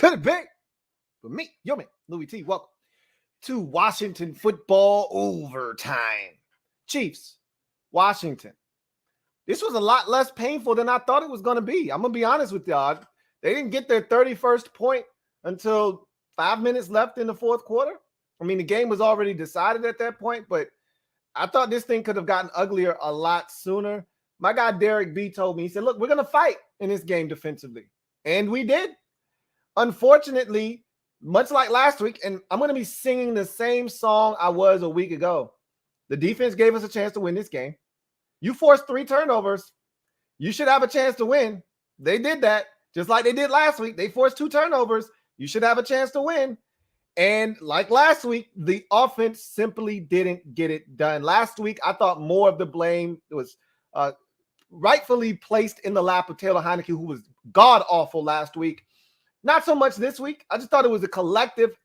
could have been. But me, yo man, Louie T, welcome to Washington football overtime. Chiefs, Washington. This was a lot less painful than I thought it was going to be. I'm going to be honest with y'all. They didn't get their 31st point until 5 minutes left in the fourth quarter. I mean, the game was already decided at that point, but I thought this thing could have gotten uglier a lot sooner. My guy Derek B told me, he said, look, we're going to fight in this game defensively. And we did. Unfortunately, much like last week, and I'm going to be singing the same song I was a week ago. The defense gave us a chance to win this game. You forced 3 turnovers. You should have a chance to win. They did that, just like they did last week. They forced 2 turnovers. You should have a chance to win. And like last week, the offense simply didn't get it done. Last week, I thought more of the blame was rightfully placed in the lap of Taylor Heineke, who was god-awful last week. Not so much this week. I just thought it was a collective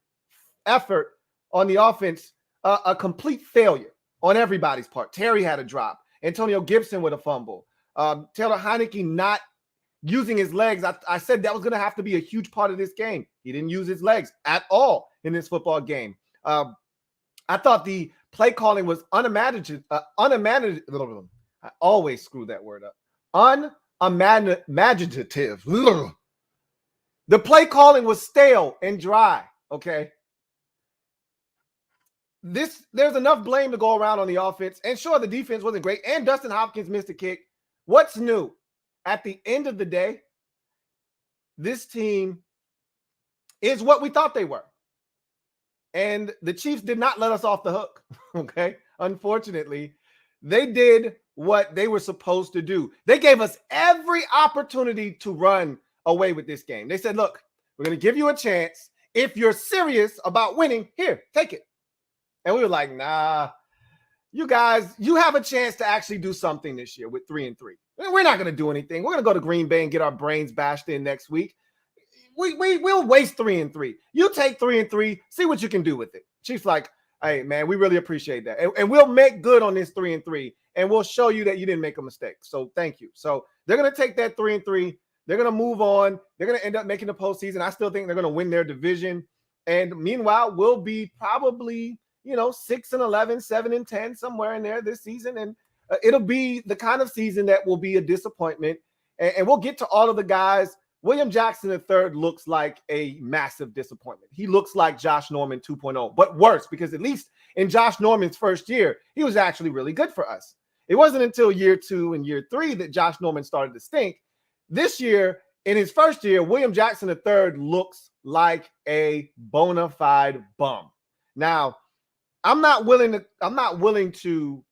effort on the offense, a complete failure on everybody's part. Terry had a drop. Antonio Gibson with a fumble. Taylor Heineke not using his legs. I said that was going to have to be a huge part of this game. He didn't use his legs at all in this football game. I thought the play calling was unimaginative. I always screw that word up. Unimaginative. The play calling was stale and dry, okay? There's enough blame to go around on the offense. And sure, the defense wasn't great. And Dustin Hopkins missed a kick. What's new? At the end of the day, this team is what we thought they were. And the Chiefs did not let us off the hook, okay? Unfortunately, they did what they were supposed to do. They gave us every opportunity to run away with this game. They said, look, we're going to give you a chance. If you're serious about winning, here, take it. And we were like, nah, you guys, you have a chance to actually do something this year with 3-3. We're not going to do anything. We're going to go to Green Bay and get our brains bashed in next week. We'll waste 3-3. You take 3-3, see what you can do with it. Chiefs like, hey, man, we really appreciate that. And we'll make good on this 3-3, and we'll show you that you didn't make a mistake. So thank you. So they're going to take that 3-3. They're going to move on. They're going to end up making the postseason. I still think they're going to win their division. And meanwhile, we'll be probably, 6-11, 7-10, somewhere in there this season. And it'll be the kind of season that will be a disappointment. And we'll get to all of the guys. William Jackson III looks like a massive disappointment. He looks like Josh Norman 2.0, but worse, because at least in Josh Norman's first year, he was actually really good for us. It wasn't until year 2 and year 3 that Josh Norman started to stink. This year, in his first year, William Jackson III looks like a bona fide bum. Now, I'm not willing to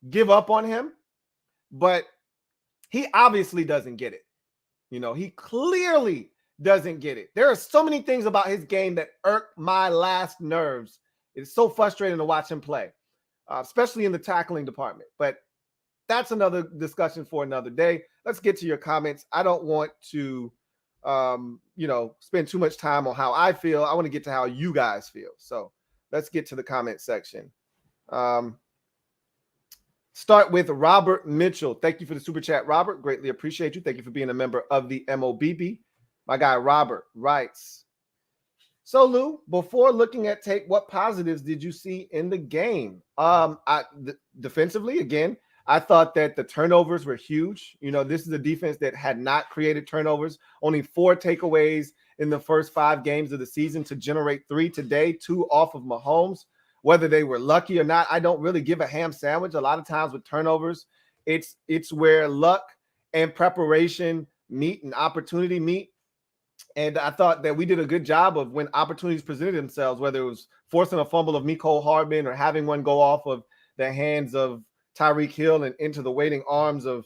give up on him, but he obviously doesn't get it. He clearly doesn't get it. There are so many things about his game that irk my last nerves. It's so frustrating to watch him play, especially in the tackling department. But that's another discussion for another day. Let's get to your comments. I don't want to, spend too much time on how I feel. I want to get to how you guys feel. So let's get to the comment section. Start with Robert Mitchell. Thank you for the super chat, Robert. Greatly appreciate you. Thank you for being a member of the MOBB. My guy, Robert, writes, so Lou, before looking at tape, what positives did you see in the game? Defensively, again, I thought that the turnovers were huge. This is a defense that had not created turnovers. Only 4 takeaways in the first 5 games of the season to generate 3 today, 2 off of Mahomes. Whether they were lucky or not, I don't really give a ham sandwich. A lot of times with turnovers, it's where luck and preparation meet and opportunity meet. And I thought that we did a good job of when opportunities presented themselves, whether it was forcing a fumble of Mecole Hardman or having one go off of the hands of Tyreek Hill and into the waiting arms of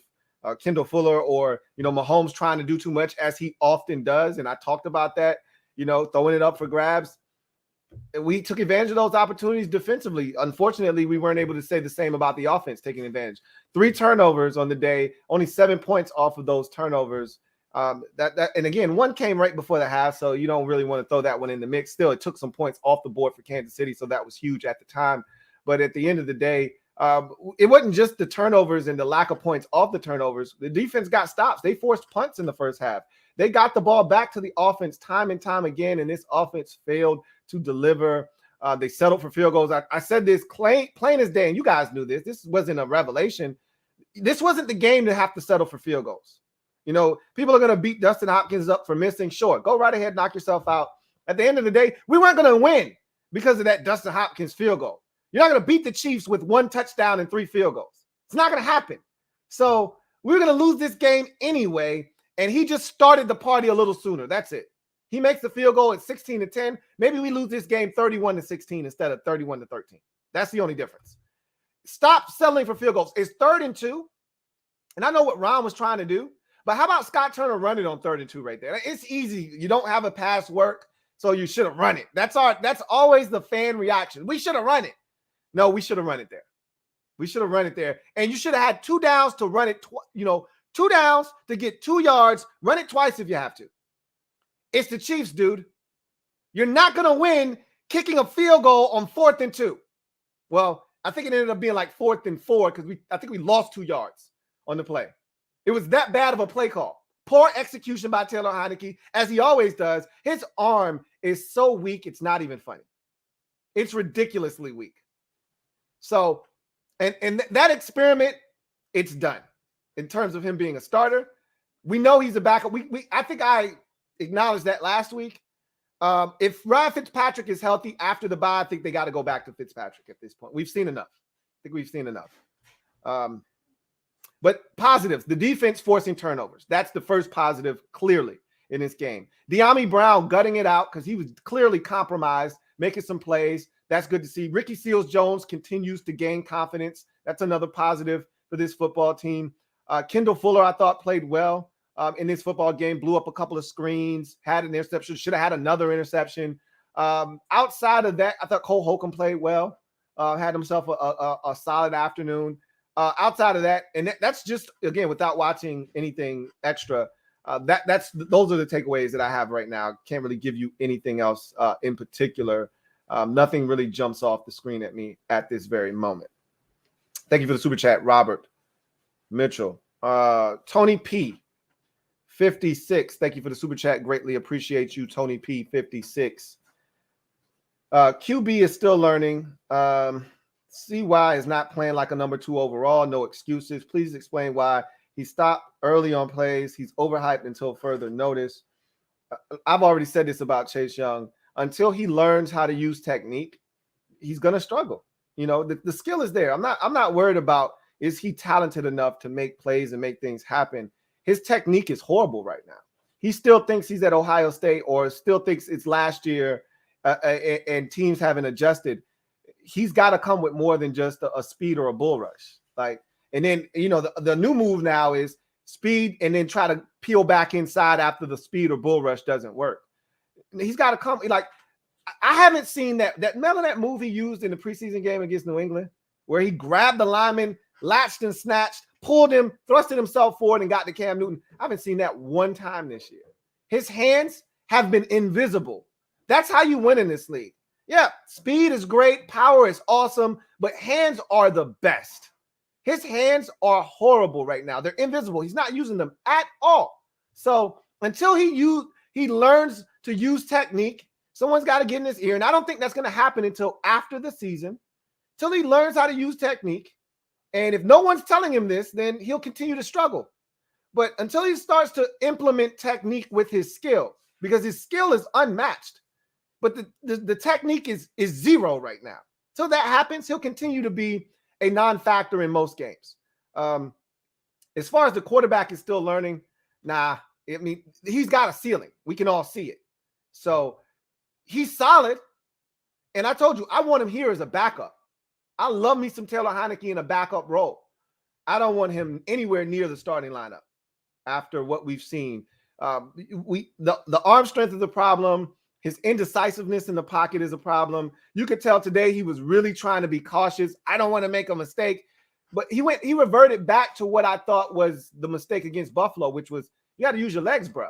Kendall Fuller, or, Mahomes trying to do too much, as he often does. And I talked about that, throwing it up for grabs. We took advantage of those opportunities defensively. Unfortunately, we weren't able to say the same about the offense taking advantage. 3 turnovers on the day, only 7 points off of those turnovers. And again, one came right before the half, so you don't really want to throw that one in the mix. Still, it took some points off the board for Kansas City, so that was huge at the time. But at the end of the day, it wasn't just the turnovers and the lack of points off the turnovers. The defense got stops. They forced punts in the first half. They got the ball back to the offense time and time again, and this offense failed to deliver. They settled for field goals. I said this plain as day, and you guys knew this. This wasn't a revelation. This wasn't the game to have to settle for field goals. You know, people are going to beat Dustin Hopkins up for missing. Sure, go right ahead, knock yourself out. At the end of the day, we weren't going to win because of that Dustin Hopkins field goal. You're not going to beat the Chiefs with 1 touchdown and 3 field goals. It's not going to happen. So we're going to lose this game anyway, and he just started the party a little sooner. That's it. He makes the field goal at 16-10. Maybe we lose this game 31-16 instead of 31-13. That's the only difference. Stop settling for field goals. It's 3rd and 2, and I know what Ron was trying to do, but how about Scott Turner run it on 3rd and 2 right there? It's easy. You don't have a pass work, so you should have run it. That's always the fan reaction. We should have run it. No, we should have run it there. We should have run it there. And you should have had 2 downs to run it, 2 downs to get 2 yards. Run it twice if you have to. It's the Chiefs, dude. You're not going to win kicking a field goal on 4th and 2. Well, I think it ended up being like 4th and 4 because I think we lost 2 yards on the play. It was that bad of a play call. Poor execution by Taylor Heinicke, as he always does. His arm is so weak, it's not even funny. It's ridiculously weak. So, and that experiment, it's done. In terms of him being a starter, we know he's a backup. I think I acknowledged that last week. If Ryan Fitzpatrick is healthy after the bye, I think they got to go back to Fitzpatrick at this point. We've seen enough. I think we've seen enough. But positives, the defense forcing turnovers. That's the first positive clearly in this game. De'Ami Brown gutting it out because he was clearly compromised, making some plays. That's good to see. Ricky Seals-Jones continues to gain confidence. That's another positive for this football team. Kendall Fuller, I thought, played well in this football game, blew up a couple of screens, had an interception, should have had another interception. Outside of that, I thought Cole Holcomb played well, had himself a solid afternoon. Outside of that, and that's just, again, without watching anything extra, those are the takeaways that I have right now. Can't really give you anything else in particular. Nothing really jumps off the screen at me at this very moment. Thank you for the super chat, Robert Mitchell. Tony P, 56. Thank you for the super chat. Greatly appreciate you, Tony P, 56. QB is still learning. CY is not playing like a number 2 overall. No excuses. Please explain why he stopped early on plays. He's overhyped until further notice. I've already said this about Chase Young. Until he learns how to use technique, he's going to struggle. You know, the skill is there. I'm not worried about, is he talented enough to make plays and make things happen? His technique is horrible right now. He still thinks he's at Ohio State, or still thinks it's last year and teams haven't adjusted. He's got to come with more than just a speed or a bull rush. And then, the new move now is speed and then try to peel back inside after the speed or bull rush doesn't work. He's got to come. Like, I haven't seen that move he used in the preseason game against New England, where he grabbed the lineman, latched and snatched, pulled him, thrusted himself forward, and got to Cam Newton. I haven't seen that one time this year. His hands have been invisible. That's how you win in this league. Yeah, speed is great, power is awesome, but hands are the best. His hands are horrible right now. They're invisible. He's not using them at all. So until he learns to use technique, someone's got to get in his ear. And I don't think that's going to happen until after the season, till he learns how to use technique. And if no one's telling him this, then he'll continue to struggle. But until he starts to implement technique with his skill, because his skill is unmatched, but the technique is 0 right now. Till that happens, he'll continue to be a non-factor in most games. As far as the quarterback is still learning, he's got a ceiling. We can all see it. So he's solid. And I told you, I want him here as a backup. I love me some Taylor Heinicke in a backup role. I don't want him anywhere near the starting lineup after what we've seen. The arm strength is a problem. His indecisiveness in the pocket is a problem. You could tell today he was really trying to be cautious. I don't want to make a mistake. But he reverted back to what I thought was the mistake against Buffalo, which was, you got to use your legs, bro.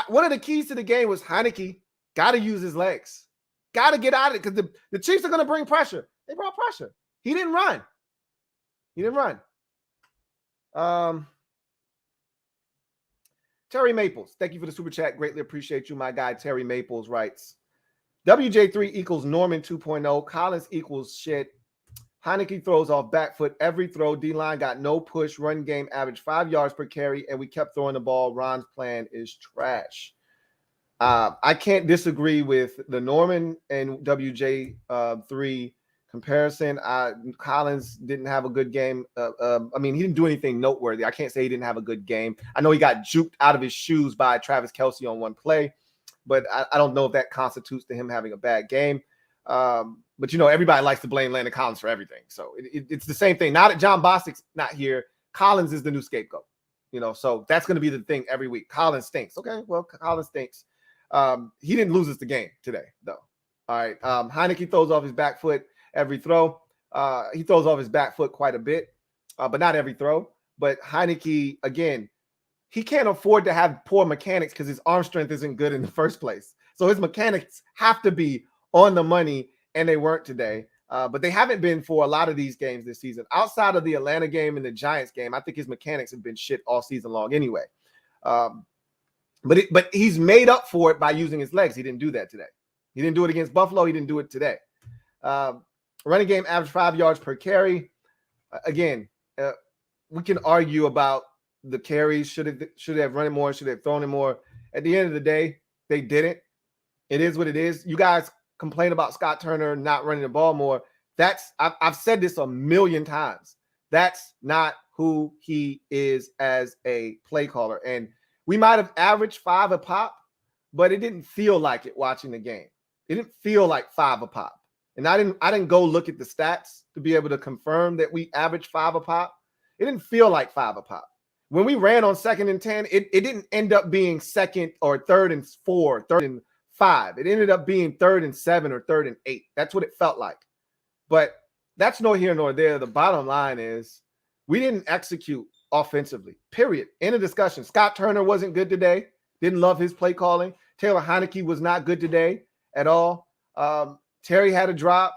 One of the keys to the game was Heinicke got to use his legs. Got to get out of it, because the Chiefs are going to bring pressure. They brought pressure. He didn't run. Terry Maples, thank you for the super chat. Greatly appreciate you. My guy Terry Maples writes, WJ3 equals Norman 2.0. Collins equals shit. Heineke throws off back foot every throw. D-line got no push. Run game averaged 5 yards per carry, and we kept throwing the ball. Ron's plan is trash. I can't disagree with the Norman and WJ3 comparison. Collins didn't have a good game. I mean, he didn't do anything noteworthy. I can't say he didn't have a good game. I know he got juked out of his shoes by Travis Kelce on one play, but I don't know if that constitutes to him having a bad game. But, you know, everybody likes to blame Landon Collins for everything. So it's the same thing. Now that John Bostic's not here, Collins is the new scapegoat. You know, so that's going to be the thing every week. Collins stinks. Okay, well, Collins stinks. He didn't lose us the game today, though. All right. Heineke throws off his back foot every throw. He throws off his back foot quite a bit, but not every throw. But Heineke, again, he can't afford to have poor mechanics because his arm strength isn't good in the first place. So his mechanics have to be on the money, and they weren't today. But they haven't been for a lot of these games this season. Outside of the Atlanta game and the Giants game, I think his mechanics have been shit all season long anyway. But he's made up for it by using his legs. He didn't do that today. He didn't do it against Buffalo. He didn't do it today. Running game averaged 5 yards per carry. Again, we can argue about the carries. Should have run it more? Should have thrown it more? At the end of the day, they didn't. It is what it is. You guys complain about Scott Turner not running the ball more. I've said this a million times. That's not who he is as a play caller. And we might have averaged 5 a pop, but it didn't feel like it watching the game. It didn't feel like 5 a pop. And I didn't go look at the stats to be able to confirm that we averaged 5 a pop. It didn't feel like 5 a pop. When we ran on 2nd and 10, it didn't end up being 2nd or 3rd and 4, 3rd and 5. It ended up being 3rd and 7 or 3rd and 8. That's what it felt like. But that's nor here nor there. The bottom line is we didn't execute offensively, period. End of discussion. Scott Turner wasn't good today. Didn't love his play calling. Taylor Heineke was not good today at all. Terry had a drop.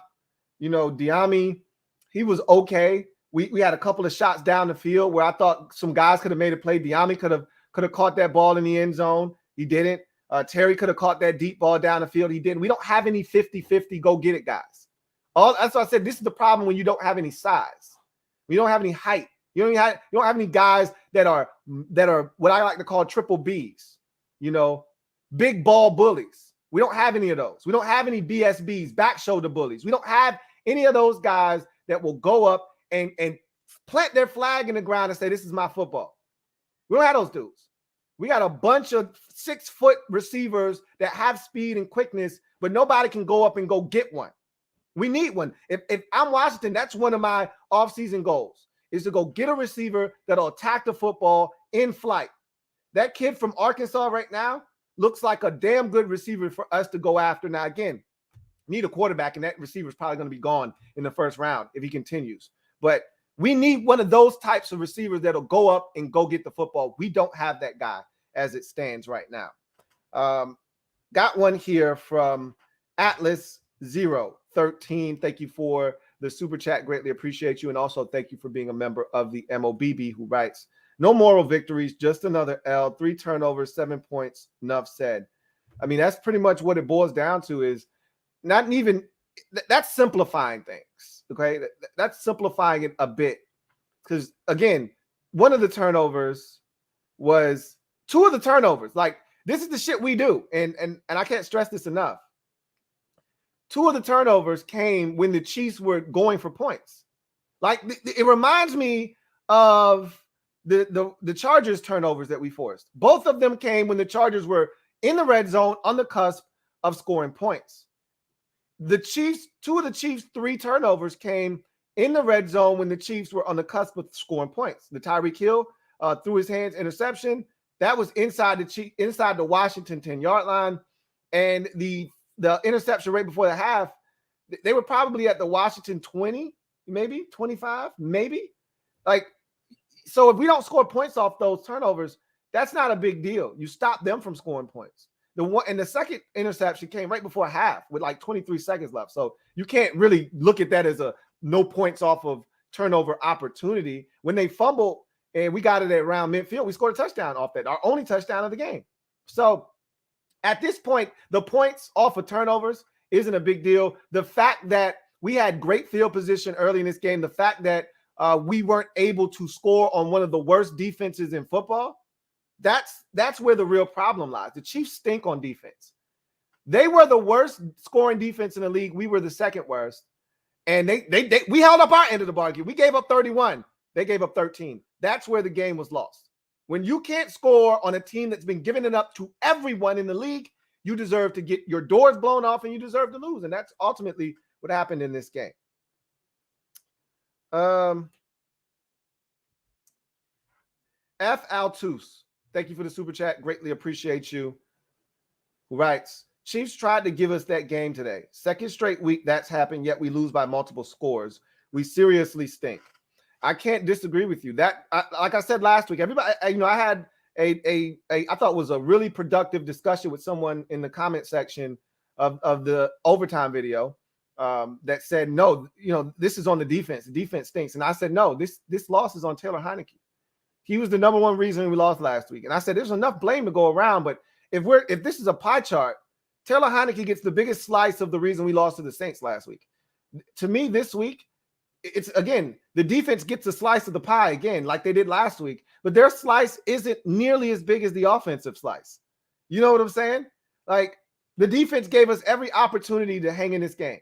You know, Diami, he was okay. We had a couple of shots down the field where I thought some guys could have made a play. Diami could have caught that ball in the end zone. He didn't. Terry could have caught that deep ball down the field. He didn't. We don't have any 50-50 go get it guys. That's why I said this is the problem when you don't have any size. You don't have any height. You don't have any guys that are what I like to call triple Bs. You know, big ball bullies. We don't have any of those. We don't have any BSBs, back shoulder bullies. We don't have any of those guys that will go up and plant their flag in the ground and say, this is my football. We don't have those dudes. We got a bunch of 6-foot receivers that have speed and quickness, but nobody can go up and go get one. We need one. If I'm Washington, that's one of my offseason goals, is to go get a receiver that'll attack the football in flight. That kid from Arkansas right now looks like a damn good receiver for us to go after. Now, again, need a quarterback, and that receiver is probably going to be gone in the first round if he continues. But we need one of those types of receivers that'll go up and go get the football. We don't have that guy as it stands right now. Got one here from Atlas013. Thank you for the super chat. Greatly appreciate you. And also thank you for being a member of the MOBB, who writes, no moral victories, just another L, 3 turnovers, 7 points, enough said. I mean, that's pretty much what it boils down to, is not even – that's simplifying things, okay? That's simplifying it a bit because, again, one of the turnovers was – 2 of the turnovers. Like, this is the shit we do, and I can't stress this enough. 2 of the turnovers came when the Chiefs were going for points. Like, it reminds me of the Chargers turnovers that we forced. Both of them came when the Chargers were in the red zone on the cusp of scoring points. The Chiefs, 2 of the Chiefs' 3 turnovers came in the red zone when the Chiefs were on the cusp of scoring points. The Tyreek Hill through his hands interception, that was inside the Washington 10-yard line, and the interception right before the half, they were probably at the Washington 20, maybe 25, maybe. Like, so if we don't score points off those turnovers, that's not a big deal. You stop them from scoring points. The second interception came right before half with like 23 seconds left. So you can't really look at that as a no points off of turnover opportunity. When they fumbled, and we got it at around midfield. We scored a touchdown off that, our only touchdown of the game. So at this point, the points off of turnovers isn't a big deal. The fact that we had great field position early in this game, the fact that we weren't able to score on one of the worst defenses in football, that's where the real problem lies. The Chiefs stink on defense. They were the worst scoring defense in the league. We were the second worst. And we held up our end of the bargain. We gave up 31. They gave up 13. That's where the game was lost. When you can't score on a team that's been giving it up to everyone in the league, you deserve to get your doors blown off and you deserve to lose. And that's ultimately what happened in this game. F. Altus, thank you for the super chat. Greatly appreciate you. Who writes, Chiefs tried to give us that game today. Second straight week that's happened, yet we lose by multiple scores. We seriously stink. I can't disagree with you. Like I said last week, everybody, I had I thought was a really productive discussion with someone in the comment section of the overtime video that said, no, this is on the defense. The defense stinks. And I said, no, this loss is on Taylor Heineke. He was the number one reason we lost last week. And I said, there's enough blame to go around. But if this is a pie chart, Taylor Heineke gets the biggest slice of the reason we lost to the Saints last week. To me, this week, it's again, the defense gets a slice of the pie again, like they did last week, but their slice isn't nearly as big as the offensive slice. You know what I'm saying? Like, the defense gave us every opportunity to hang in this game.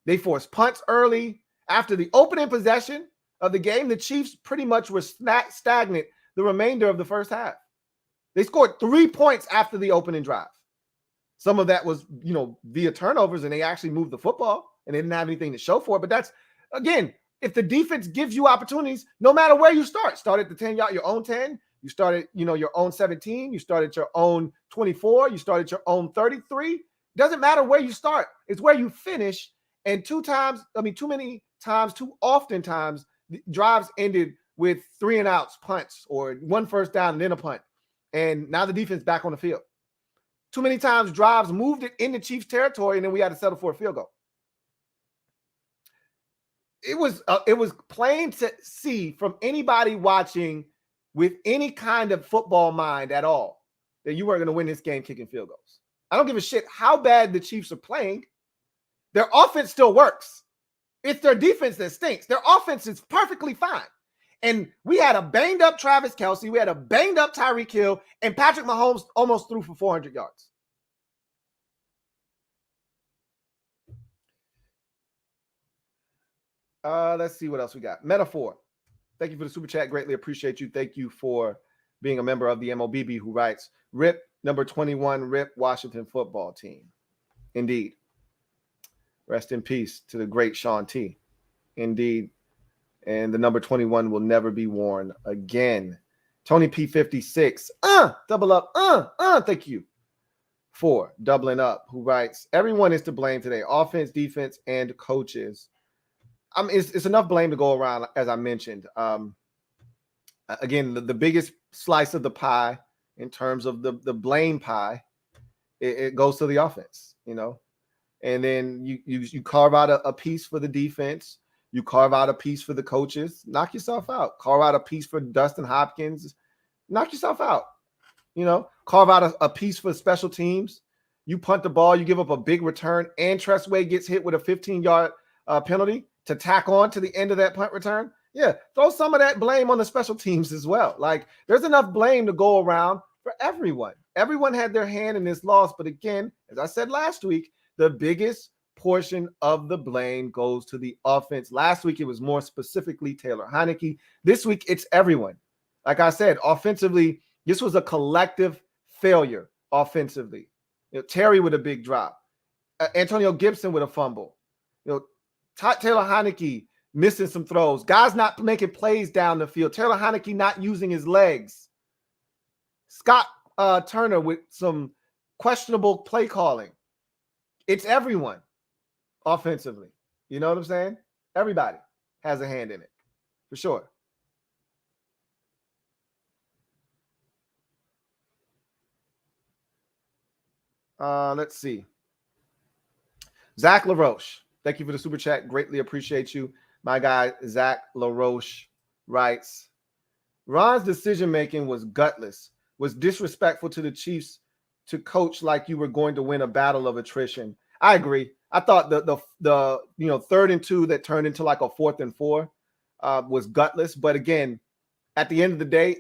They forced punts early. After the opening possession of the game, the Chiefs pretty much were stagnant the remainder of the first half. They scored 3 points after the opening drive. Some of that was, via turnovers, and they actually moved the football, and they didn't have anything to show for it. But that's, again, if the defense gives you opportunities, no matter where you start at the 10-yard, your own 10, you started, your own 17, you started your own 24, you started your own 33. Doesn't matter where you start. It's where you finish. And too often times, drives ended with 3 and outs, punts, or 1 first down and then a punt. And now the defense back on the field. Too many times drives moved it into Chiefs territory, and then we had to settle for a field goal. It was plain to see from anybody watching with any kind of football mind at all that you weren't going to win this game kicking field goals. I don't give a shit how bad the Chiefs are playing. Their offense still works. It's their defense that stinks. Their offense is perfectly fine. And we had a banged up Travis Kelce. We had a banged up Tyreek Hill. And Patrick Mahomes almost threw for 400 yards. Let's see what else we got. Metaphor. Thank you for the super chat. Greatly appreciate you. Thank you for being a member of the MOBB, who writes, RIP number 21, RIP Washington football team. Indeed. Rest in peace to the great Sean T. Indeed. And the number 21 will never be worn again. Tony P56. Double up. Thank you for doubling up, who writes, everyone is to blame today. Offense, defense, and coaches. It's enough blame to go around, as I mentioned. Again, the biggest slice of the pie in terms of the blame pie, it goes to the offense, And then you carve out a piece for the defense. You carve out a piece for the coaches. Knock yourself out. Carve out a piece for Dustin Hopkins. Knock yourself out. Carve out a piece for special teams. You punt the ball. You give up a big return. And Tressway gets hit with a 15-yard penalty to tack on to the end of that punt return. Yeah, throw some of that blame on the special teams as well. Like, there's enough blame to go around for everyone. Everyone had their hand in this loss. But again, as I said last week, the biggest portion of the blame goes to the offense. Last week, it was more specifically Taylor Heineke. This week, it's everyone. Like I said, offensively, this was a collective failure offensively. Terry with a big drop. Antonio Gibson with a fumble. Taylor Heineke missing some throws. Guys not making plays down the field. Taylor Heineke not using his legs. Scott Turner with some questionable play calling. It's everyone offensively. You know what I'm saying? Everybody has a hand in it, for sure. Let's see. Zach LaRoche. Thank you for the super chat. Greatly appreciate you. My guy, Zach LaRoche, writes, Ron's decision-making was gutless, was disrespectful to the Chiefs to coach like you were going to win a battle of attrition. I agree. I thought the 3rd and 2 that turned into like a 4th and 4 was gutless. But again, at the end of the day,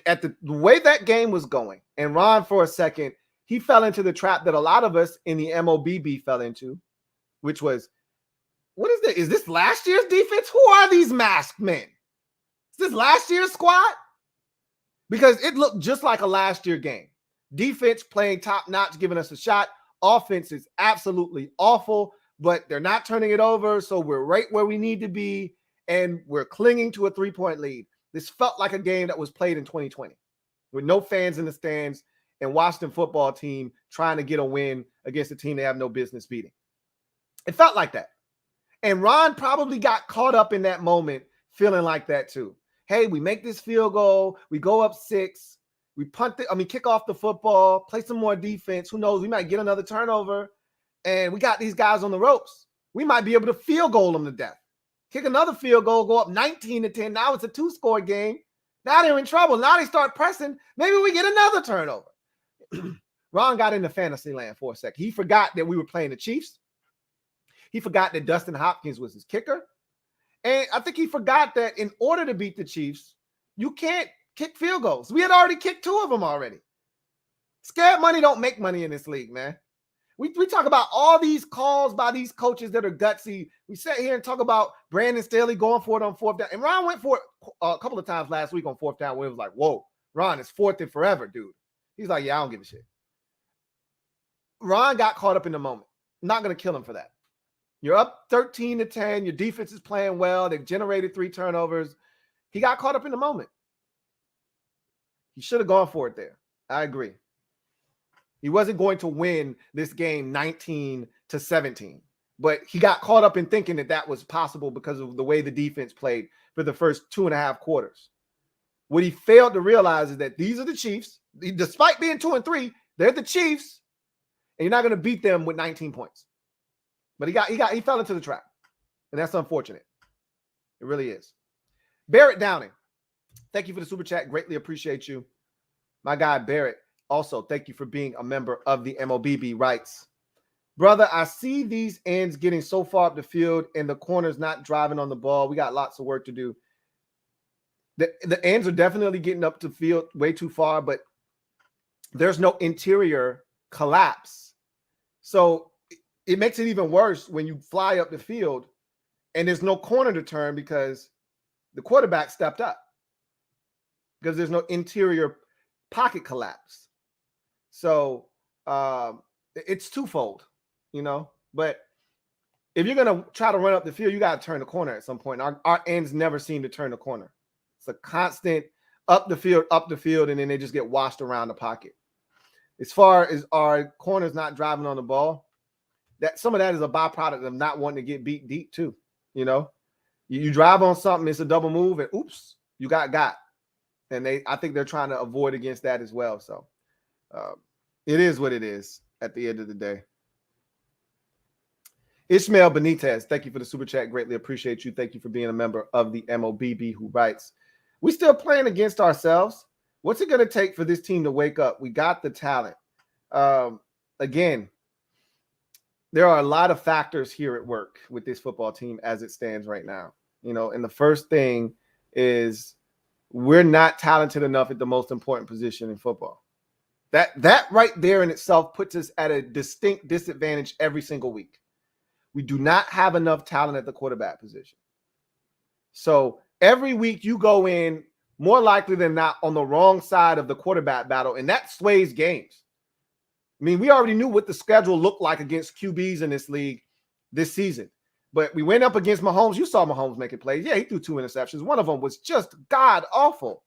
at the way that game was going, and Ron, for a second, he fell into the trap that a lot of us in the MOBB fell into, which was, what is this? Is this last year's defense? Who are these masked men? Is this last year's squad? Because it looked just like a last year game. Defense playing top notch, giving us a shot. Offense is absolutely awful, but they're not turning it over. So we're right where we need to be, and we're clinging to a 3-point lead. This felt like a game that was played in 2020 with no fans in the stands and Washington football team trying to get a win against a team they have no business beating. It felt like that. And Ron probably got caught up in that moment feeling like that too. Hey, we make this field goal. We go up 6. We kick off the football, play some more defense. Who knows? We might get another turnover. And we got these guys on the ropes. We might be able to field goal them to death. Kick another field goal, go up 19-10. Now it's a 2-score game. Now they're in trouble. Now they start pressing. Maybe we get another turnover. Ron got into fantasy land for a sec. He forgot that we were playing the Chiefs. He forgot that Dustin Hopkins was his kicker. And I think he forgot that in order to beat the Chiefs, you can't kick field goals. We had already kicked 2 of them already. Scared money don't make money in this league, man. We talk about all these calls by these coaches that are gutsy. We sit here and talk about Brandon Staley going for it on 4th down. And Ron went for it a couple of times last week on 4th down where it was like, whoa, Ron, it's 4th and forever, dude. He's like, yeah, I don't give a shit. Ron got caught up in the moment. I'm not going to kill him for that. You're up 13-10. Your defense is playing well. They've generated 3 turnovers. He got caught up in the moment. He should have gone for it there. I agree. He wasn't going to win this game 19-17, but he got caught up in thinking that that was possible because of the way the defense played for the first 2.5 quarters. What he failed to realize is that these are the Chiefs. Despite being 2-3, they're the Chiefs, and you're not going to beat them with 19 points. But he fell into the trap, and that's unfortunate. It really is. Barrett Downing, thank you for the super chat. Greatly appreciate you. My guy Barrett, also, thank you for being a member of the MOBB. Writes, brother, I see these ends getting so far up the field and the corners not driving on the ball. We got lots of work to do. The ends are definitely getting up the field way too far, but there's no interior collapse. So it makes it even worse when you fly up the field and there's no corner to turn because the quarterback stepped up because there's no interior pocket collapse. So it's twofold, but if you're going to try to run up the field, you got to turn the corner at some point. Our ends never seem to turn the corner. It's a constant up the field, and then they just get washed around the pocket. As far as our corners not driving on the ball, that some of that is a byproduct of not wanting to get beat deep too. You drive on something, it's a double move, and oops, you got. And I think they're trying to avoid against that as well. So it is what it is at the end of the day. Ishmael Benitez, thank you for the super chat. Greatly appreciate you. Thank you for being a member of the MOBB, who writes, we still playing against ourselves. What's it going to take for this team to wake up? We got the talent. Again, there are a lot of factors here at work with this football team as it stands right now. And the first thing is we're not talented enough at the most important position in football. That right there in itself puts us at a distinct disadvantage every single week. We do not have enough talent at the quarterback position. So every week you go in more likely than not on the wrong side of the quarterback battle, and that sways games. I mean, we already knew what the schedule looked like against QBs in this league this season. But we went up against Mahomes. You saw Mahomes making plays. Yeah, he threw 2 interceptions. One of them was just god-awful.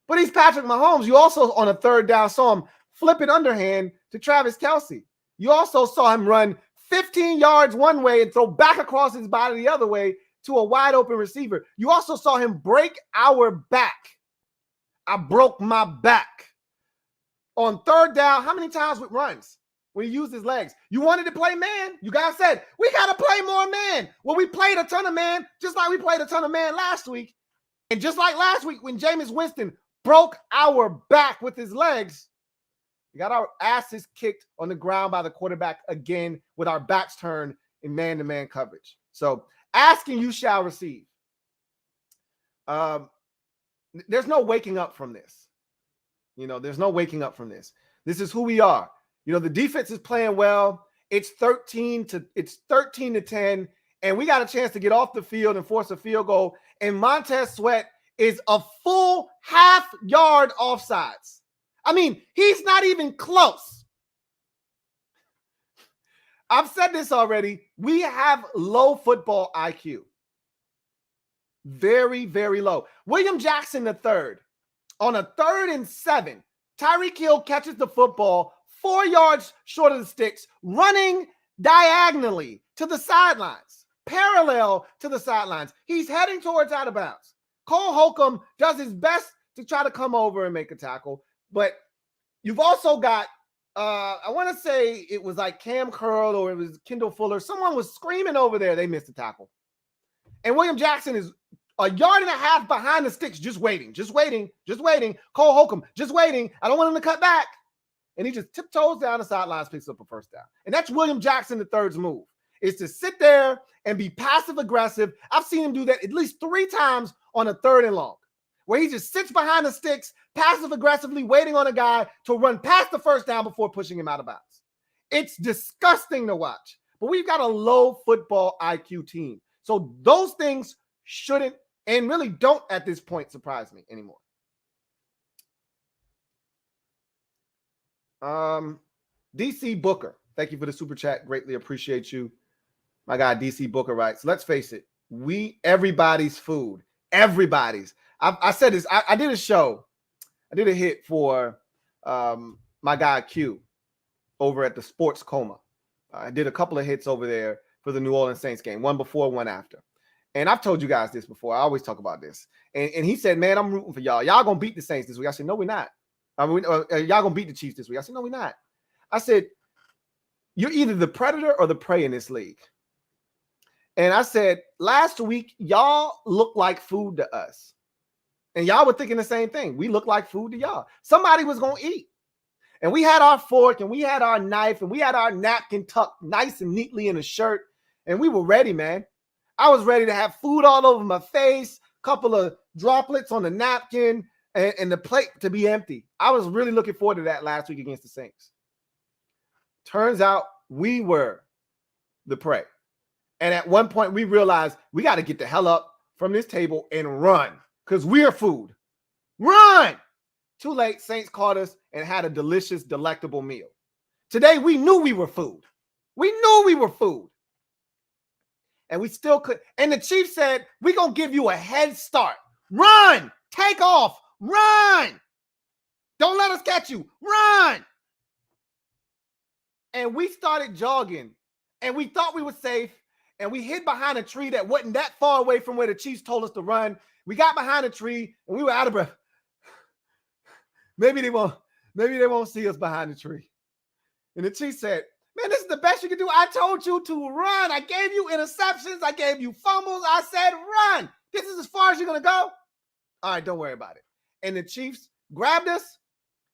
But he's Patrick Mahomes. You also, on a 3rd down, saw him flip it underhand to Travis Kelce. You also saw him run 15 yards one way and throw back across his body the other way to a wide-open receiver. You also saw him break our back. I broke my back. On 3rd down, how many times with runs when he used his legs? You wanted to play man. You guys said, we got to play more man. Well, we played a ton of man, just like we played a ton of man last week. And just like last week when Jameis Winston broke our back with his legs, we got our asses kicked on the ground by the quarterback again with our backs turned in man-to-man coverage. So asking, you shall receive. There's no waking up from this. There's no waking up from this. This is who we are. The defense is playing well. It's 13 to 10, and we got a chance to get off the field and force a field goal. And Montez Sweat is a full half yard offsides. I mean, he's not even close. I've said this already. We have low football IQ. Very, very low. William Jackson III, on a 3rd and 7, Tyreek Hill catches the football 4 yards short of the sticks, running diagonally to the sidelines, parallel to the sidelines. He's heading towards out of bounds. Cole Holcomb does his best to try to come over and make a tackle, but you've also got, I want to say it was like Cam Curl or it was Kendall Fuller. Someone was screaming over there. They missed the tackle. And William Jackson is a yard and a half behind the sticks, just waiting. Cole Holcomb, just waiting. I don't want him to cut back. And he just tiptoes down the sidelines, picks up a first down. And that's William Jackson III's move, is to sit there and be passive-aggressive. I've seen him do that at least 3 times on a 3rd and long, where he just sits behind the sticks, passive-aggressively waiting on a guy to run past the first down before pushing him out of bounds. It's disgusting to watch. But we've got a low football IQ team. So those things shouldn't and really don't at this point surprise me anymore. DC Booker, thank you for the super chat. Greatly appreciate you. My guy DC Booker writes, let's face it, everybody's food. Everybody's. I said this. I did a show. I did a hit for my guy Q over at the Sports Coma. I did a couple of hits over there for the New Orleans Saints game, one before, one after. And I've told you guys this before. I always talk about this. And he said, man, I'm rooting for y'all. Y'all going to beat the Saints this week. I said, no, we're not. Y'all going to beat the Chiefs this week. I said, no, we're not. I said, you're either the predator or the prey in this league. And I said, last week, y'all look like food to us. And y'all were thinking the same thing. We look like food to y'all. Somebody was going to eat. And we had our fork and we had our knife and we had our napkin tucked nice and neatly in a shirt. And we were ready, man. I was ready to have food all over my face, couple of droplets on the napkin, and the plate to be empty. I was really looking forward to that last week against the Saints. Turns out we were the prey. And at one point we realized we got to get the hell up from this table and run because we're food. Run! Too late. Saints caught us and had a delicious, delectable meal. Today we knew we were food. We knew we were food. And we still could. And the Chiefs said, we're going to give you a head start. Run! Take off! Run! Don't let us catch you. Run! And we started jogging. And we thought we were safe. And we hid behind a tree that wasn't that far away from where the Chiefs told us to run. We got behind a tree and we were out of breath. Maybe they won't see us behind the tree. And the Chiefs said, man, this is the best you can do. I told you to run. I gave you interceptions. I gave you fumbles. I said run. This is as far as you're going to go? All right, don't worry about it. And the Chiefs grabbed us,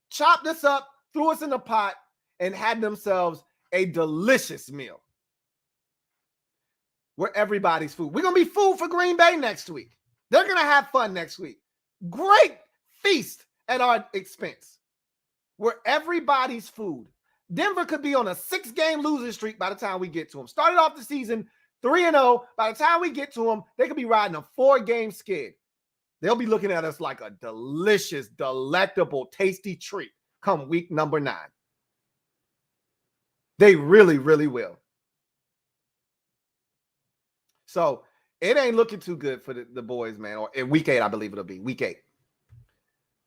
chopped us up, threw us in a pot, and had themselves a delicious meal. We're everybody's food. We're going to be food for Green Bay next week. They're going to have fun next week. Great feast at our expense. We're everybody's food. Denver could be on a 6-game losing streak by the time we get to them. Started off the season 3-0. By the time we get to them, they could be riding a 4-game skid. They'll be looking at us like a delicious, delectable, tasty treat come week number 9. They really, really will. So it ain't looking too good for the boys, man. Or in week 8, I believe it'll be week 8.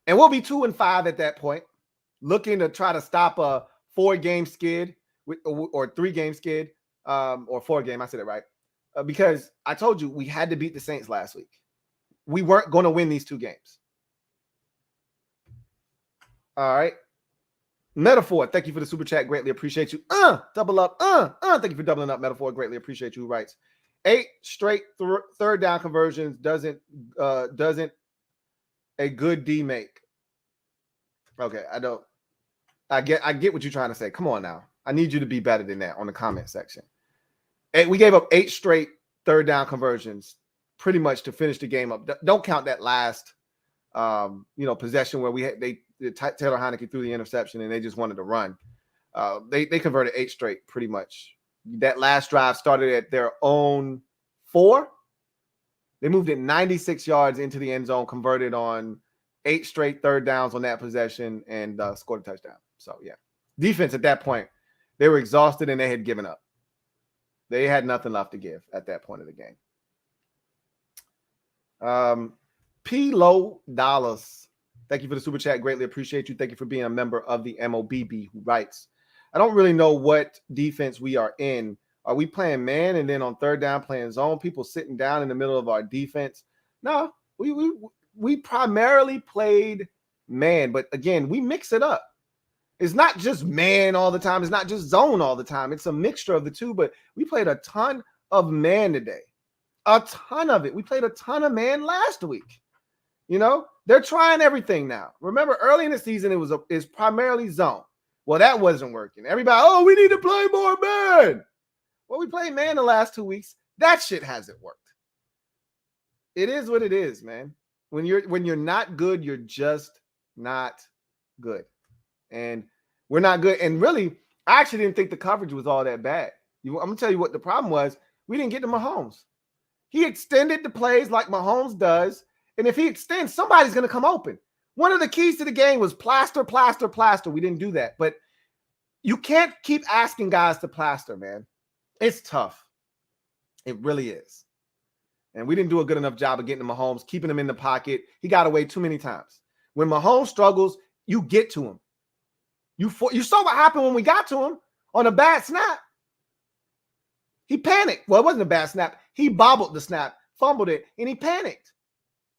And we'll be 2-5 at that point, looking to try to stop a 4-game skid or 3-game skid or 4-game. I said it right. Because I told you we had to beat the Saints last week. We weren't going to win these 2 games. All right. Metaphor, thank you for the super chat. Greatly appreciate you. Double up. Thank you for doubling up, Metaphor. Greatly appreciate you. Who writes 8 straight third down conversions doesn't a good D make? Okay, I get what you're trying to say. Come on now. I need you to be better than that on the comment section. We gave up 8 straight third down conversions pretty much to finish the game up. Don't count that last possession where Taylor Heineke threw the interception and they just wanted to run. They converted 8 straight pretty much. That last drive started at their own 4. They moved it 96 yards into the end zone, converted on 8 straight third downs on that possession, and scored a touchdown. So, yeah. Defense at that point, they were exhausted and they had given up. They had nothing left to give at that point of the game. P. Low Dollars. Thank you for the super chat. Greatly appreciate you. Thank you for being a member of the MOBB, who writes, I don't really know what defense we are in. Are we playing man and then on third down playing zone? People sitting down in the middle of our defense? No, we primarily played man, but again, we mix it up. It's not just man all the time. It's not just zone all the time. It's a mixture of the two, but we played a ton of man today. A ton of it. We played a ton of man last week. They're trying everything now. Remember, early in the season, it's primarily zone. Well, that wasn't working. Everybody, we need to play more man. Well, we played man the last 2 weeks. That shit hasn't worked. It is what it is, man. When you're not good, you're just not good. And we're not good. And really, I actually didn't think the coverage was all that bad. I'm going to tell you what the problem was. We didn't get to Mahomes. He extended the plays like Mahomes does. And if he extends, somebody's going to come open. One of the keys to the game was plaster, plaster, plaster. We didn't do that. But you can't keep asking guys to plaster, man. It's tough. It really is. And we didn't do a good enough job of getting to Mahomes, keeping him in the pocket. He got away too many times. When Mahomes struggles, you get to him. You saw what happened when we got to him on a bad snap. He panicked. Well, it wasn't a bad snap. He bobbled the snap, fumbled it, and he panicked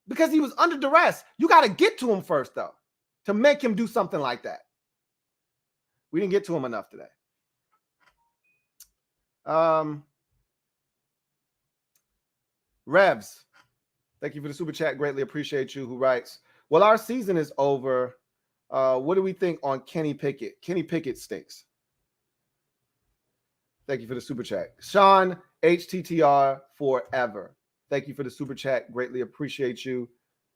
because he was under duress. You got to get to him first, though, to make him do something like that. We didn't get to him enough today. Revs, thank you for the super chat. Greatly appreciate you. Who writes, well, our season is over. What do we think on Kenny Pickett? Kenny Pickett stinks. Thank you for the super chat. Sean, HTTR forever. Thank you for the super chat. Greatly appreciate you.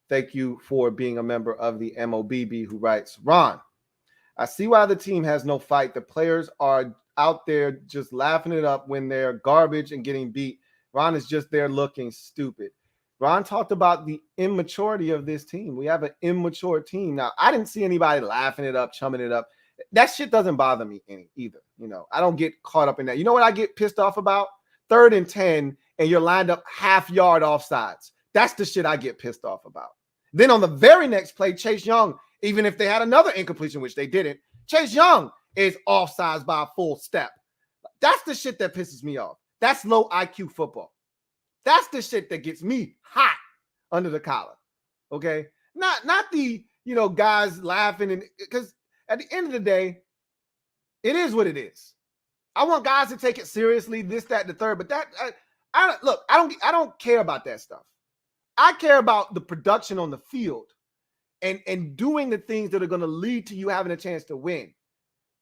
Thank you for being a member of the MOBB, who writes, Ron, I see why the team has no fight. The players are out there just laughing it up when they're garbage and getting beat. Ron is just there looking stupid. Ron talked about the immaturity of this team. We have an immature team. Now, I didn't see anybody laughing it up, chumming it up. That shit doesn't bother me any either. I don't get caught up in that. You know what I get pissed off about? 3rd and 10, and you're lined up half yard offsides. That's the shit I get pissed off about. Then on the very next play, Chase Young, even if they had another incompletion, which they didn't, Chase Young is offsides by a full step. That's the shit that pisses me off. That's low IQ football. That's the shit that gets me hot under the collar. Okay? Not the, guys laughing, and because at the end of the day, it is what it is. I want guys to take it seriously, this, that, the third, but I don't care about that stuff. I care about the production on the field and doing the things that are going to lead to you having a chance to win.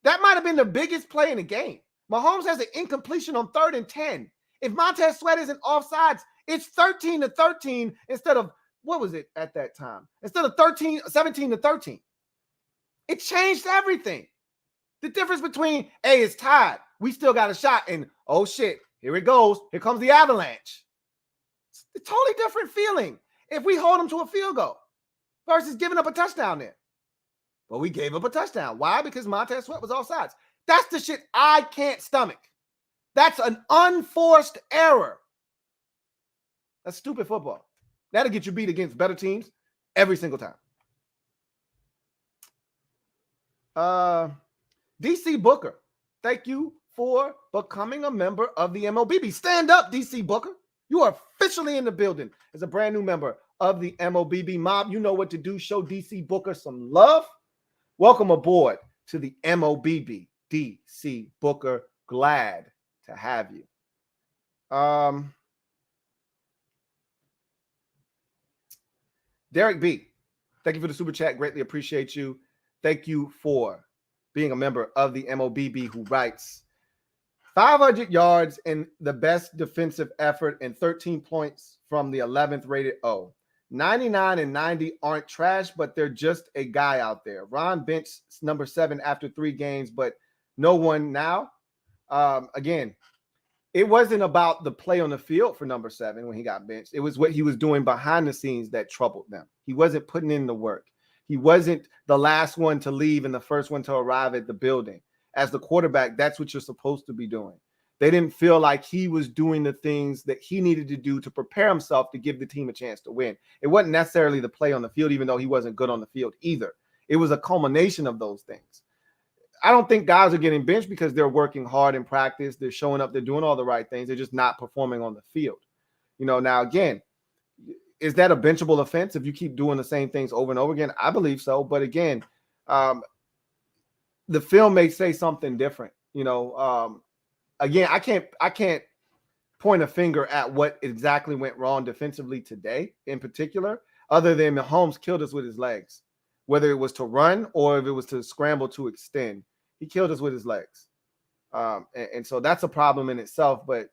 That might have been the biggest play in the game. Mahomes has an incompletion on 3rd and 10. If Montez Sweat isn't offsides, it's 13-13 instead of, what was it at that time? Instead of 17-13. It changed everything. The difference between, hey, it's tied, we still got a shot, and oh shit, here it goes. Here comes the avalanche. It's a totally different feeling if we hold them to a field goal versus giving up a touchdown there. But we gave up a touchdown. Why? Because Montez Sweat was offsides. That's the shit I can't stomach. That's an unforced error. That's stupid football. That'll get you beat against better teams every single time. DC Booker, thank you for becoming a member of the MOBB. Stand up, DC Booker. You are officially in the building as a brand new member of the MOBB mob. You know what to do. Show DC Booker some love. Welcome aboard to the MOBB, DC Booker. Glad to have you. Derek B. Thank you for the super chat. Greatly appreciate you. Thank you for being a member of the MOBB who writes 500 yards in the best defensive effort and 13 points from the 11th rated O. 99 and 90 aren't trash, but they're just a guy out there. Ron benched number 7 after 3 games, but no one now. Again, it wasn't about the play on the field for number 7 when he got benched. It was what he was doing behind the scenes that troubled them. He wasn't putting in the work. He wasn't the last one to leave and the first one to arrive at the building. As the quarterback, that's what you're supposed to be doing. They didn't feel like he was doing the things that he needed to do to prepare himself to give the team a chance to win. It wasn't necessarily the play on the field, even though he wasn't good on the field either. It was a culmination of those things. I don't think guys are getting benched because they're working hard in practice. They're showing up. They're doing all the right things. They're just not performing on the field. Now, again, is that a benchable offense if you keep doing the same things over and over again? I believe so. But again, the film may say something different. Again, I can't point a finger at what exactly went wrong defensively today in particular, other than Mahomes killed us with his legs. Whether it was to run or if it was to scramble to extend, he killed us with his legs. And so that's a problem in itself, but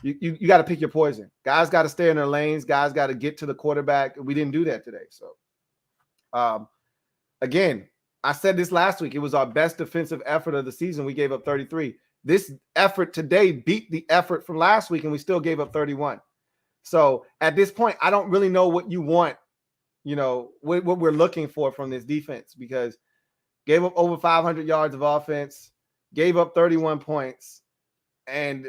you got to pick your poison. Guys got to stay in their lanes. Guys got to get to the quarterback. We didn't do that today. So, again, I said this last week. It was our best defensive effort of the season. We gave up 33. This effort today beat the effort from last week, and we still gave up 31. So at this point, I don't really know what you want, what we're looking for from this defense, because gave up over 500 yards of offense, gave up 31 points. And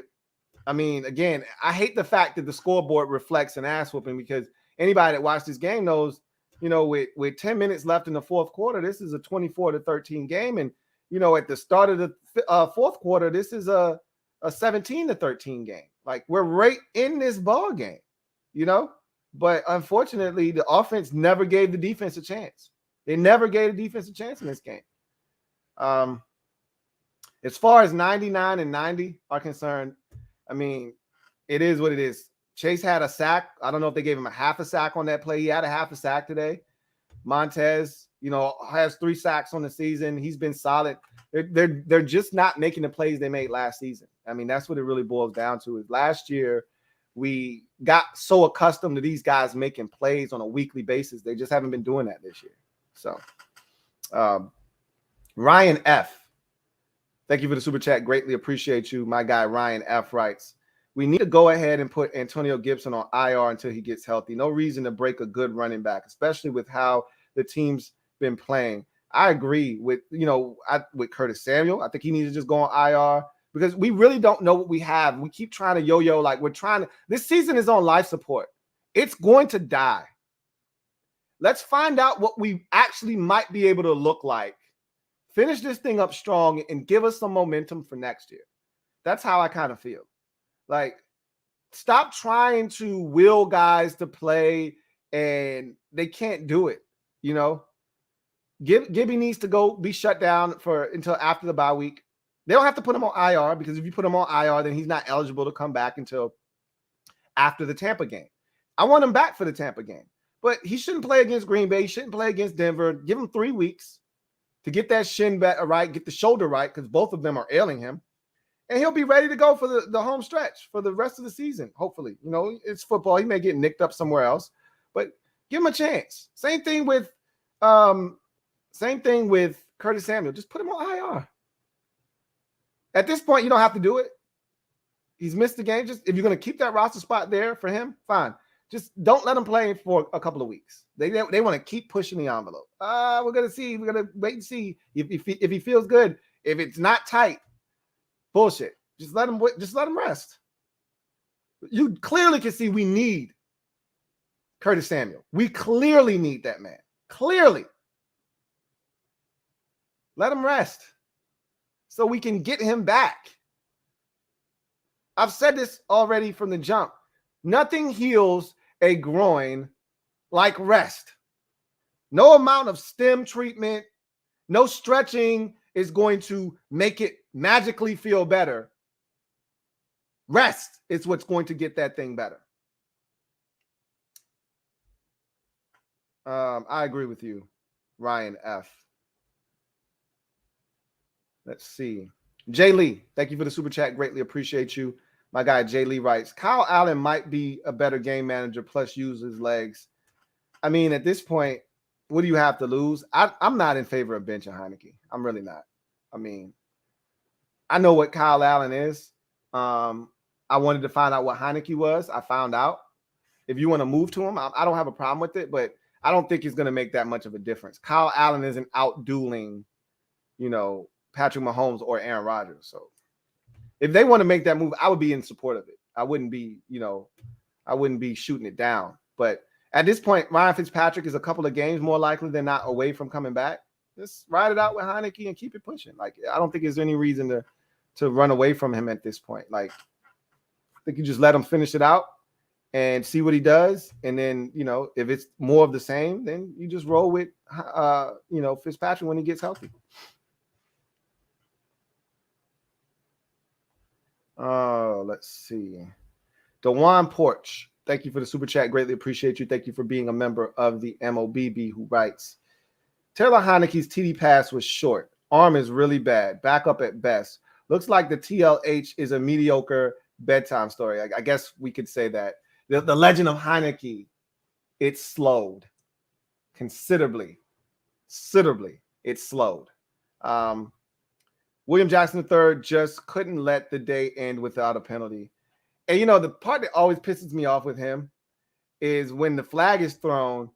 I mean, again, I hate the fact that the scoreboard reflects an ass whooping, because anybody that watched this game knows, with 10 minutes left in the fourth quarter, this is a 24-13 game. And, at the start of the fourth quarter, this is a 17-13 game. Like, we're right in this ball game, But unfortunately, the offense never gave the defense a chance. They never gave the defense a chance in this game. As far as 99 and 90 are concerned, I mean, it is what it is. Chase had a sack. I don't know if they gave him a half a sack on that play. He had a half a sack today. Montez, has 3 sacks on the season. He's been solid. They're just not making the plays they made last season. I mean, that's what it really boils down to. Is last year we got so accustomed to these guys making plays on a weekly basis. They just haven't been doing that this year. So, Ryan F. Thank you for the super chat. Greatly appreciate you. My guy Ryan F. writes, we need to go ahead and put Antonio Gibson on IR until he gets healthy. No reason to break a good running back, especially with how the team's been playing. I agree with, with Curtis Samuel. I think he needs to just go on IR because we really don't know what we have. We keep trying to yo-yo, like this season is on life support. It's going to die. Let's find out what we actually might be able to look like. Finish this thing up strong and give us some momentum for next year. That's how I kind of feel. Like, stop trying to will guys to play and they can't do it. Gibby needs to go be shut down until after the bye week. They don't have to put him on IR, because if you put him on IR, then he's not eligible to come back until after the Tampa game. I want him back for the Tampa game, but he shouldn't play against Green Bay. He shouldn't play against Denver. Give him 3 weeks to get that shin back right, get the shoulder right, because both of them are ailing him. And he'll be ready to go for the home stretch for the rest of the season, hopefully. It's football. He may get nicked up somewhere else, but give him a chance. Same thing with Curtis Samuel. Just put him on IR. At this point, you don't have to do it. He's missed the game. Just if you're going to keep that roster spot there for him, fine. Just don't let him play for a couple of weeks. They want to keep pushing the envelope. We're going to see. We're going to wait and see if he feels good. If it's not tight, bullshit. Just let him rest. You clearly can see we need Curtis Samuel. We clearly need that man. Clearly. Let him rest so we can get him back. I've said this already from the jump. Nothing heals a groin like rest. No amount of stem treatment, no stretching is going to make it magically feel better. Rest is what's going to get that thing better. I agree with you, Ryan F. Let's see. Jay Lee, thank you for the super chat. Greatly appreciate you. My guy Jay Lee writes, Kyle Allen might be a better game manager, plus use his legs. I mean, at this point, what do you have to lose? I'm not in favor of benching Heineke. I'm really not. I mean, I know what Kyle Allen is. I wanted to find out what Heineke was. I found out. If you want to move to him, I don't have a problem with it, but I don't think he's going to make that much of a difference. Kyle Allen isn't out dueling, Patrick Mahomes or Aaron Rodgers. So if they want to make that move, I would be in support of it. I wouldn't be shooting it down. But at this point, Ryan Fitzpatrick is a couple of games more likely than not away from coming back. Just ride it out with Heineke and keep it pushing. Like, I don't think there's any reason to run away from him at this point. Like, I think you just let him finish it out and see what he does. And then, if it's more of the same, then you just roll with, Fitzpatrick when he gets healthy. Let's see. DeJuan Porch, thank you for the super chat. Greatly appreciate you. Thank you for being a member of the MOBB, who writes, Taylor Heineke's TD pass was short. Arm is really bad. Backup at best. Looks like the TLH is a mediocre bedtime story. I guess we could say that. The legend of Heineke, it slowed considerably. It slowed. William Jackson III just couldn't let the day end without a penalty. And, the part that always pisses me off with him is when the flag is thrown,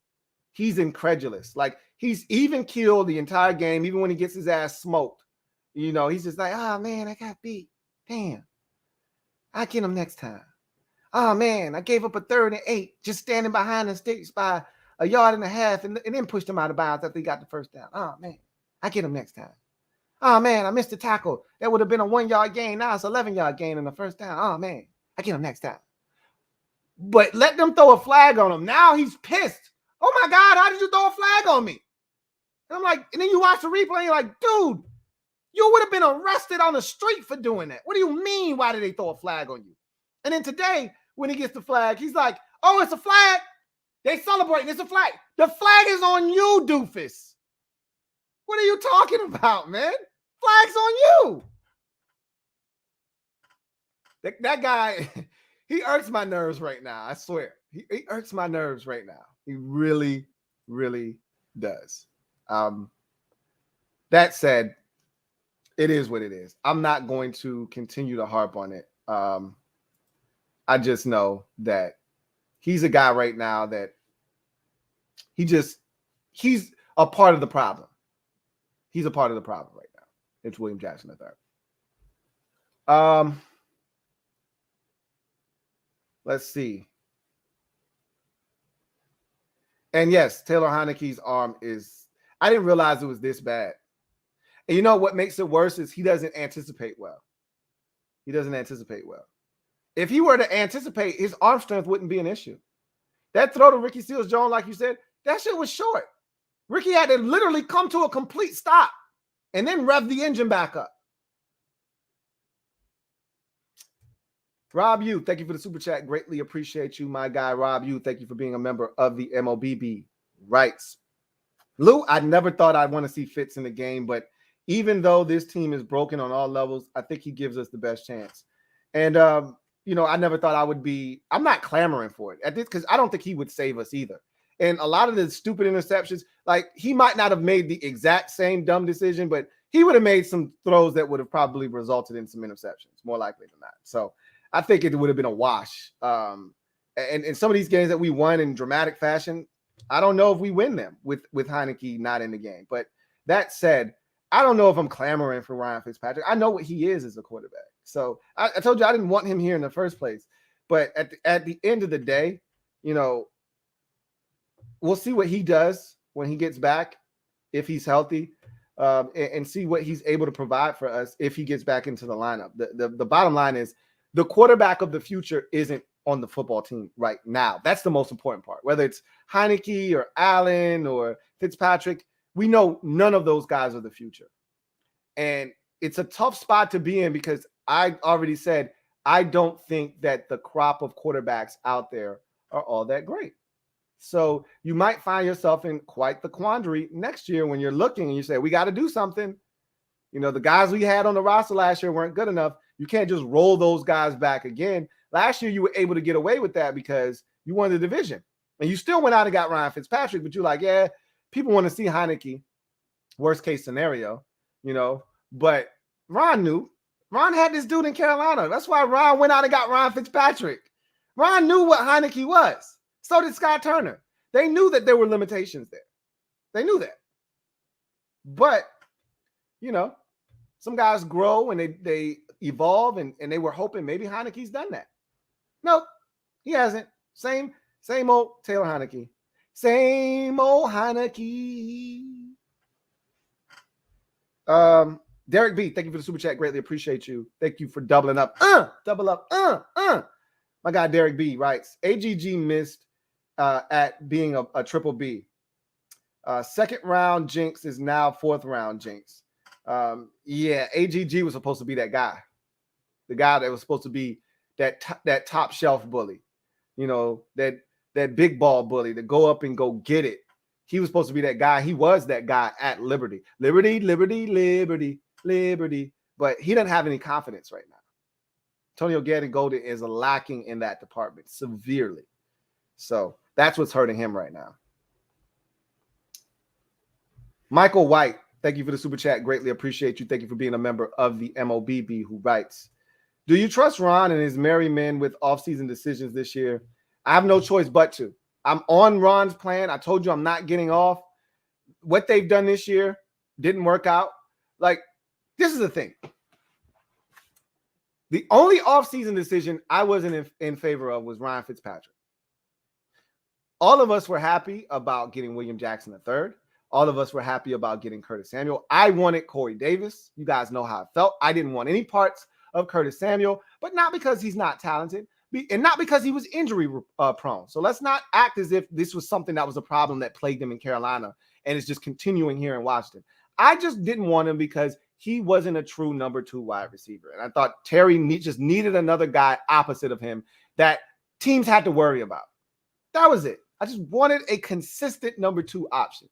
he's incredulous. Like, he's even killed the entire game, even when he gets his ass smoked. He's just like, oh, man, I got beat. Damn. I'll get him next time. Oh, man, I gave up a 3rd and 8 just standing behind the sticks by a yard and a half and then pushed him out of bounds after he got the first down. Oh, man, I get him next time. Oh, man, I missed the tackle. That would have been a 1-yard gain. Now it's 11-yard gain in the first down. Oh, man, I get him next time. But let them throw a flag on him. Now he's pissed. Oh, my God, how did you throw a flag on me? And I'm like, and then you watch the replay and you're like, dude, you would have been arrested on the street for doing that. What do you mean, why did they throw a flag on you? And then today, when he gets the flag, he's like, oh, it's a flag. They celebrating. It's a flag. The flag is on you, doofus. What are you talking about, man? Flag's on you. That guy, he irks my nerves right now. I swear. He irks my nerves right now. He really, really does. That said, it is what it is. I'm not going to continue to harp on it. I just know that he's a guy right now that he's a part of the problem. He's a part of the problem right now. It's William Jackson III. Let's see. And yes, Taylor Heineke's arm I didn't realize it was this bad. And you know what makes it worse is he doesn't anticipate well. If he were to anticipate, his arm strength wouldn't be an issue. That throw to Ricky Seals-Jones, like you said, that shit was short. Ricky had to literally come to a complete stop and then rev the engine back up. Rob Yu, thank you for the super chat. Greatly appreciate you, my guy. Rob Yu, thank you for being a member of the MOBB. Writes, Lou, I never thought I'd want to see Fitz in the game, but even though this team is broken on all levels, I think he gives us the best chance. And, I never thought I'm not clamoring for it at this because I don't think he would save us either. And a lot of the stupid interceptions, like, he might not have made the exact same dumb decision, but he would have made some throws that would have probably resulted in some interceptions, more likely than not. So I think it would have been a wash. And some of these games that we won in dramatic fashion, I don't know if we win them with Heineke not in the game. But that said, I don't know if I'm clamoring for Ryan Fitzpatrick. I know what he is as a quarterback. So I told you I didn't want him here in the first place. But at the end of the day, we'll see what he does when he gets back, if he's healthy, and see what he's able to provide for us if he gets back into the lineup. The bottom line is the quarterback of the future isn't on the football team right now. That's the most important part. Whether it's Heineke or Allen or Fitzpatrick, we know none of those guys are the future. And it's a tough spot to be in because I already said I don't think that the crop of quarterbacks out there are all that great. So you might find yourself in quite the quandary next year when you're looking and you say, we got to do something. You know, the guys we had on the roster last year weren't good enough. You can't just roll those guys back again. Last year, you were able to get away with that because you won the division. And you still went out and got Ryan Fitzpatrick, but you're like, yeah, people want to see Heineke. Worst case scenario, you know. But Ron knew. Ron had this dude in Carolina. That's why Ron went out and got Ryan Fitzpatrick. Ron knew what Heineke was. So did Scott Turner. They knew that there were limitations there. They knew that. But, you know, some guys grow and they evolve, and they were hoping maybe Heineke's done that. Nope, he hasn't. Same old Taylor Heineke. Same old Heineke. Derek B, thank you for the super chat. Greatly appreciate you. Thank you for doubling up. Double up. My guy Derek B writes, AGG missed at being a triple B. Second round jinx is now fourth round jinx. Yeah, AGG was supposed to be that guy. The guy that was supposed to be that top shelf bully. You know, that big ball bully that go up and go get it. He was supposed to be that guy. He was that guy at Liberty. Liberty. But he doesn't have any confidence right now. Antonio Gannon-Golden is lacking in that department severely. So that's what's hurting him right now. Michael White, thank you for the super chat. Greatly appreciate you. Thank you for being a member of the MOBB, who writes, do you trust Ron and his merry men with offseason decisions this year? I have no choice but to. I'm on Ron's plan. I told you I'm not getting off. What they've done this year didn't work out. Like, this is the thing. The only offseason decision I wasn't in favor of was Ryan Fitzpatrick. All of us were happy about getting William Jackson III. All of us were happy about getting Curtis Samuel. I wanted Corey Davis. You guys know how I felt. I didn't want any parts of Curtis Samuel, but not because he's not talented and not because he was injury prone. So let's not act as if this was something that was a problem that plagued him in Carolina and is just continuing here in Washington. I just didn't want him because he wasn't a true number 2 wide receiver. And I thought Terry just needed another guy opposite of him that teams had to worry about. That was it. I just wanted a consistent number 2 option.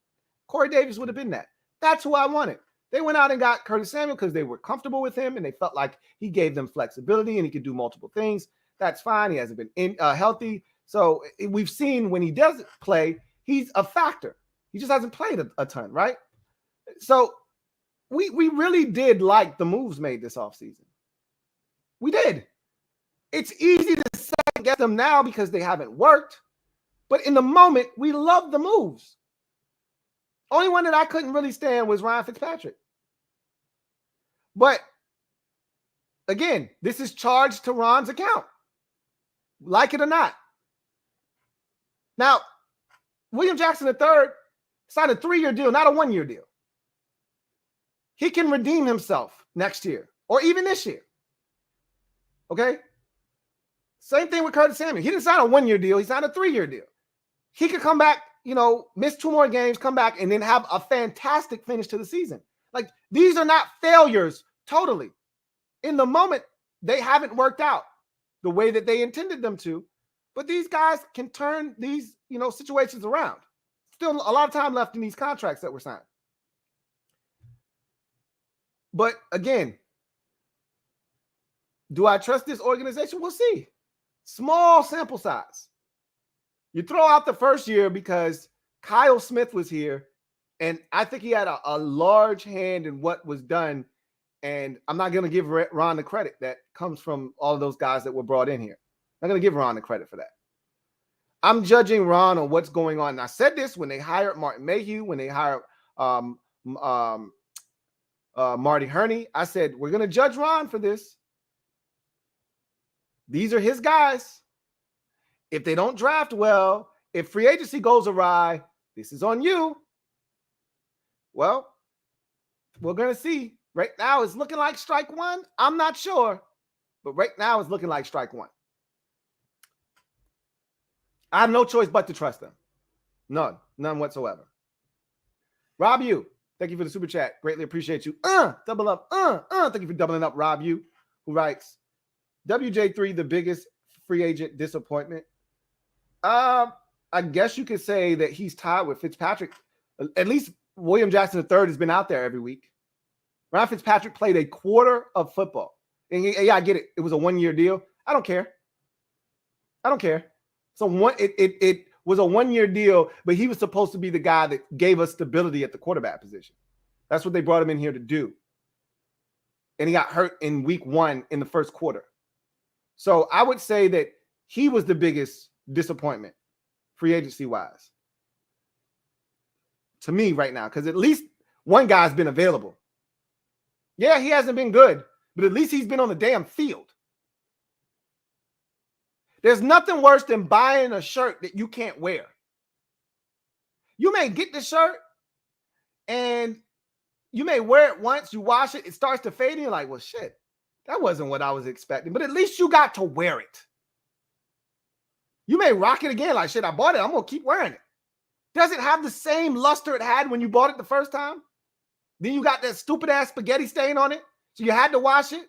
Corey Davis would have been that. That's who I wanted. They went out and got Curtis Samuel because they were comfortable with him and they felt like he gave them flexibility and he could do multiple things. That's fine. He hasn't been healthy. So we've seen when he does play, he's a factor. He just hasn't played a ton, right? So we really did like the moves made this offseason. We did. It's easy to second guess them now because they haven't worked. But in the moment, we love the moves. Only one that I couldn't really stand was Ryan Fitzpatrick. But again, this is charged to Ron's account. Like it or not. Now, William Jackson III signed a 3-year deal, not a 1-year deal. He can redeem himself next year or even this year. Okay? Same thing with Curtis Samuel. He didn't sign a 1-year deal. He signed a 3-year deal. He could come back, miss 2 more games, come back, and then have a fantastic finish to the season. Like, these are not failures totally. In the moment, they haven't worked out the way that they intended them to, but these guys can turn these, situations around. Still a lot of time left in these contracts that were signed. But again, do I trust this organization? We'll see. Small sample size. You throw out the first year because Kyle Smith was here, and I think he had a large hand in what was done, and I'm not going to give Ron the credit that comes from all of those guys that were brought in here. I'm not going to give Ron the credit for that. I'm judging Ron on what's going on. And I said this when they hired Martin Mayhew, when they hired Marty Herney. I said, we're going to judge Ron for this. These are his guys. If they don't draft well, if free agency goes awry, this is on you. Well, we're going to see. Right now, it's looking like strike one. I'm not sure, but right now it's looking like strike one. I have no choice but to trust them. None whatsoever. Rob U, thank you for the super chat. Greatly appreciate you. Double up. Thank you for doubling up, Rob U, who writes, WJ3, the biggest free agent disappointment. I I guess you could say that he's tied with Fitzpatrick. At least William Jackson III has been out there every week. Ryan Fitzpatrick played a quarter of football. And yeah, I get it. It was a 1-year deal. I don't care. So it was a 1-year deal, but he was supposed to be the guy that gave us stability at the quarterback position. That's what they brought him in here to do. And he got hurt in week 1 in the first quarter. So I would say that he was the biggest disappointment free agency wise to me right now, because at least one guy's been available. Yeah, he hasn't been good, but at least he's been on the damn field. There's nothing worse than buying a shirt that you can't wear. You may get the shirt and you may wear it once, you wash it, it starts to fade, and you're like, well, shit, that wasn't what I was expecting. But at least you got to wear it. You may rock it again, like, shit, I bought it, I'm going to keep wearing it. Does it have the same luster it had when you bought it the first time? Then you got that stupid-ass spaghetti stain on it, so you had to wash it,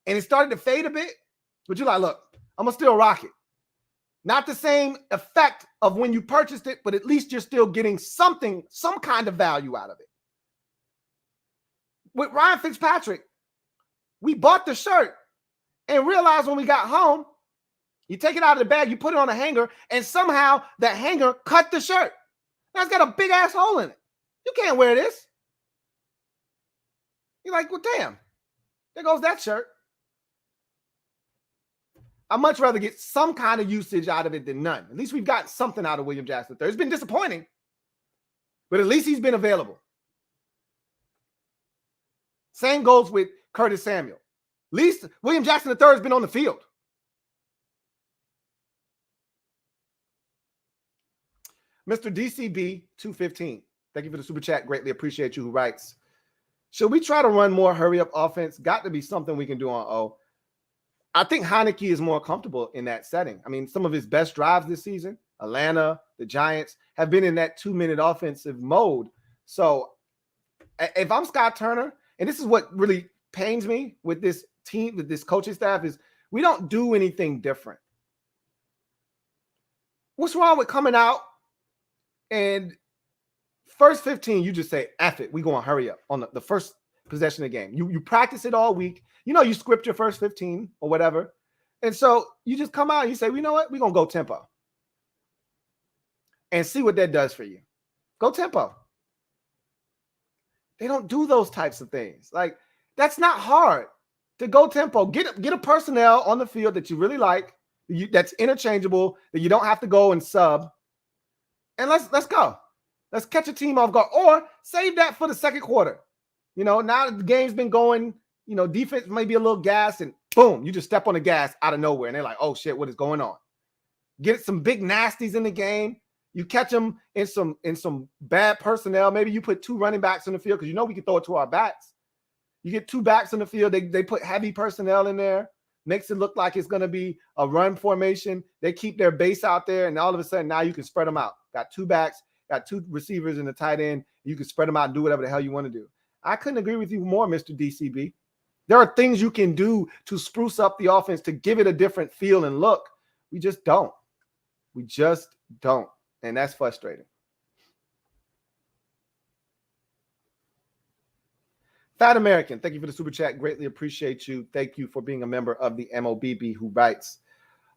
and it started to fade a bit. But you're like, look, I'm going to still rock it. Not the same effect of when you purchased it, but at least you're still getting something, some kind of value out of it. With Ryan Fitzpatrick, we bought the shirt and realized when we got home, you take it out of the bag, you put it on a hanger, and somehow that hanger cut the shirt. That's got a big ass hole in it. You can't wear this. You're like, well, damn, there goes that shirt. I'd much rather get some kind of usage out of it than none. At least we've got something out of William Jackson III. It's been disappointing, but at least he's been available. Same goes with Curtis Samuel. At least William Jackson III has been on the field. Mr. DCB 215, thank you for the super chat. Greatly appreciate you, who writes, should we try to run more hurry-up offense? Got to be something we can do on O. I think Heineke is more comfortable in that setting. I mean, some of his best drives this season, Atlanta, the Giants, have been in that 2-minute offensive mode. So if I'm Scott Turner, and this is what really pains me with this team, with this coaching staff, is we don't do anything different. What's wrong with coming out and first 15, you just say, F it, we going to hurry up on the first possession of the game. You practice it all week. You know, you script your first 15 or whatever. And so you just come out and you say, well, you know what? We're going to go tempo. And see what that does for you. Go tempo. They don't do those types of things. Like, that's not hard to go tempo. Get a personnel on the field that you really like, that's interchangeable, that you don't have to go and sub. And let's go. Let's catch a team off guard, or save that for the second quarter. You know, now that the game's been going, you know, defense may be a little gas, and boom, you just step on the gas out of nowhere, and they're like, oh shit, what is going on? Get some big nasties in the game. You catch them in some bad personnel. Maybe you put 2 running backs in the field, because you know we can throw it to our backs. You get 2 backs in the field. They put heavy personnel in there. Makes it look like it's going to be a run formation. They keep their base out there, and all of a sudden now you can spread them out. Got 2 backs, got 2 receivers in the tight end. You can spread them out and do whatever the hell you want to do. I couldn't agree with you more, Mr. DCB. There are things you can do to spruce up the offense, to give it a different feel and look. We just don't. We just don't. And that's frustrating. Fat American, thank you for the super chat. Greatly appreciate you. Thank you for being a member of the MOBB, who writes,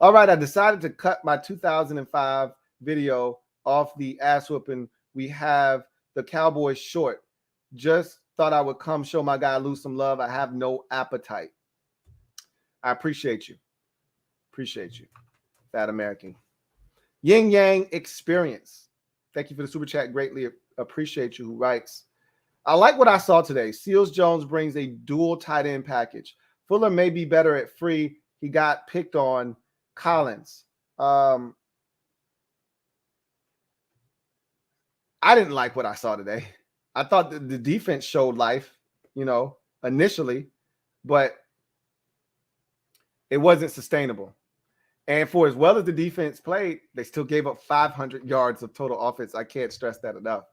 all right, I decided to cut my 2005 video off the ass whooping. We have the Cowboys short. Just thought I would come show my guy Lou some love. I have no appetite. I appreciate you. Appreciate you. Fat American. Yin Yang Experience. Thank you for the super chat. Greatly appreciate you, who writes, I like what I saw today. Seals Jones brings a dual tight end package. Fuller may be better at free. He got picked on. Collins. I didn't like what I saw today. I thought that the defense showed life, you know, initially, but it wasn't sustainable. And for as well as the defense played, they still gave up 500 yards of total offense. I can't stress that enough.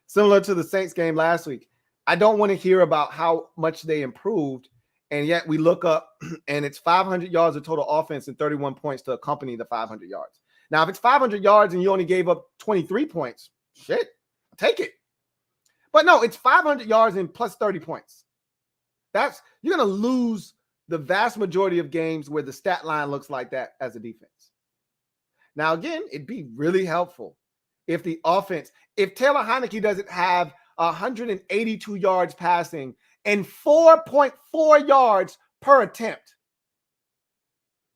Similar to the Saints game last week, I don't want to hear about how much they improved, and yet we look up and it's 500 yards of total offense and 31 points to accompany the 500 yards. Now, if it's 500 yards and you only gave up 23 points, shit, take it. But no, it's 500 yards and plus 30 points. You're going to lose the vast majority of games where the stat line looks like that as a defense. Now, again, it'd be really helpful if the offense, if Taylor Heineke doesn't have 182 yards passing and 4.4 yards per attempt.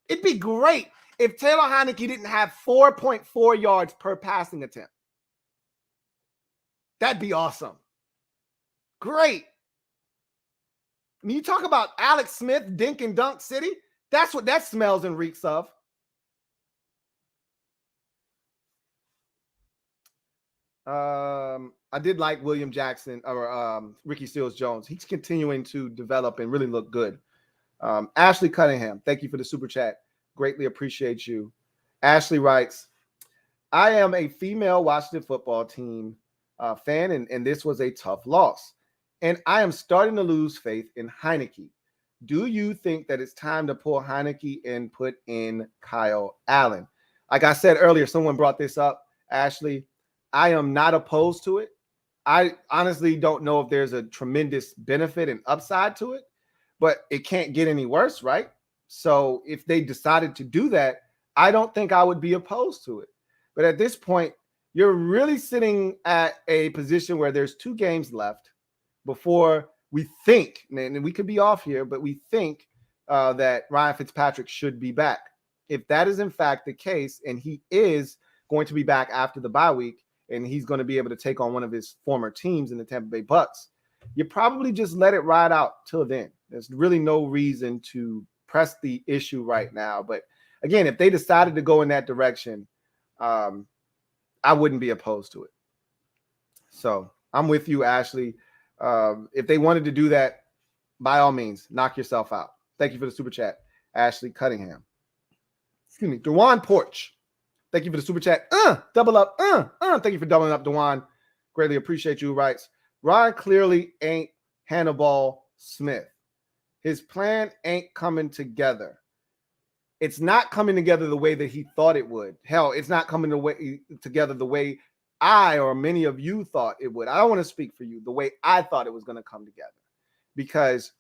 It'd be great if Taylor Heineke didn't have 4.4 yards per passing attempt. That'd be awesome. Great. I mean, you talk about Alex Smith, Dink and Dunk City. That's what that smells and reeks of. I did like William Jackson or Ricky Seals-Jones. He's continuing to develop and really look good. Ashley Cunningham, thank you for the super chat. Greatly appreciate you. Ashley writes, I am a female Washington football team fan, and this was a tough loss. And I am starting to lose faith in Heineke. Do you think that it's time to pull Heineke and put in Kyle Allen? Like I said earlier, someone brought this up, Ashley. I am not opposed to it. I honestly don't know if there's a tremendous benefit and upside to it, but it can't get any worse, right? So if they decided to do that, I don't think I would be opposed to it. But at this point, you're really sitting at a position where there's 2 games left before we think, and we could be off here, but we think that Ryan Fitzpatrick should be back. If that is in fact the case, and he is going to be back after the bye week, and he's going to be able to take on one of his former teams in the Tampa Bay Bucks, you probably just let it ride out till then. There's really no reason to press the issue right now. But again, if they decided to go in that direction, I wouldn't be opposed to it. So I'm with you, Ashley. If they wanted to do that, by all means, knock yourself out. Thank you for the super chat, Ashley Cunningham. Excuse me, Dewan Porch. Thank you for the super chat. Double up. Thank you for doubling up, Dewan. Greatly appreciate you. Writes, Ron clearly ain't Hannibal Smith. His plan ain't coming together. It's not coming together the way that he thought it would. Hell, it's not coming together the way I or many of you thought it would. I don't want to speak for you, the way I thought it was going to come together. Because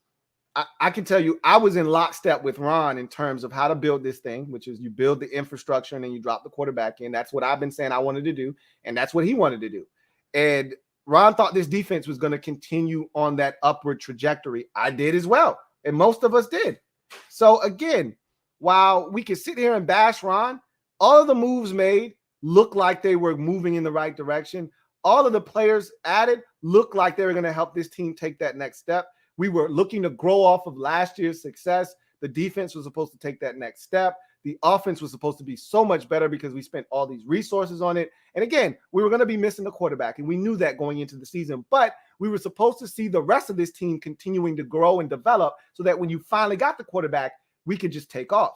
I can tell you, I was in lockstep with Ron in terms of how to build this thing, which is you build the infrastructure and then you drop the quarterback in. That's what I've been saying I wanted to do, and that's what he wanted to do. And Ron thought this defense was going to continue on that upward trajectory. I did as well, and most of us did. So again, while we can sit here and bash Ron, all of the moves made look like they were moving in the right direction. All of the players added look like they were going to help this team take that next step. We were looking to grow off of last year's success. The defense was supposed to take that next step. The offense was supposed to be so much better because we spent all these resources on it. And again, we were going to be missing the quarterback, and we knew that going into the season. But we were supposed to see the rest of this team continuing to grow and develop so that when you finally got the quarterback, we could just take off.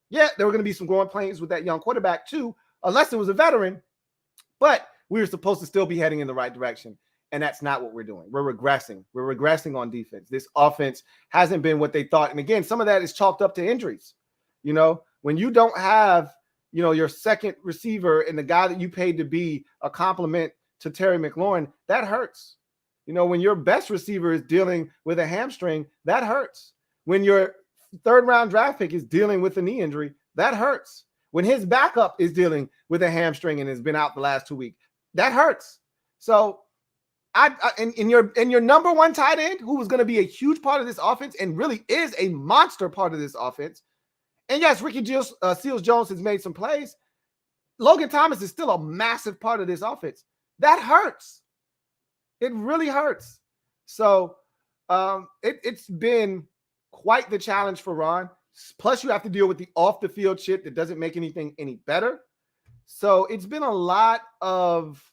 Yeah, there were going to be some growing pains with that young quarterback too, unless it was a veteran. But we were supposed to still be heading in the right direction. And that's not what we're doing. We're regressing. We're regressing on defense. This offense hasn't been what they thought. And again, some of that is chalked up to injuries. You know, when you don't have, you know, your second receiver and the guy that you paid to be a compliment to Terry McLaurin, that hurts. You know, when your best receiver is dealing with a hamstring, that hurts. When your 3rd round draft pick is dealing with a knee injury, that hurts. When his backup is dealing with a hamstring and has been out the last 2 weeks, that hurts. So and your number 1 tight end, who was going to be a huge part of this offense and really is a monster part of this offense. And yes, Ricky Seals-Jones has made some plays. Logan Thomas is still a massive part of this offense. That hurts. It really hurts. So it's been quite the challenge for Ron. Plus, you have to deal with the off the field shit that doesn't make anything any better. So it's been a lot of,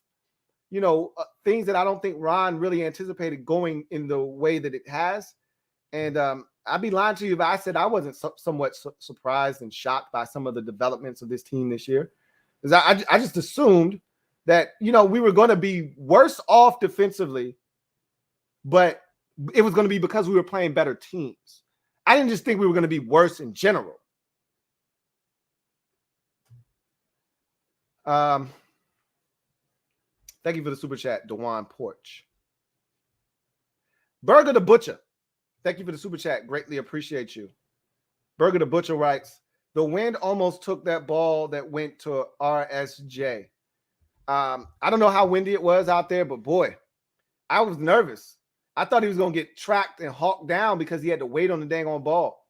you know, things that I don't think Ron really anticipated going in the way that it has. And I'd be lying to you if I said I wasn't somewhat surprised and shocked by some of the developments of this team this year. Because I just assumed that, you know, we were going to be worse off defensively, but it was going to be because we were playing better teams. I didn't just think we were going to be worse in general. Thank you for the super chat, Dewan Porch. Burger the Butcher. Thank you for the super chat. Greatly appreciate you. Burger the Butcher writes, the wind almost took that ball that went to RSJ. I don't know how windy it was out there, but boy, I was nervous. I thought he was going to get tracked and hawked down because he had to wait on the dang on ball.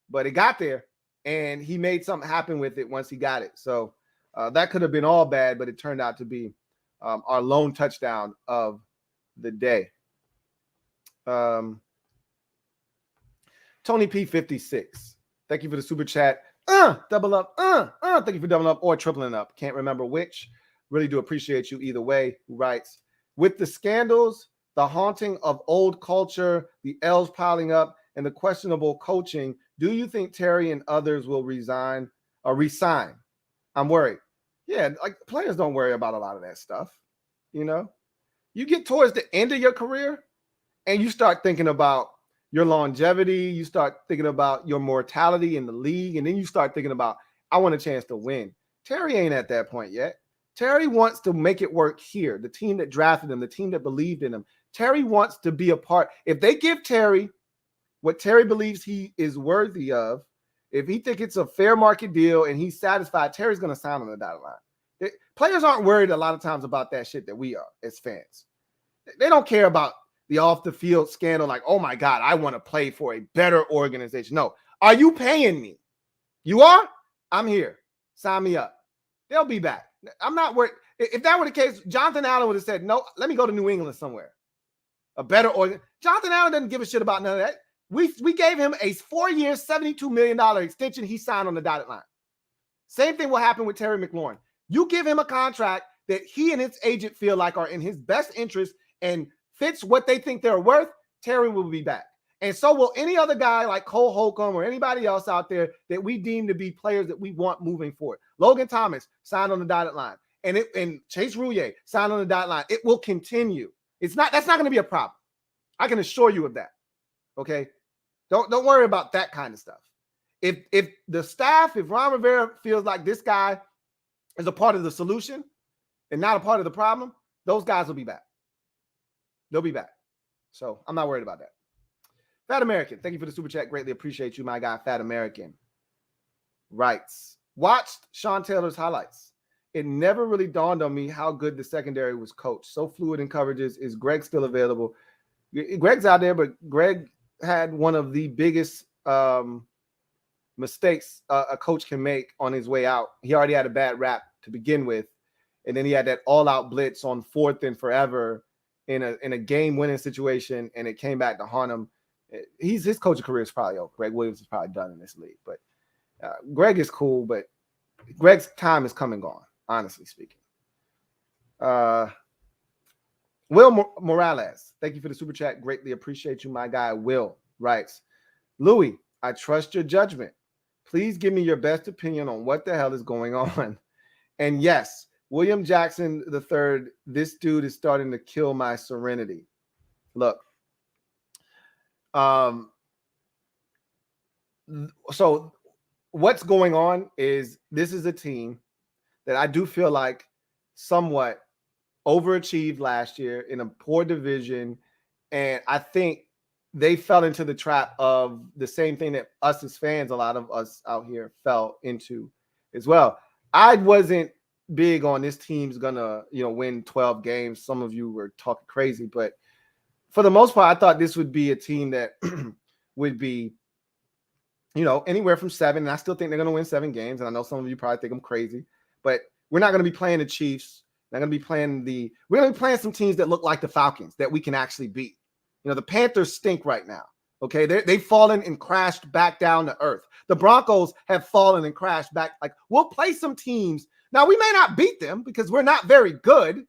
But it got there, and he made something happen with it once he got it. So that could have been all bad, but it turned out to be our lone touchdown of the day. Tony P56. Thank you for the super chat. Double up. Thank you for doubling up or tripling up. Can't remember which. Really do appreciate you either way. Who writes, with the scandals, the haunting of old culture, the L's piling up, and the questionable coaching, do you think Terry and others will resign or resign? I'm worried. Yeah, like players don't worry about a lot of that stuff. You know, you get towards the end of your career and you start thinking about your longevity, you start thinking about your mortality in the league, and then you start thinking about, I want a chance to win. Terry ain't at that point yet. Terry wants to make it work here. The team that drafted him, the team that believed in him. Terry wants to be a part. If they give Terry what Terry believes he is worthy of, if he thinks it's a fair market deal and he's satisfied, Terry's going to sign on the dotted line. Players aren't worried a lot of times about that shit that we are as fans. They don't care about the off the field scandal, like, oh my God, I want to play for a better organization. No. Are you paying me? You are? I'm here. Sign me up. They'll be back. I'm not worried. If that were the case, Jonathan Allen would have said, no, let me go to New England somewhere. A better organization. Jonathan Allen doesn't give a shit about none of that. We gave him a 4-year, $72 million extension. He signed on the dotted line. Same thing will happen with Terry McLaurin. You give him a contract that he and his agent feel like are in his best interest and fits what they think they're worth, Terry will be back. And so will any other guy like Cole Holcomb or anybody else out there that we deem to be players that we want moving forward. Logan Thomas signed on the dotted line. And Chase Rouillet signed on the dotted line. It will continue. That's not going to be a problem. I can assure you of that. Okay? Don't worry about that kind of stuff. If the staff, if Ron Rivera feels like this guy is a part of the solution and not a part of the problem, those guys will be back. They'll be back. So I'm not worried about that. Fat American, thank you for the super chat. Greatly appreciate you, my guy, Fat American. Writes, watched Sean Taylor's highlights. It never really dawned on me how good the secondary was coached. So fluid in coverages. Is Greg still available? Greg's out there, but Greg had one of the biggest mistakes a coach can make on his way out. He already had a bad rap to begin with, and then he had that all-out blitz on 4th and forever in a game-winning situation, and it came back to haunt him. His coaching career is probably over. Greg Williams is probably done in this league, but Greg is cool, but Greg's time is come and gone, honestly speaking. Will Morales, thank you for the super chat. Greatly appreciate you, my guy. Will writes, Louie, I trust your judgment. Please give me your best opinion on what the hell is going on. And yes, William Jackson III, this dude is starting to kill my serenity. Look, so what's going on is this is a team that I do feel like somewhat overachieved last year in a poor division. And I think they fell into the trap of the same thing that us as fans, a lot of us out here fell into as well. I wasn't big on this team's gonna, win 12 games. Some of you were talking crazy, but for the most part, I thought this would be a team that would be, anywhere from 7. And I still think they're going to win 7 games. And I know some of you probably think I'm crazy, but we're not going to be playing the Chiefs. We're going to be playing some teams that look like the Falcons that we can actually beat. The Panthers stink right now. Okay. They've fallen and crashed back down to earth. The Broncos have fallen and crashed back. Like, we'll play some teams. Now, we may not beat them because we're not very good,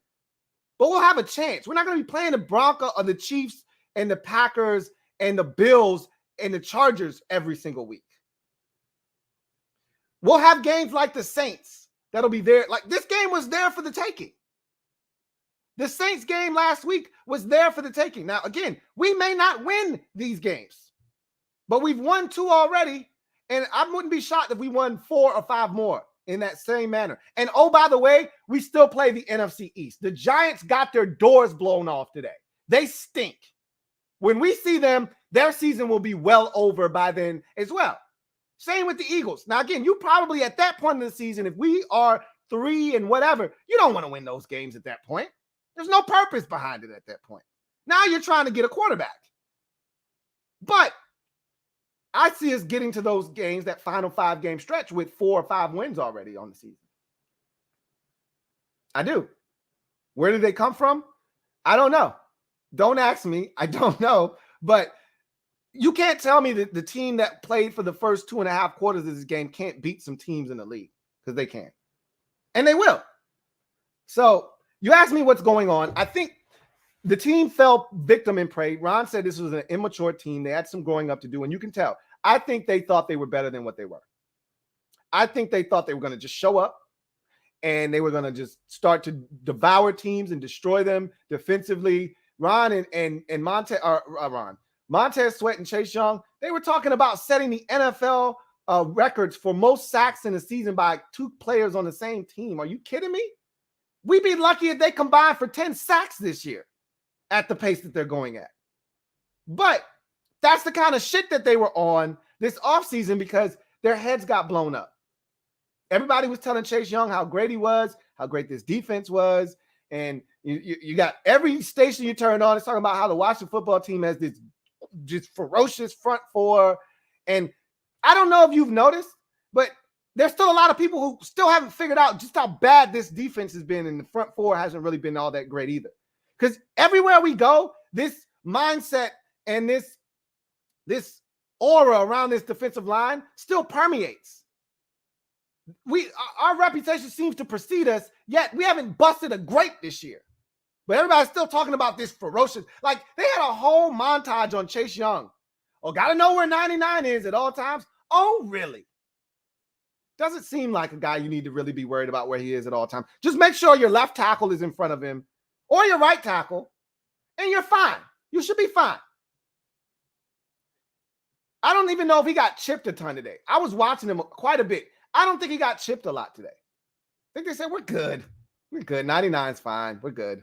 but we'll have a chance. We're not going to be playing the Broncos or the Chiefs and the Packers and the Bills and the Chargers every single week. We'll have games like the Saints that'll be there. Like, this game was there for the taking. The Saints game last week was there for the taking. Now, again, we may not win these games, but we've won 2 already, and I wouldn't be shocked if we won 4 or 5 more in that same manner. And oh, by the way, we still play the NFC East. The Giants got their doors blown off today. They stink. When we see them, their season will be well over by then as well. Same with the Eagles. Now, again, you probably at that point in the season, if we are 3 and whatever, you don't want to win those games at that point. There's no purpose behind it at that point. Now you're trying to get a quarterback. But I see us getting to those games, that final 5-game stretch with 4 or 5 wins already on the season. I do. Where did they come from? I don't know. Don't ask me. I don't know. But you can't tell me that the team that played for the first 2.5 quarters of this game can't beat some teams in the league, because they can. And they will. So you ask me what's going on. I think the team fell victim and prey. Ron said this was an immature team. They had some growing up to do, and you can tell. I think they thought they were better than what they were. I think they thought they were going to just show up and they were going to just start to devour teams and destroy them defensively. Montez Sweat and Chase Young, they were talking about setting the NFL records for most sacks in a season by 2 players on the same team. Are you kidding me? We'd be lucky if they combined for 10 sacks this year at the pace that they're going at. But that's the kind of shit that they were on this offseason because their heads got blown up. Everybody was telling Chase Young how great he was, how great this defense was. And you got every station you turn on, it's talking about how the Washington football team has this just ferocious front 4. And I don't know if you've noticed, but there's still a lot of people who still haven't figured out just how bad this defense has been. And the front 4 hasn't really been all that great either. Because everywhere we go, this mindset and this aura around this defensive line still permeates. Our reputation seems to precede us, yet we haven't busted a grape this year. But everybody's still talking about this ferocious. Like, they had a whole montage on Chase Young. Oh, got to know where 99 is at all times. Oh, really? Doesn't seem like a guy you need to really be worried about where he is at all times. Just make sure your left tackle is in front of him or your right tackle, and you're fine. You should be fine. I don't even know if he got chipped a ton today. I was watching him quite a bit. I don't think he got chipped a lot today. I think they said, we're good. We're good. 99's fine. We're good.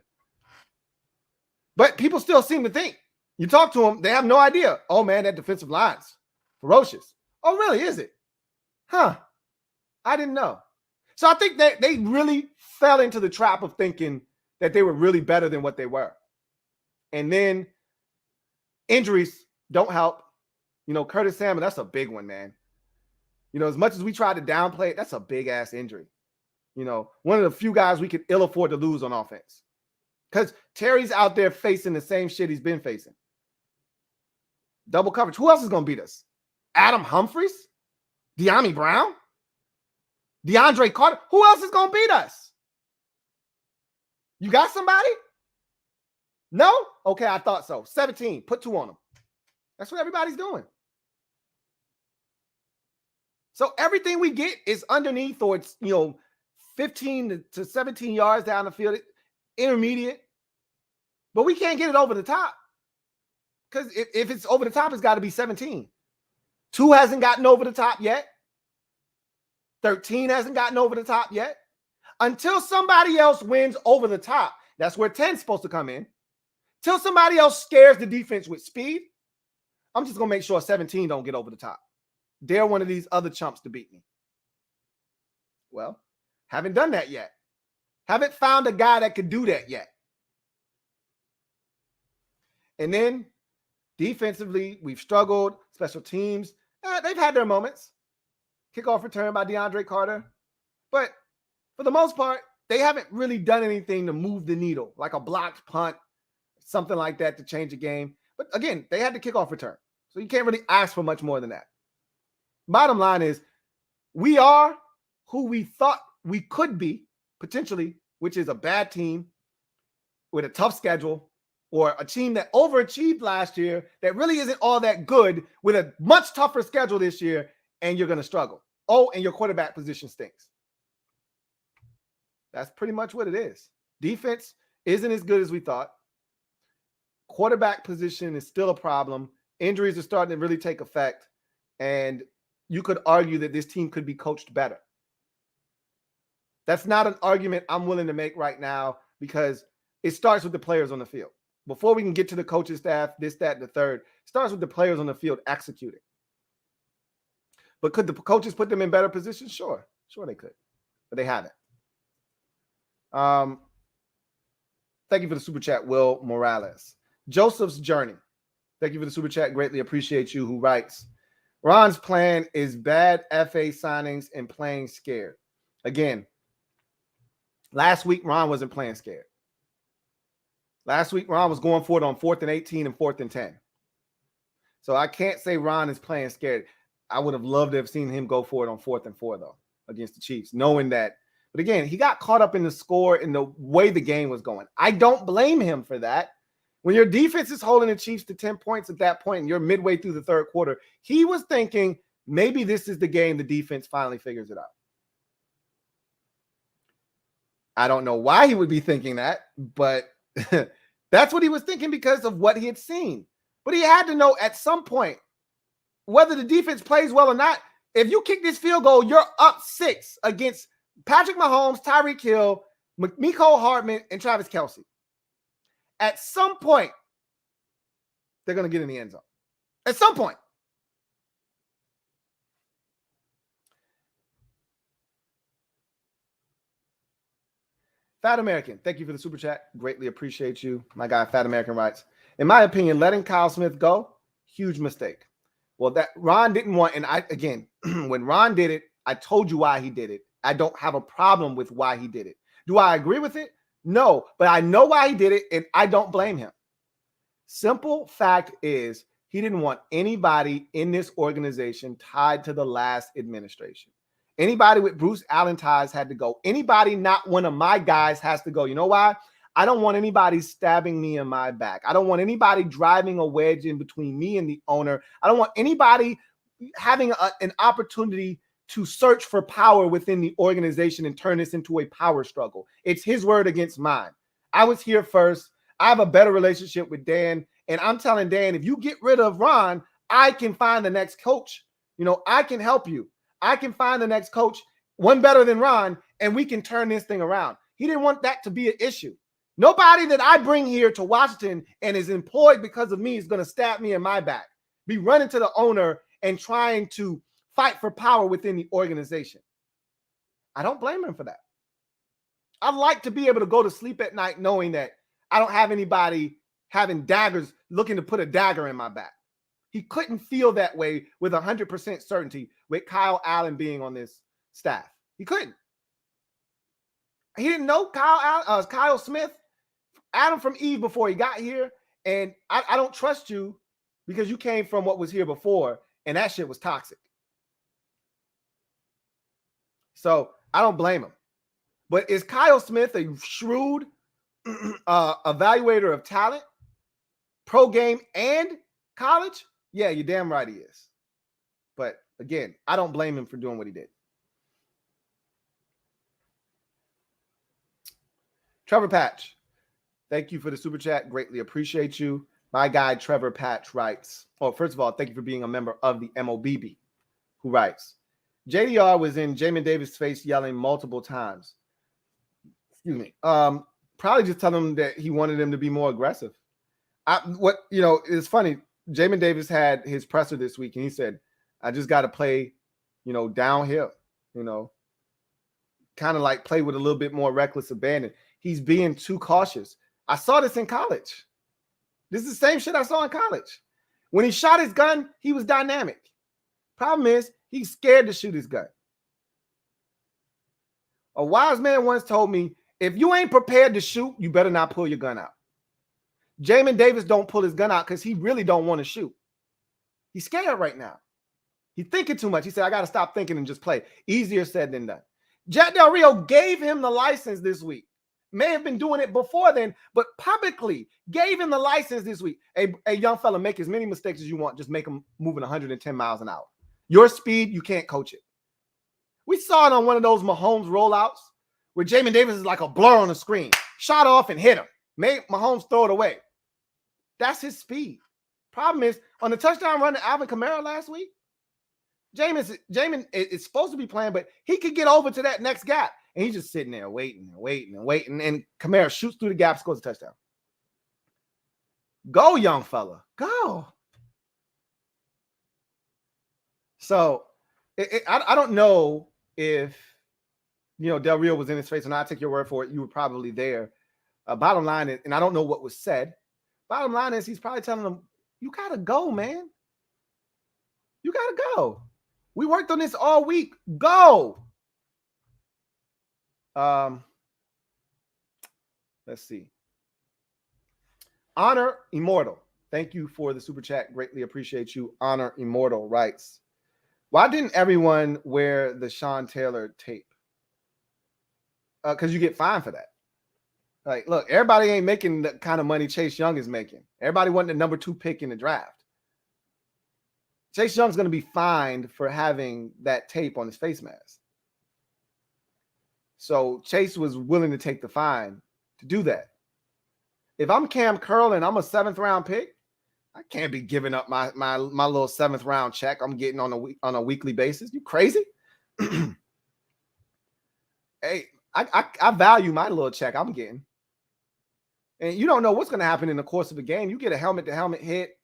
But people still seem to think. You talk to them, they have no idea. Oh, man, that defensive line's ferocious. Oh, really? Is it? Huh. I didn't know. So I think that they really fell into the trap of thinking that they were really better than what they were. And then injuries don't help. You know, Curtis Samuel, that's a big one, man. You know, as much as we tried to downplay it, that's a big-ass injury. You know, one of the few guys we could ill afford to lose on offense. Because Terry's out there facing the same shit he's been facing. Double coverage. Who else is going to beat us? Adam Humphries? De'Ami Brown? DeAndre Carter? Who else is going to beat us? You got somebody? No? Okay, I thought so. 17. Put 2 on them. That's what everybody's doing. So everything we get is underneath, or it's, 15 to 17 yards down the field, intermediate. But we can't get it over the top. Because if it's over the top, it's got to be 17. 2 hasn't gotten over the top yet. 13 hasn't gotten over the top yet. Until somebody else wins over the top, that's where 10's supposed to come in. Till somebody else scares the defense with speed, I'm just going to make sure 17 don't get over the top. Dare one of these other chumps to beat me. Well, haven't done that yet. Haven't found a guy that could do that yet. And then defensively, we've struggled. Special teams, they've had their moments. Kickoff return by DeAndre Carter. But for the most part, they haven't really done anything to move the needle, like a blocked punt, something like that to change the game. But again, they had the kickoff return. So you can't really ask for much more than that. Bottom line is, we are who we thought we could be, potentially, which is a bad team with a tough schedule, or a team that overachieved last year that really isn't all that good with a much tougher schedule this year, and you're going to struggle. Oh, and your quarterback position stinks. That's pretty much what it is. Defense isn't as good as we thought. Quarterback position is still a problem. Injuries are starting to really take effect. And you could argue that this team could be coached better. That's not an argument I'm willing to make right now because it starts with the players on the field. Before we can get to the coaching staff, this, that, and the third, it starts with the players on the field executing. But could the coaches put them in better positions? Sure. Sure they could. But they haven't. Thank you for the super chat, Will Morales. Joseph's Journey. Thank you for the super chat. Greatly appreciate you. Who writes, Ron's plan is bad FA signings and playing scared. Again, last week, Ron wasn't playing scared. Last week, Ron was going for it on 4th and 18 and 4th and 10. So I can't say Ron is playing scared. I would have loved to have seen him go for it on 4th and 4, though, against the Chiefs, knowing that. But again, he got caught up in the score and the way the game was going. I don't blame him for that. When your defense is holding the Chiefs to 10 points at that point and you're midway through the third quarter, he was thinking maybe this is the game the defense finally figures it out. I don't know why he would be thinking that, but that's what he was thinking because of what he had seen. But he had to know at some point, whether the defense plays well or not, if you kick this field goal, you're up 6 against Patrick Mahomes, Tyreek Hill, Mecole Hardman, and Travis Kelce. At some point, they're going to get in the end zone. At some point. Fat American, thank you for the super chat. Greatly appreciate you. My guy, Fat American writes, in my opinion, letting Kyle Smith go, huge mistake. Well, that Ron didn't want, and again, when Ron did it, I told you why he did it. I don't have a problem with why he did it. Do I agree with it? No, but I know why he did it, and I don't blame him. Simple fact is he didn't want anybody in this organization tied to the last administration. Anybody with Bruce Allen ties had to go. Anybody not one of my guys has to go. You know why? I don't want anybody stabbing me in my back. I don't want anybody driving a wedge in between me and the owner. I don't want anybody having an opportunity to search for power within the organization and turn this into a power struggle. It's his word against mine. I was here first. I have a better relationship with Dan, and I'm telling Dan, if you get rid of Ron, I can find the next coach. You know, I can help you. I can find the next coach, one better than Ron, and we can turn this thing around. He didn't want that to be an issue. Nobody that I bring here to Washington and is employed because of me is going to stab me in my back, be running to the owner and trying to fight for power within the organization. I don't blame him for that. I'd like to be able to go to sleep at night knowing that I don't have anybody having daggers looking to put a dagger in my back. He couldn't feel that way with 100% certainty with Kyle Allen being on this staff. He couldn't. He didn't know Kyle Smith, Adam from Eve before he got here. And I don't trust you because you came from what was here before, and that shit was toxic. So I don't blame him. But is Kyle Smith a shrewd evaluator of talent, pro game, and college? Yeah, you're damn right he is. But again, I don't blame him for doing what he did. Trevor Patch, thank you for the super chat. Greatly appreciate you. My guy, Trevor Patch, writes, oh, first of all, thank you for being a member of the MOBB, who writes, JDR was in Jamin Davis' face yelling multiple times. Excuse me. Probably just telling him that he wanted him to be more aggressive. It's funny. Jamin Davis had his presser this week, and he said, I just got to play, downhill, kind of like play with a little bit more reckless abandon. He's being too cautious. I saw this in college. This is the same shit I saw in college. When he shot his gun, he was dynamic. Problem is, he's scared to shoot his gun. A wise man once told me, if you ain't prepared to shoot, you better not pull your gun out. Jamin Davis don't pull his gun out because he really don't want to shoot. He's scared right now. He's thinking too much. He said, I got to stop thinking and just play. Easier said than done. Jack Del Rio gave him the license this week. May have been doing it before then, but publicly gave him the license this week. A young fella, make as many mistakes as you want. Just make him moving 110 miles an hour. Your speed, you can't coach it. We saw it on one of those Mahomes rollouts where Jamin Davis is like a blur on the screen. Shot off and hit him. Made Mahomes throw it away. That's his speed. Problem is, on the touchdown run to Alvin Kamara last week, Jamin is supposed to be playing, but he could get over to that next gap. And he's just sitting there waiting and waiting and waiting. And Kamara shoots through the gap, scores a touchdown. Go, young fella. Go. So I don't know if, Del Rio was in his face or not. I take your word for it. You were probably there. Bottom line is, and I don't know what was said. Bottom line is he's probably telling him, you got to go, man. You got to go. We worked on this all week. Go. Let's see. Honor Immortal. Thank you for the super chat. Greatly appreciate you. Honor Immortal writes, why didn't everyone wear the Sean Taylor tape? Because you get fined for that. Like, look, everybody ain't making the kind of money Chase Young is making. Everybody wanted the number 2 pick in the draft. Chase Young's going to be fined for having that tape on his face mask. So Chase was willing to take the fine to do that. If I'm Cam Curl and I'm a 7th round pick, I can't be giving up my little 7th round check I'm getting on a weekly basis. You crazy? Hey, I value my little check I'm getting. And you don't know what's going to happen in the course of a game. You get a helmet-to-helmet hit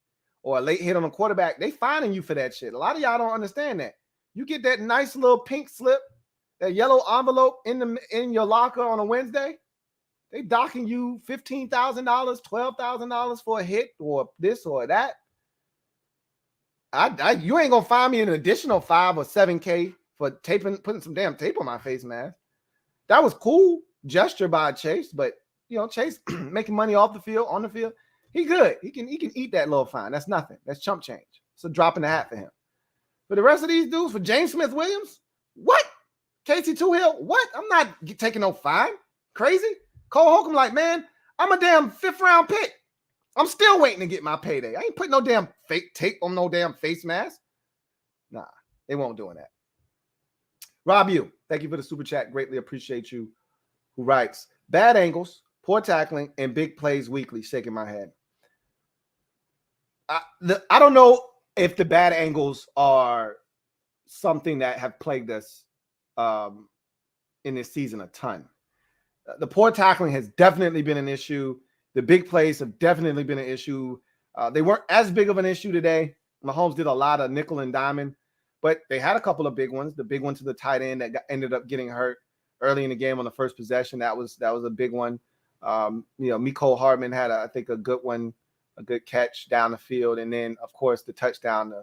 or a late hit on a quarterback, they fining you for that shit. A lot of y'all don't understand that. You get that nice little pink slip, that yellow envelope in your locker on a Wednesday, they docking you $15,000, $12,000 for a hit or this or that. You ain't gonna find me an additional $5,000 or $7,000 for putting some damn tape on my face mask. That was cool gesture by Chase, but Chase making money off the field, on the field. He good. He can eat that little fine. That's nothing. That's chump change. It's a drop in the hat for him. For the rest of these dudes, for James Smith-Williams, what? Casey Toohill, what? I'm not taking no fine. Crazy? Cole Holcomb like, man, I'm a damn 5th round pick. I'm still waiting to get my payday. I ain't putting no damn fake tape on no damn face mask. Nah, they won't doing that. Rob you, thank you for the super chat. Greatly appreciate you. Who writes, bad angles, poor tackling, and big plays weekly. Shaking my head. I don't know if the bad angles are something that have plagued us in this season a ton. The poor tackling has definitely been an issue. The big plays have definitely been an issue. They weren't as big of an issue today. Mahomes did a lot of nickel and diamond, but they had a couple of big ones. The big one to the tight end that ended up getting hurt early in the game on the first possession. That was a big one. Mecole Hardman had, I think, a good one, a good catch down the field. And then, of course, the touchdown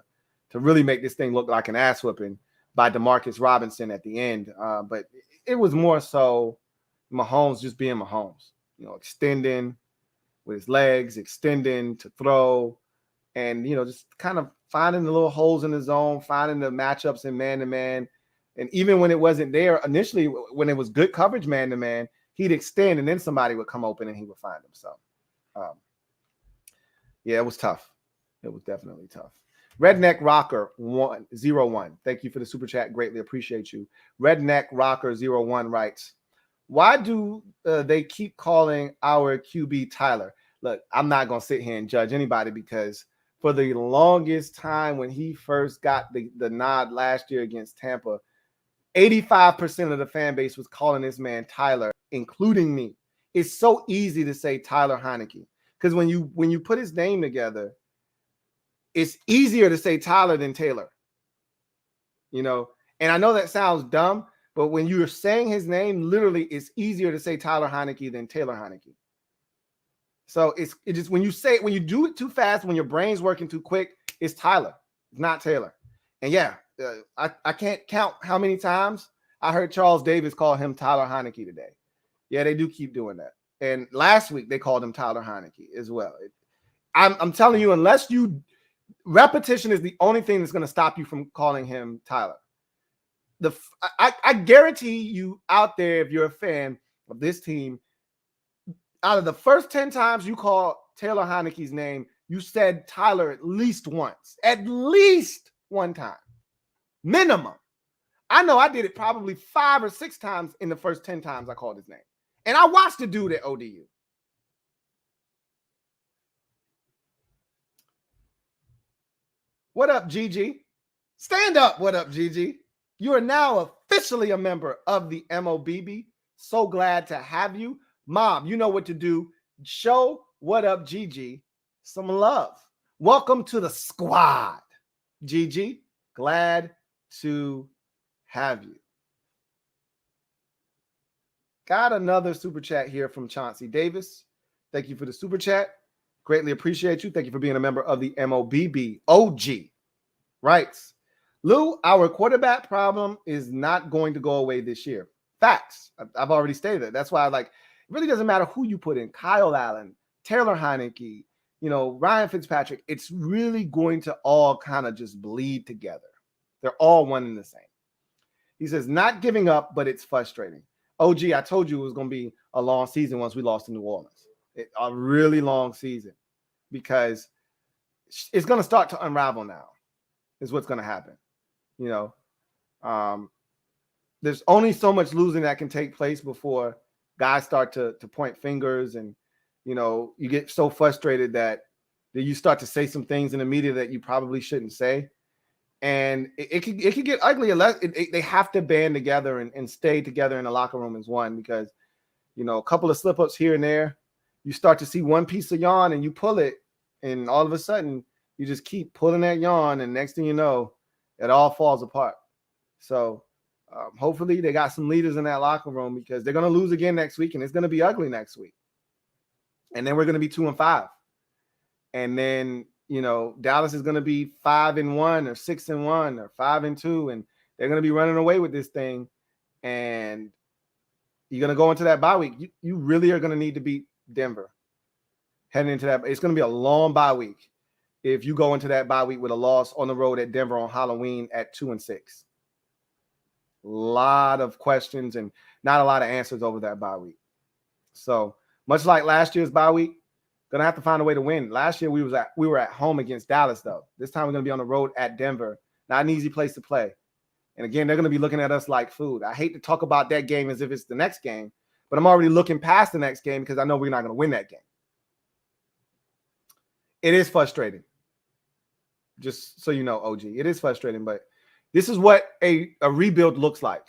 to really make this thing look like an ass whipping by Demarcus Robinson at the end. But it was more so Mahomes just being Mahomes, extending with his legs, extending to throw, and, just kind of finding the little holes in the zone, finding the matchups in man-to-man. And even when it wasn't there initially, when it was good coverage man-to-man, he'd extend and then somebody would come open and he would find him. So, yeah, it was tough. It was definitely tough. Redneck Rocker 101. Thank you for the super chat. Greatly appreciate you. Redneck Rocker 01 writes, why do they keep calling our QB Tyler? Look, I'm not going to sit here and judge anybody because for the longest time when he first got the nod last year against Tampa, 85% of the fan base was calling this man Tyler, including me. It's so easy to say Tyler Heinicke because when you put his name together, it's easier to say Tyler than Taylor. And I know that sounds dumb, but when you're saying his name, literally, it's easier to say Tyler Heinicke than Taylor Heinicke. So it just when you do it too fast, when your brain's working too quick, it's Tyler, it's not Taylor. And yeah, I can't count how many times I heard Charles Davis call him Tyler Heinicke today. Yeah, they do keep doing that. And last week they called him Tyler Heinicke as well. I'm telling you, unless repetition is the only thing that's going to stop you from calling him Tyler. I guarantee you out there, if you're a fan of this team, out of the first 10 times you call Taylor Heinicke's name, you said Tyler at least once. At least one time. Minimum. I know I did it probably 5 or 6 times in the first 10 times I called his name. And I watched the dude at ODU. What up, Gigi? Stand up. What up, Gigi? You are now officially a member of the MOBB. So glad to have you. Mom, you know what to do. Show What Up Gigi some love. Welcome to the squad, Gigi. Glad to have you. Got another super chat here from Chauncey Davis. Thank you for the super chat. Greatly appreciate you. Thank you for being a member of the MOBB. OG writes, Lou, our quarterback problem is not going to go away this year. Facts. I've already stated it. That's why it really doesn't matter who you put in. Kyle Allen, Taylor Heineke, Ryan Fitzpatrick. It's really going to all kind of just bleed together. They're all one and the same. He says, not giving up, but it's frustrating. OG, I told you it was going to be a long season once we lost to New Orleans. A really long season, because it's going to start to unravel now is what's going to happen. There's only so much losing that can take place before guys start to point fingers, and you get so frustrated that you start to say some things in the media that you probably shouldn't say, and it could get ugly unless they have to band together and stay together in the locker room as one, because a couple of slip-ups here and there, you start to see one piece of yarn and you pull it, and all of a sudden you just keep pulling that yarn, and next thing you know, it all falls apart. So hopefully they got some leaders in that locker room, because they're going to lose again next week, and it's going to be ugly next week. And then we're going to be 2-5. And then, Dallas is going to be 5-1 or 6-1 or 5-2, and they're going to be running away with this thing. And you're going to go into that bye week. You really are going to need to beat Denver heading into that. It's going to be a long bye week if you go into that bye week with a loss on the road at Denver on Halloween at 2-6. A lot of questions and not a lot of answers over that bye week. So much like last year's bye week, gonna have to find a way to win. Last year we were at home against Dallas, though. This time we're gonna be on the road at Denver. Not an easy place to play. And again, they're gonna be looking at us like food. I hate to talk about that game as if it's the next game, but I'm already looking past the next game because I know we're not gonna win that game. It is frustrating. Just so you know, OG, it is frustrating, but this is what a rebuild looks like.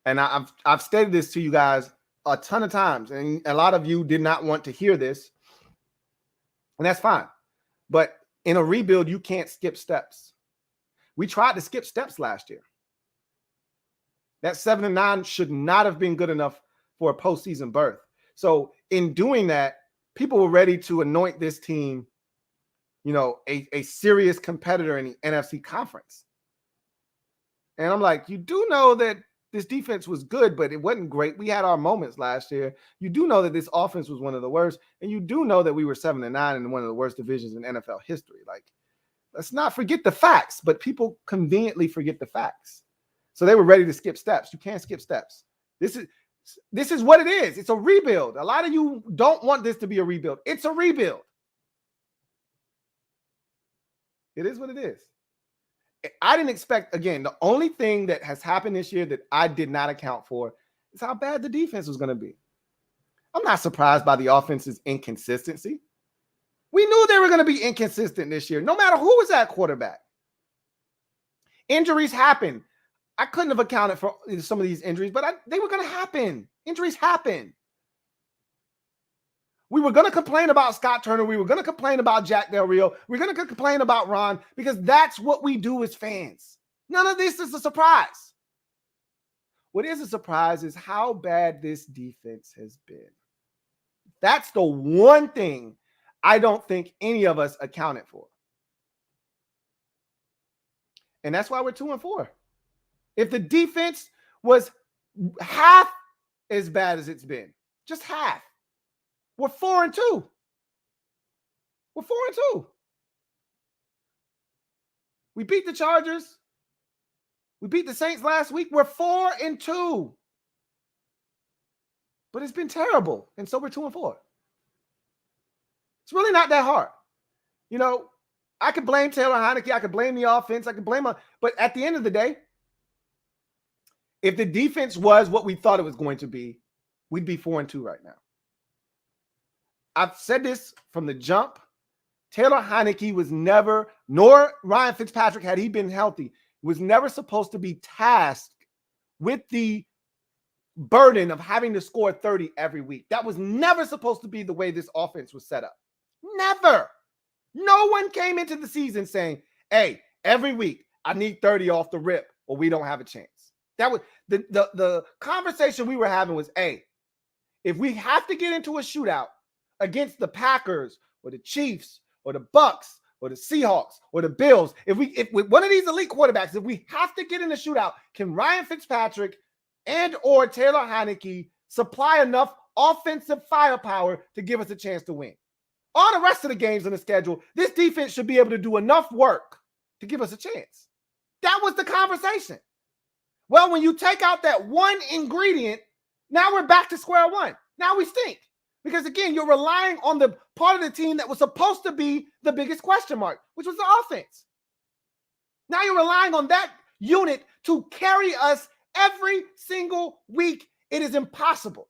And I've stated this to you guys a ton of times, and a lot of you did not want to hear this, and that's fine. But in a rebuild, you can't skip steps. We tried to skip steps last year. That 7-9 should not have been good enough for a postseason berth. So in doing that, people were ready to anoint this team, a serious competitor in the NFC conference. And I'm like, you do know that this defense was good, but it wasn't great. We had our moments last year. You do know that this offense was one of the worst, and you do know that we were 7-9 in one of the worst divisions in NFL history. Like, let's not forget the facts, but people conveniently forget the facts. So they were ready to skip steps. You can't skip steps. This is what it is. It's a rebuild. A lot of you don't want this to be a rebuild. It's a rebuild. It is what it is. I didn't expect, again, the only thing that has happened this year that I did not account for is how bad the defense was going to be. I'm not surprised by the offense's inconsistency. We knew they were going to be inconsistent this year, no matter who was at quarterback. Injuries happen. I couldn't have accounted for some of these injuries, but they were going to happen. Injuries happen. We were going to complain about Scott Turner. We were going to complain about Jack Del Rio. We're going to complain about Ron, because that's what we do as fans. None of this is a surprise. What is a surprise is how bad this defense has been. That's the one thing I don't think any of us accounted for. And that's why we're 2-4. If the defense was half as bad as it's been, just half, we're 4-2. We're 4-2. We beat the Chargers. We beat the Saints last week. We're 4-2. But it's been terrible. And so we're 2-4. It's really not that hard. I could blame Taylor Heineke. I could blame the offense. I could blame but at the end of the day, if the defense was what we thought it was going to be, we'd be 4-2 right now. I've said this from the jump. Taylor Heineke was never, nor Ryan Fitzpatrick, had he been healthy, was never supposed to be tasked with the burden of having to score 30 every week. That was never supposed to be the way this offense was set up. Never. No one came into the season saying, hey, every week I need 30 off the rip or we don't have a chance. That was the conversation we were having was, hey, if we have to get into a shootout against the Packers or the Chiefs or the Bucks or the Seahawks or the Bills, if with one of these elite quarterbacks, if we have to get in a shootout, can Ryan Fitzpatrick and or Taylor Heineke supply enough offensive firepower to give us a chance to win? All the rest of the games on the schedule, this defense should be able to do enough work to give us a chance. That was the conversation. Well, when you take out that one ingredient, now we're back to square one. Now we stink. Because again, you're relying on the part of the team that was supposed to be the biggest question mark, which was the offense. Now you're relying on that unit to carry us every single week. It is impossible.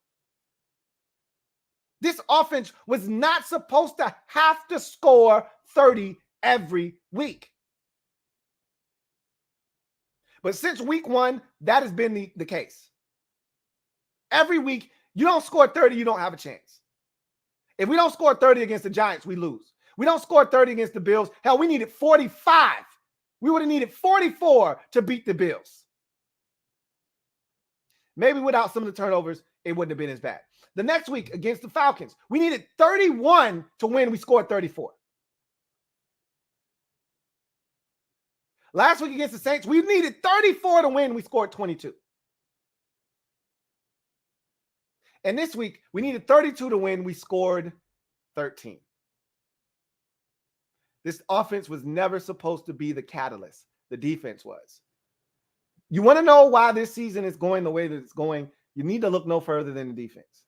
This offense was not supposed to have to score 30 every week. But since week one, that has been the case. Every week, you don't score 30, you don't have a chance. If we don't score 30 against the Giants, we lose. We don't score 30 against the Bills. Hell, we needed 45. We would have needed 44 to beat the Bills. Maybe without some of the turnovers, it wouldn't have been as bad. The next week against the Falcons, we needed 31 to win. We scored 34. Last week against the Saints, we needed 34 to win. We scored 22. And this week, we needed 32 to win. We scored 13. This offense was never supposed to be the catalyst. The defense was. You want to know why this season is going the way that it's going? You need to look no further than the defense.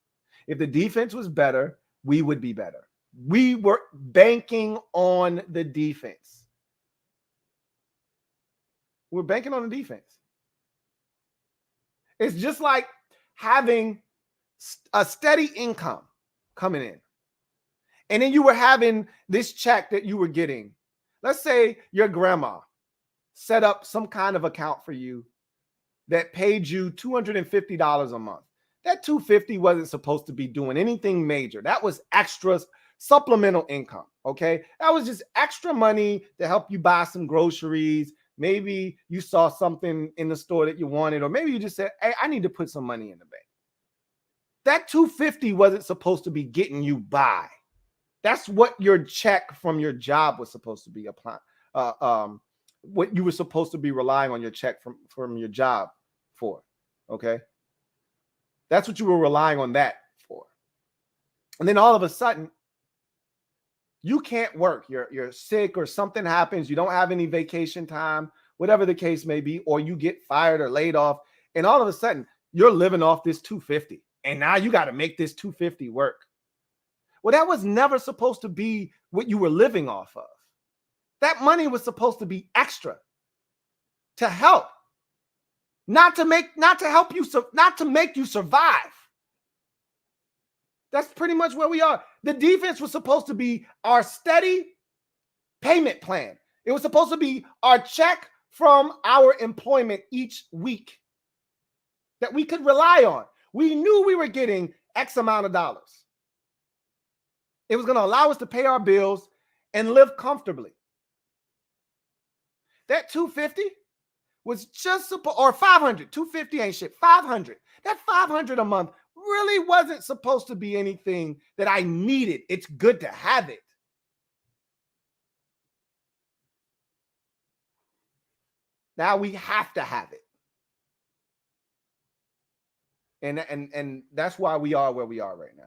If the defense was better, we would be better. We were banking on the defense. We're banking on the defense. It's just like having a steady income coming in. And then you were having this check that you were getting. Let's say your grandma set up some kind of account for you that paid you $250 a month. That $250 wasn't supposed to be doing anything major. That was extra supplemental income, okay? That was just extra money to help you buy some groceries. Maybe you saw something in the store that you wanted, or maybe you just said, hey, I need to put some money in the bank. That $250 wasn't supposed to be getting you by. That's what your check from your job was supposed to be applying. What you were supposed to be relying on your check from your job for, okay? That's what you were relying on that for. And then all of a sudden, you can't work. You're sick or something happens. You don't have any vacation time, whatever the case may be, or you get fired or laid off. And all of a sudden, you're living off this $250. And now you got to make this $250 work. Well, that was never supposed to be what you were living off of. That money was supposed to be extra to help, not to make you survive. That's pretty much where we are. The defense was supposed to be our steady payment plan. It was supposed to be our check from our employment each week that we could rely on. We knew we were getting X amount of dollars. It was going to allow us to pay our bills and live comfortably. That $250 was just or $500. $250 ain't shit. $500. That $500 a month really wasn't supposed to be anything that I needed. It's good to have it. Now we have to have it. And that's why we are where we are right now.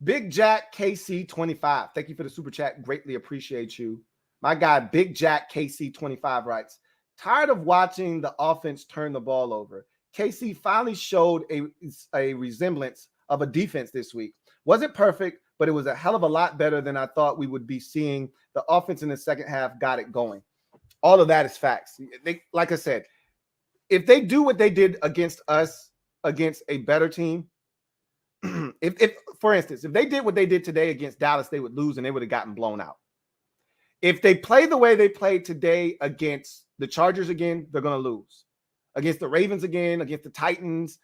Big Jack KC25. Thank you for the super chat. Greatly appreciate you. My guy, Big Jack KC25 writes, tired of watching the offense turn the ball over. KC finally showed a resemblance of a defense this week. Wasn't perfect, but it was a hell of a lot better than I thought we would be seeing. The offense in the second half got it going. All of that is facts. Like I said, if they do what they did against us, against a better team, if for instance, if they did what they did today against Dallas, they would lose and they would have gotten blown out. If they play the way they played today against the Chargers again, they're going to lose. Against the Ravens again, against the Titans,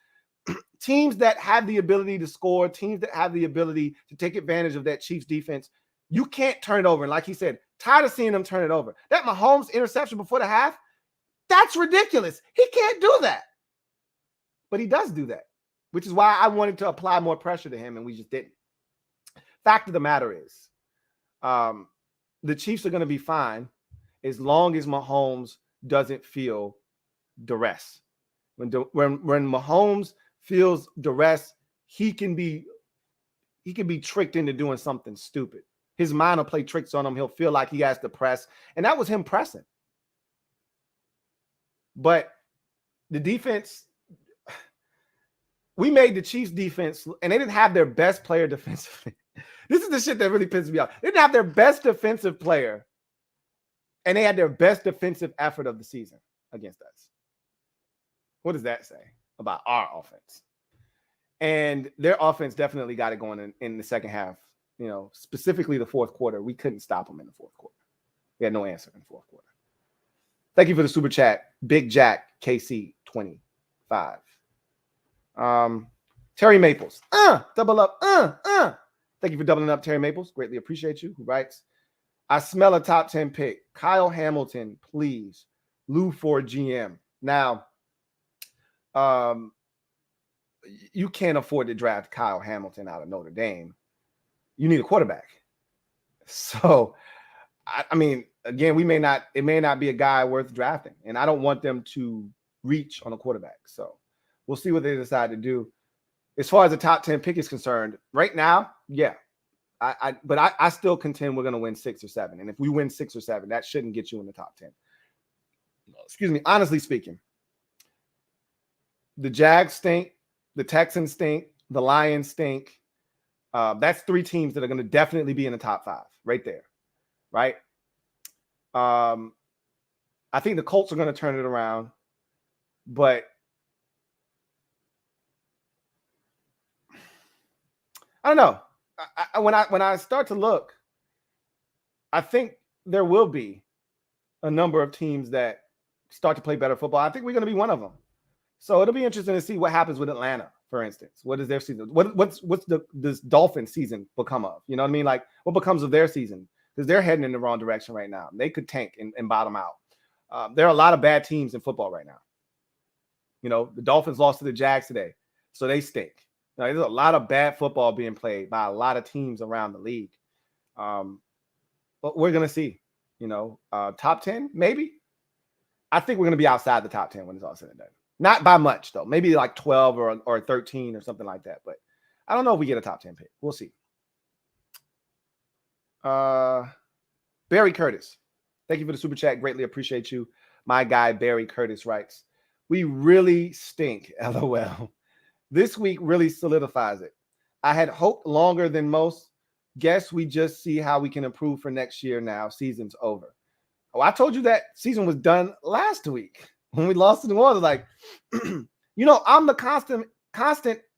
teams that have the ability to score, teams that have the ability to take advantage of that Chiefs defense, you can't turn it over. And like he said, tired of seeing them turn it over. That Mahomes interception before the half, that's ridiculous. He can't do that. But he does do that, which is why I wanted to apply more pressure to him, and we just didn't. Fact of the matter is, the Chiefs are going to be fine as long as Mahomes doesn't feel duress. When Mahomes feels duress, he can be tricked into doing something stupid. His mind will play tricks on him. He'll feel like he has to press, and that was him pressing. But the defense, we made the Chiefs defense, and they didn't have their best player defensively. This is the shit that really pisses me off. They didn't have their best defensive player, and they had their best defensive effort of the season against us. What does that say about our offense? And their offense definitely got it going in the second half. You know, specifically the fourth quarter. We couldn't stop them in the fourth quarter. We had no answer in the fourth quarter. Thank you for the super chat. Big Jack KC 25. Terry Maples. Double up. Thank you for doubling up, Terry Maples. Greatly appreciate you. Who writes, I smell a top 10 pick. Kyle Hamilton, please. Lou for GM. Now, you can't afford to draft Kyle Hamilton out of Notre Dame. You need a quarterback. So, I mean, again, it may not be a guy worth drafting, and I don't want them to reach on a quarterback. So we'll see what they decide to do. As far as the top 10 pick is concerned, right now, yeah. But I still contend we're going to win 6 or 7. And if we win 6 or 7, that shouldn't get you in the top 10. Excuse me. Honestly speaking, the Jags stink. The Texans stink. The Lions stink. That's 3 teams that are going to definitely be in the top 5 right there. Right? I think the Colts are going to turn it around. But I don't know. When I start to look, I think there will be a number of teams that start to play better football. I think we're going to be one of them. So it'll be interesting to see what happens with Atlanta, for instance. What is their season? What's this Dolphins season become of? You know what I mean? Like, what becomes of their season? Because they're heading in the wrong direction right now. They could tank and bottom out. There are a lot of bad teams in football right now. You know, the Dolphins lost to the Jags today, so they stink. Now, there's a lot of bad football being played by a lot of teams around the league. But we're going to see, you know, top 10, maybe. I think we're going to be outside the top 10 when it's all said and done. Not by much, though. Maybe like 12 or 13 or something like that. But I don't know if we get a top 10 pick. We'll see. Barry Curtis. Thank you for the super chat. Greatly appreciate you. My guy, Barry Curtis, writes, we really stink, LOL. This week really solidifies it. I had hoped longer than most. Guess we just see how we can improve for next year now. Season's over. Oh, I told you that season was done last week when we lost to New Orleans. Like, you know, I'm the constant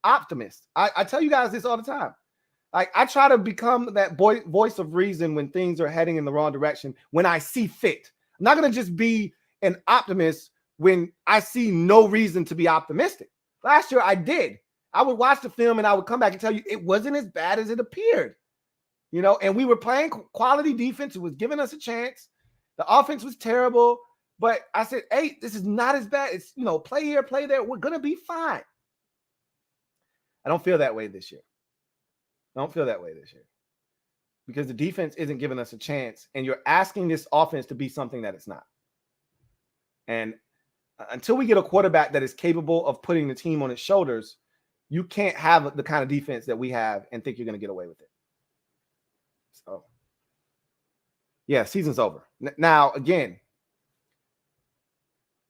optimist. I tell you guys this all the time. Like, I try to become that voice of reason when things are heading in the wrong direction when I see fit. I'm not going to just be an optimist when I see no reason to be optimistic. Last year, I did. I would watch the film and I would come back and tell you it wasn't as bad as it appeared. You know, and we were playing quality defense. It was giving us a chance. The offense was terrible. But I said, hey, this is not as bad. It's, you know, play here, play there. We're going to be fine. I don't feel that way this year. Because the defense isn't giving us a chance. And you're asking this offense to be something that it's not. And until we get a quarterback that is capable of putting the team on its shoulders, you can't have the kind of defense that we have and think you're going to get away with it. So, yeah, season's over. Now, again,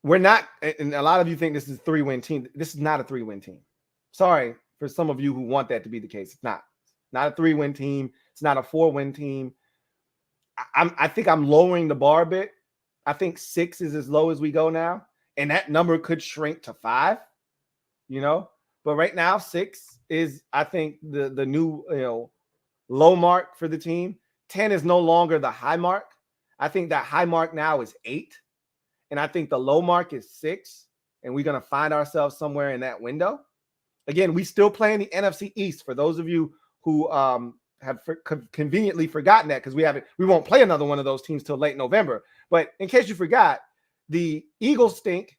we're not, and a lot of you think this is a 3-win team. This is not a 3-win team. Sorry for some of you who want that to be the case. It's not. Not a 3-win team. It's not a 4-win team. I think I'm lowering the bar a bit. I think 6 is as low as we go now. And that number could shrink to 5, you know. But right now, 6 is, I think, the new, you know, low mark for the team. 10 is no longer the high mark. I think that high mark now is 8. And I think the low mark is 6. And we're going to find ourselves somewhere in that window. Again, we still play in the NFC East. For those of you who have conveniently forgotten that, because we won't play another one of those teams till late November. But in case you forgot, the Eagles stink,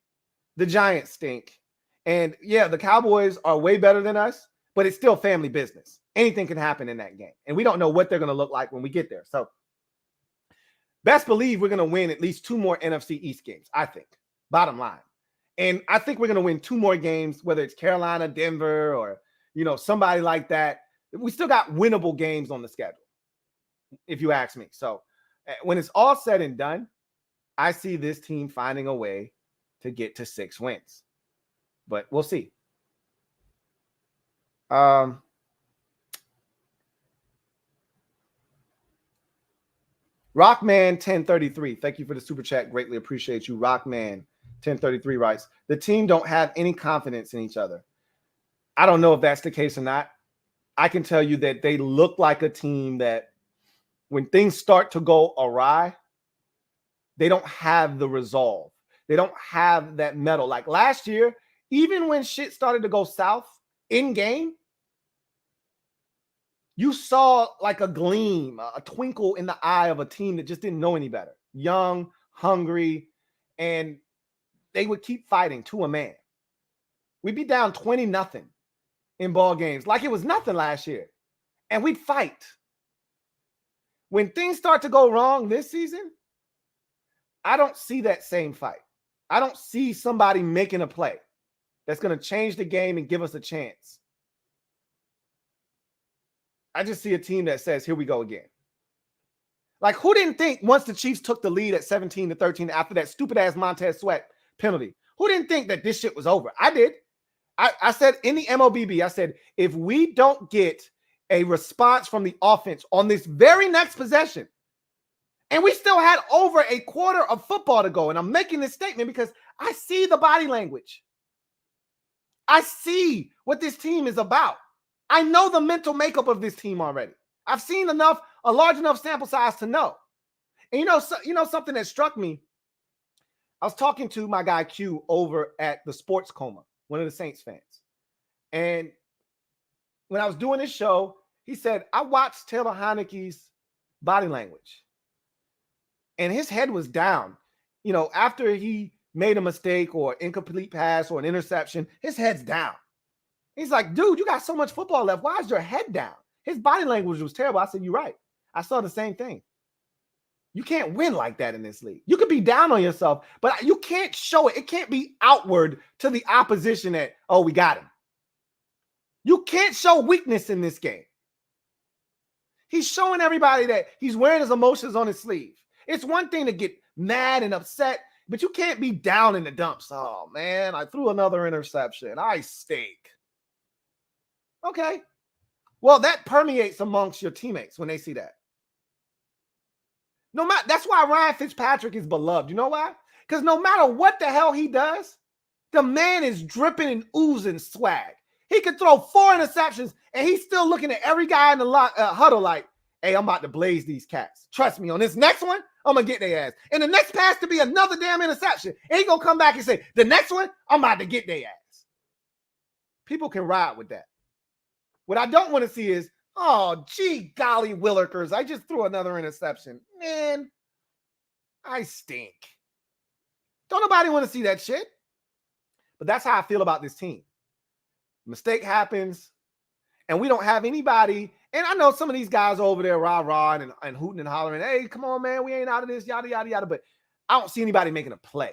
the Giants stink, and yeah, the Cowboys are way better than us, but it's still family business. Anything can happen in that game, and we don't know what they're going to look like when we get there. So best believe we're going to win at least 2 more NFC East games, I think, bottom line. And I think we're going to win 2 more games, whether it's Carolina, Denver, or, somebody like that. We still got winnable games on the schedule, if you ask me. So when it's all said and done, I see this team finding a way to get to 6 wins. But we'll see. Rockman 1033. Thank you for the super chat. Greatly appreciate you. Rockman 1033 writes, the team don't have any confidence in each other. I don't know if that's the case or not. I can tell you that they look like a team that when things start to go awry, they don't have the resolve. They don't have that mettle. Like last year, even when shit started to go south in game, you saw like a gleam, a twinkle in the eye of a team that just didn't know any better. Young, hungry, and they would keep fighting to a man. We'd be down 20-0 in ball games like it was nothing last year, and we'd fight. When things start to go wrong this season, I don't see that same fight. I don't see somebody making a play that's going to change the game and give us a chance. I just see a team that says, here we go again. Like, who didn't think once the Chiefs took the lead at 17-13 after that stupid-ass Montez Sweat penalty, who didn't think that this shit was over? I did. I said in the MOBB, I said, if we don't get a response from the offense on this very next possession, and we still had over a quarter of football to go, and I'm making this statement because I see the body language. I see what this team is about. I know the mental makeup of this team already. I've seen a large enough sample size to know. And something that struck me, I was talking to my guy Q over at the Sports Coma, one of the Saints fans. And when I was doing this show, he said, I watched Taylor Heineke's body language. And his head was down. After he made a mistake or incomplete pass or an interception, his head's down. He's like, dude, you got so much football left. Why is your head down? His body language was terrible. I said, you're right. I saw the same thing. You can't win like that in this league. You could be down on yourself, but you can't show it. It can't be outward to the opposition that, oh, we got him. You can't show weakness in this game. He's showing everybody that he's wearing his emotions on his sleeve. It's one thing to get mad and upset, but you can't be down in the dumps. Oh, man, I threw another interception. I stink. Okay. Well, that permeates amongst your teammates when they see that. That's why Ryan Fitzpatrick is beloved. You know why? Because no matter what the hell he does, the man is dripping and oozing swag. He could throw 4 interceptions, and he's still looking at every guy in the huddle like, hey, I'm about to blaze these cats. Trust me, on this next one, I'm going to get their ass. And the next pass to be another damn interception. And he's going to come back and say, the next one, I'm about to get their ass. People can ride with that. What I don't want to see is, oh, gee, golly, Willikers, I just threw another interception. Man, I stink. Don't nobody want to see that shit. But that's how I feel about this team. Mistake happens, and we don't have anybody. And I know some of these guys over there rah-rah and hooting and hollering, hey, come on, man, we ain't out of this, yada, yada, yada. But I don't see anybody making a play.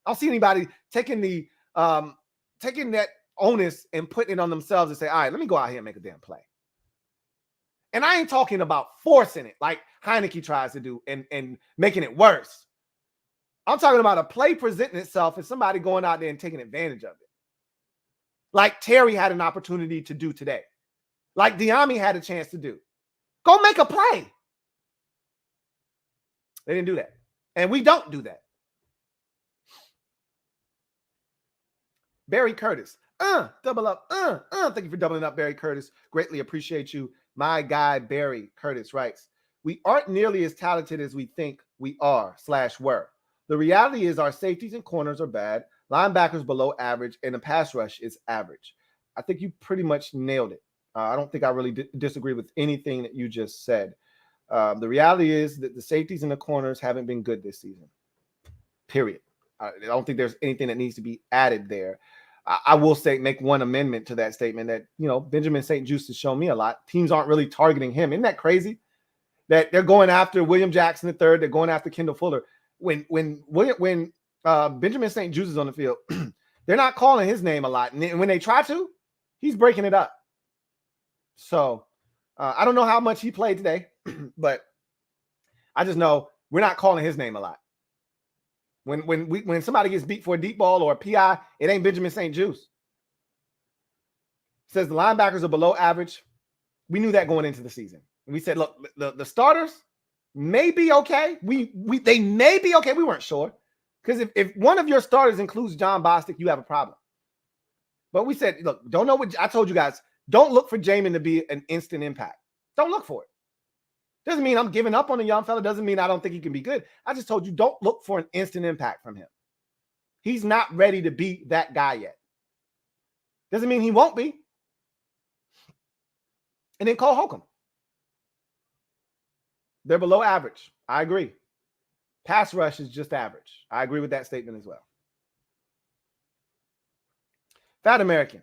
I don't see anybody taking that onus and putting it on themselves and say, all right, let me go out here and make a damn play. And I ain't talking about forcing it like Heineke tries to do and making it worse. I'm talking about a play presenting itself and somebody going out there and taking advantage of it. Like Terry had an opportunity to do today. Like Diami had a chance to do. Go make a play. They didn't do that. And we don't do that. Barry Curtis. Double up. Thank you for doubling up, Barry Curtis. Greatly appreciate you. My guy, Barry Curtis, writes, We aren't nearly as talented as we think we are/were. The reality is our safeties and corners are bad, linebackers below average, and the pass rush is average. I think you pretty much nailed it. I don't think I really disagree with anything that you just said. The reality is that the safeties and the corners haven't been good this season. Period. I don't think there's anything that needs to be added there. I will say, make one amendment to that statement that, Benjamin St-Juste has shown me a lot. Teams aren't really targeting him. Isn't that crazy? That they're going after William Jackson III, they're going after Kendall Fuller. When Benjamin St-Juste is on the field, they're not calling his name a lot. And when they try to, he's breaking it up. So I don't know how much he played today, but I just know we're not calling his name a lot. When somebody gets beat for a deep ball or a PI, it ain't Benjamin St-Juste. Says the linebackers are below average. We knew that going into the season. And we said, look, the starters may be okay. They may be okay. We weren't sure. Because if one of your starters includes John Bostic, you have a problem. But we said, look, don't know what I told you guys. Don't look for Jamin to be an instant impact. Don't look for it. Doesn't mean I'm giving up on a young fella. Doesn't mean I don't think he can be good. I just told you, don't look for an instant impact from him. He's not ready to be that guy yet. Doesn't mean he won't be. And then Cole Holcomb. They're below average. I agree. Pass rush is just average. I agree with that statement as well. Fat American.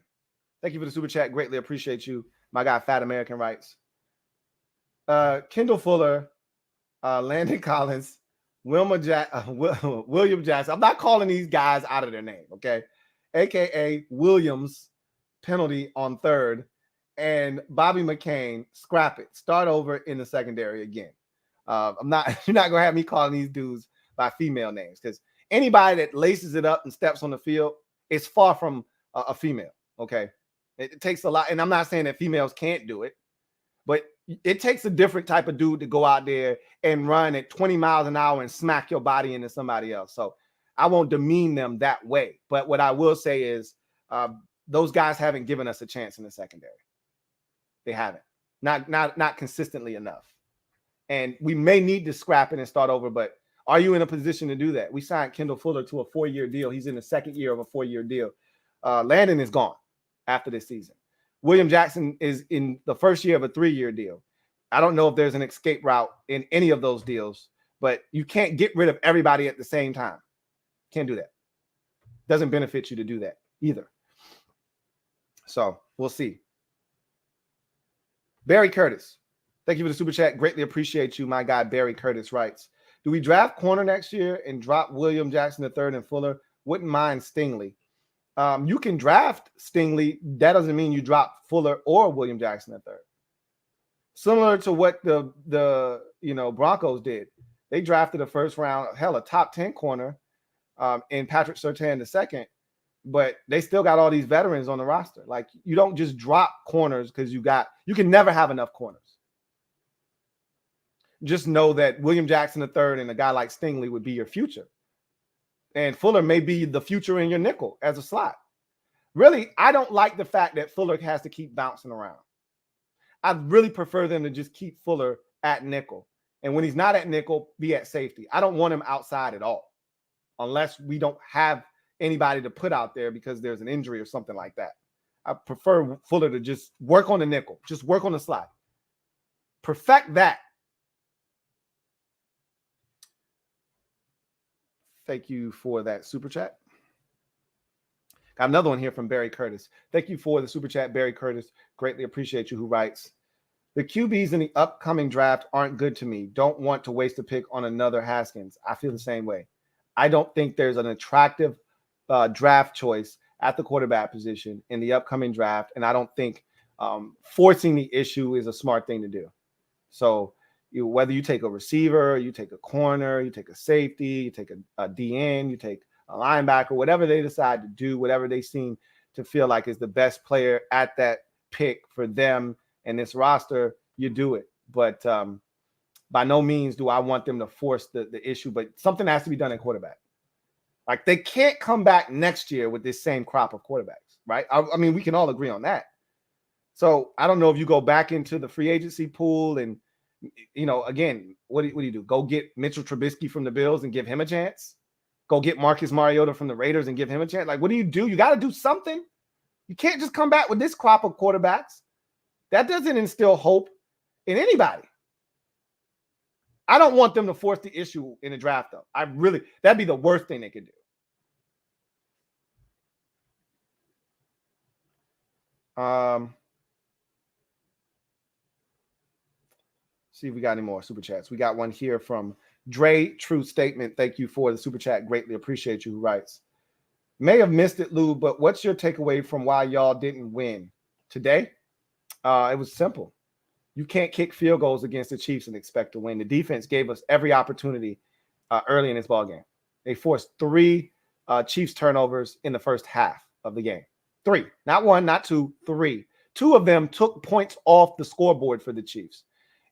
Thank you for the super chat. Greatly appreciate you. My guy, Fat American, writes. Kendall Fuller, Landon Collins, William Jackson. I'm not calling these guys out of their name, okay? AKA Williams, penalty on third, and Bobby McCain, scrap it. Start over in the secondary again. You're not gonna have me calling these dudes by female names, because anybody that laces it up and steps on the field is far from a female. Okay, it takes a lot, and I'm not saying that females can't do it, but it takes a different type of dude to go out there and run at 20 miles an hour and smack your body into somebody else. So I won't demean them that way. But what I will say is those guys haven't given us a chance in the secondary. They haven't. Not consistently enough. And we may need to scrap it and start over, but are you in a position to do that? We signed Kendall Fuller to a 4-year deal. He's in the second year of a 4-year deal. Landon is gone after this season. William Jackson is in the first year of a 3-year deal. I don't know if there's an escape route in any of those deals, but you can't get rid of everybody at the same time. Can't do that. Doesn't benefit you to do that either. So we'll see. Barry Curtis. Thank you for the super chat. Greatly appreciate you. My guy, Barry Curtis, writes, do we draft corner next year and drop William Jackson III and Fuller? Wouldn't mind Stingley. You can draft Stingley. That doesn't mean you drop Fuller or William Jackson III. Similar to what the Broncos did. They drafted a first round, a top 10 corner in Patrick Surtain II, but they still got all these veterans on the roster. Like, you don't just drop corners because you can never have enough corners. Just know that William Jackson III and a guy like Stingley would be your future. And Fuller may be the future in your nickel as a slot. Really, I don't like the fact that Fuller has to keep bouncing around. I'd really prefer them to just keep Fuller at nickel. And when he's not at nickel, be at safety. I don't want him outside at all, unless we don't have anybody to put out there because there's an injury or something like that. I prefer Fuller to just work on the nickel, just work on the slot. Perfect that. Thank you for that super chat. Got another one here from Barry Curtis. Thank you for the super chat, Barry Curtis. Greatly appreciate you, who writes, the QBs in the upcoming draft aren't good to me. Don't want to waste a pick on another Haskins. I feel the same way. I don't think there's an attractive draft choice at the quarterback position in the upcoming draft, and I don't think forcing the issue is a smart thing to do. So whether you take a receiver, you take a corner, you take a safety, you take a DN, you take a linebacker, whatever they decide to do, whatever they seem to feel like is the best player at that pick for them and this roster, you do it. But by no means do I want them to force the issue, but something has to be done at quarterback. Like, they can't come back next year with this same crop of quarterbacks, right? I mean, we can all agree on that. So I don't know if you go back into the free agency pool and You know, again, what do you do? Go get Mitchell Trubisky from the Bills and give him a chance? Go get Marcus Mariota from the Raiders and give him a chance? Like, what do? You got to do something. You can't just come back with this crop of quarterbacks. That doesn't instill hope in anybody. I don't want them to force the issue in the draft, though. That'd be the worst thing they could do. See if we got any more super chats. We got one here from Dre. True statement. Thank you for the super chat. Greatly appreciate you. Who writes, may have missed it, Lou, but what's your takeaway from why y'all didn't win today? It was simple. You can't kick field goals against the Chiefs and expect to win. The defense gave us every opportunity early in this ball game. They forced 3 Chiefs turnovers in the first half of the game. 3, not 1, not 2, 3. 2 of them took points off the scoreboard for the Chiefs.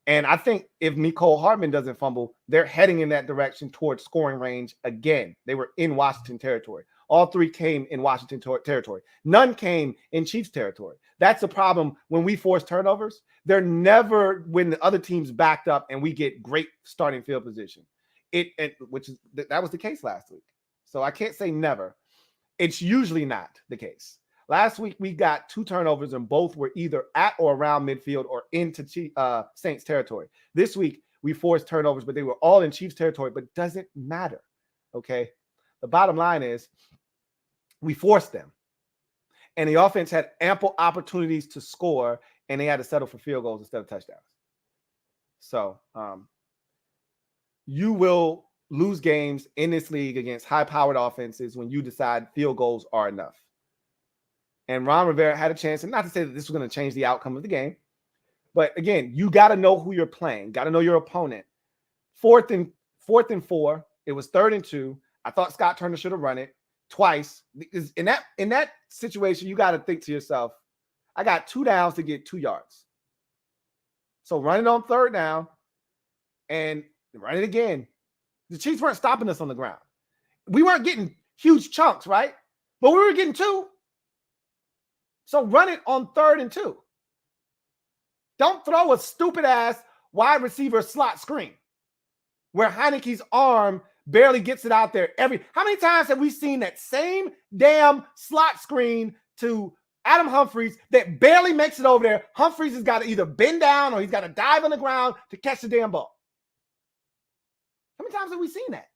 And I think if Mecole Hardman doesn't fumble, they're heading in that direction towards scoring range again. They were in Washington territory. All 3 came in Washington territory. None came in Chiefs territory. That's the problem when we force turnovers. They're never when the other team's backed up and we get great starting field position. That was the case last week. So I can't say never. It's usually not the case. Last week, we got 2 turnovers, and both were either at or around midfield or into Saints territory. This week, we forced turnovers, but they were all in Chiefs territory, but it doesn't matter, okay? The bottom line is we forced them, and the offense had ample opportunities to score, and they had to settle for field goals instead of touchdowns. So you will lose games in this league against high-powered offenses when you decide field goals are enough. And Ron Rivera had a chance, and not to say that this was going to change the outcome of the game, but again, you got to know who you're playing, got to know your opponent. 4th and 4, it was 3rd and 2. I thought Scott Turner should have run it twice. Because in that situation, you got to think to yourself, I got 2 downs to get 2 yards. So run it on 3rd down and run it again. The Chiefs weren't stopping us on the ground. We weren't getting huge chunks, right? But we were getting 2. So run it on 3rd and 2. Don't throw a stupid ass wide receiver slot screen where Heineke's arm barely gets it out there. How many times have we seen that same damn slot screen to Adam Humphries that barely makes it over there? Humphries has got to either bend down or he's got to dive on the ground to catch the damn ball. How many times have we seen that?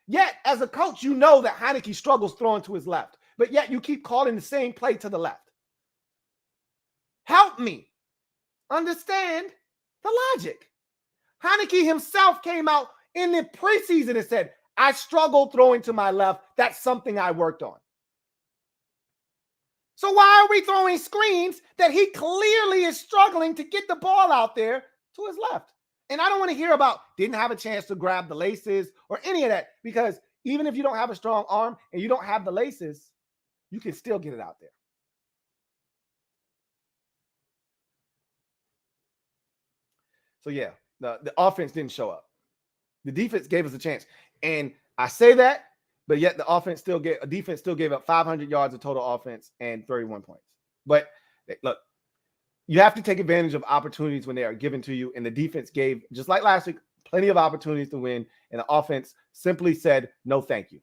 Yet, as a coach, you know that Heineke struggles throwing to his left. But yet you keep calling the same play to the left. Help me understand the logic. Heineke himself came out in the preseason and said, I struggle throwing to my left. That's something I worked on. So why are we throwing screens that he clearly is struggling to get the ball out there to his left? And I don't want to hear about didn't have a chance to grab the laces or any of that, because even if you don't have a strong arm and you don't have the laces, you can still get it out there. So, yeah, the offense didn't show up. The defense gave us a chance. And I say that, but yet the defense still gave up 500 yards of total offense and 31 points. But, look, you have to take advantage of opportunities when they are given to you. And the defense gave, just like last week, plenty of opportunities to win. And the offense simply said, no, thank you.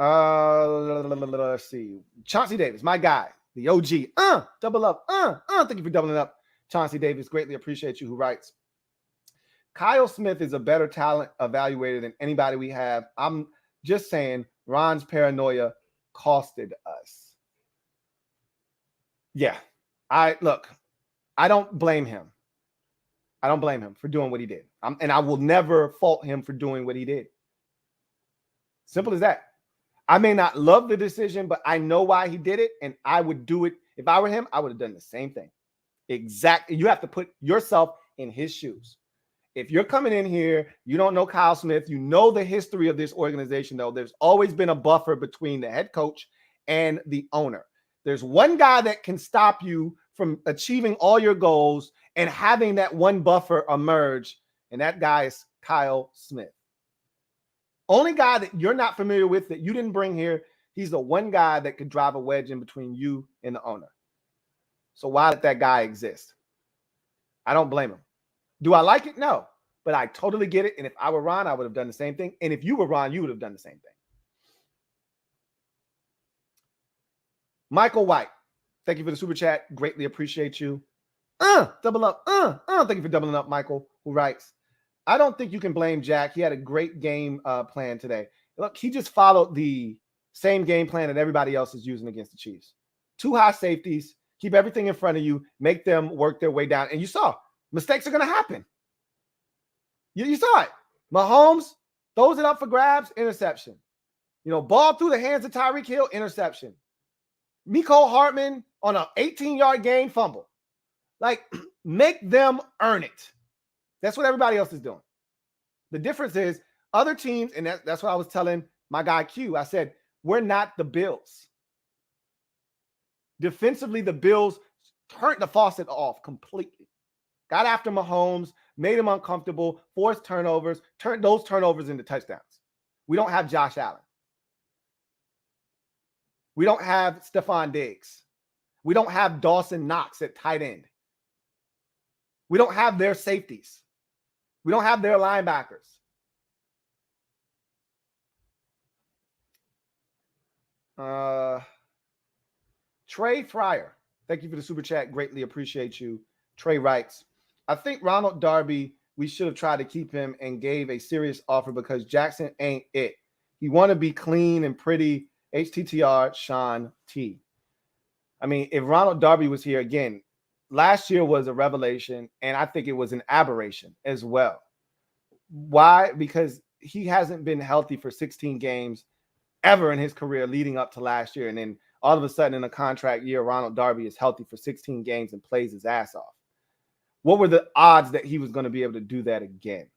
Let's see. Chauncey Davis, my guy, the OG. Double up. Thank you for doubling up. Chauncey Davis, greatly appreciate you, who writes, Kyle Smith is a better talent evaluator than anybody we have. I'm just saying Ron's paranoia costed us. Yeah. I don't blame him. I don't blame him for doing what he did. And I will never fault him for doing what he did. Simple as that. I may not love the decision, but I know why he did it, and I would do it. If I were him, I would have done the same thing. Exactly. You have to put yourself in his shoes. If you're coming in here, you don't know Kyle Smith, you know the history of this organization, though. There's always been a buffer between the head coach and the owner. There's one guy that can stop you from achieving all your goals and having that one buffer emerge, and that guy is Kyle Smith. Only guy that you're not familiar with, that you didn't bring here, he's the one guy that could drive a wedge in between you and the owner. So why let that guy exist? I don't blame him. Do I like it? No. But I totally get it. And if I were Ron, I would have done the same thing. And if you were Ron, you would have done the same thing. Michael White, thank you for the super chat. Greatly appreciate you. Double up. Thank you for doubling up, Michael, who writes, I don't think you can blame Jack. He had a great game plan today. Look, he just followed the same game plan that everybody else is using against the Chiefs. 2 high safeties, keep everything in front of you, make them work their way down. And you saw, mistakes are going to happen. You saw it. Mahomes throws it up for grabs, interception. Ball through the hands of Tyreek Hill, interception. Mecole Hardman on an 18-yard gain, fumble. Like, make them earn it. That's what everybody else is doing. The difference is other teams, and that's what I was telling my guy Q. I said, we're not the Bills. Defensively, the Bills turned the faucet off completely. Got after Mahomes, made him uncomfortable, forced turnovers, turned those turnovers into touchdowns. We don't have Josh Allen. We don't have Stephon Diggs. We don't have Dawson Knox at tight end. We don't have their safeties. We don't have their linebackers. Trey Fryer, thank you for the super chat. Greatly appreciate you. Trey writes, I think Ronald Darby, we should have tried to keep him and gave a serious offer because Jackson ain't it. He want to be clean and pretty. HTTR Sean T. I mean, if Ronald Darby was here again, last year was a revelation, and I think it was an aberration as well. Why? Because he hasn't been healthy for 16 games ever in his career leading up to last year. And then all of a sudden in a contract year, Ronald Darby is healthy for 16 games and plays his ass off. What were the odds that he was going to be able to do that again?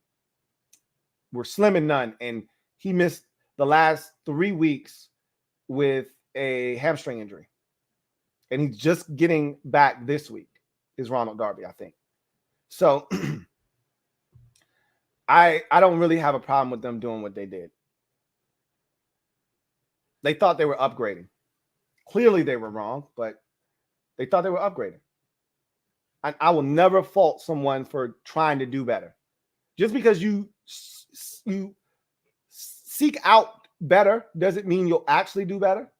We're slim and none. And he missed the last 3 weeks with a hamstring injury. And he's just getting back this week, is Ronald Darby, I think. So I don't really have a problem with them doing what they did. They thought they were upgrading. Clearly they were wrong, but they thought they were upgrading. I will never fault someone for trying to do better. Just because you seek out better doesn't mean you'll actually do better.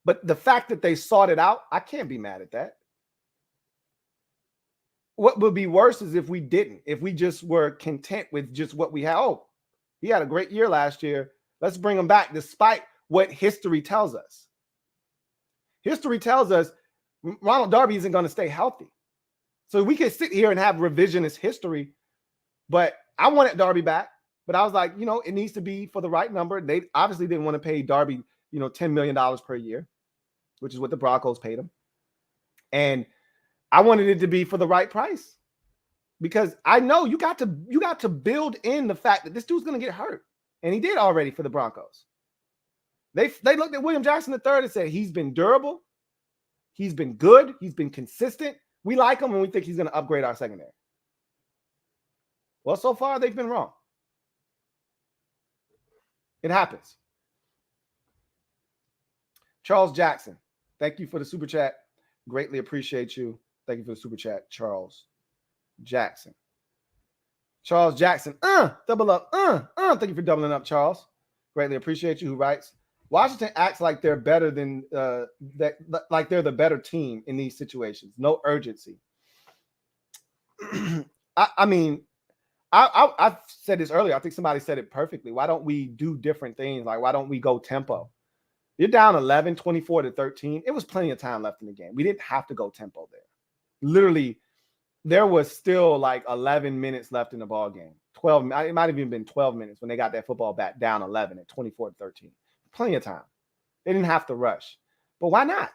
But the fact that they sought it out, I can't be mad at that. What would be worse is if we didn't, if we just were content with just what we had. Oh, he had a great year last year. Let's bring him back despite what history tells us. History tells us Ronald Darby isn't going to stay healthy. So we can sit here and have revisionist history, but I wanted Darby back. But I was like, it needs to be for the right number. They obviously didn't want to pay Darby, $10 million per year, which is what the Broncos paid him. And I wanted it to be for the right price because I know you got to build in the fact that this dude's going to get hurt. And he did already for the Broncos. They looked at William Jackson III and said, he's been durable. He's been good. He's been consistent. We like him and we think he's going to upgrade our secondary. Well, so far they've been wrong. It happens. Charles Jackson, thank you for the super chat. Greatly appreciate you. Thank you for the super chat, Charles Jackson. Charles Jackson, double up, thank you for doubling up, Charles. Greatly appreciate you. Who writes, Washington acts like they're better than like they're the better team in these situations. No urgency. I've said this earlier. I think somebody said it perfectly. Why don't we do different things? Like, why don't we go tempo? You're down 11, 24-13. It was plenty of time left in the game. We didn't have to go tempo there. Literally, there was still like 11 minutes left in the ball game. 12. It might have even been 12 minutes when they got that football back down 11 at 24-13. Plenty of time. They didn't have to rush. But why not?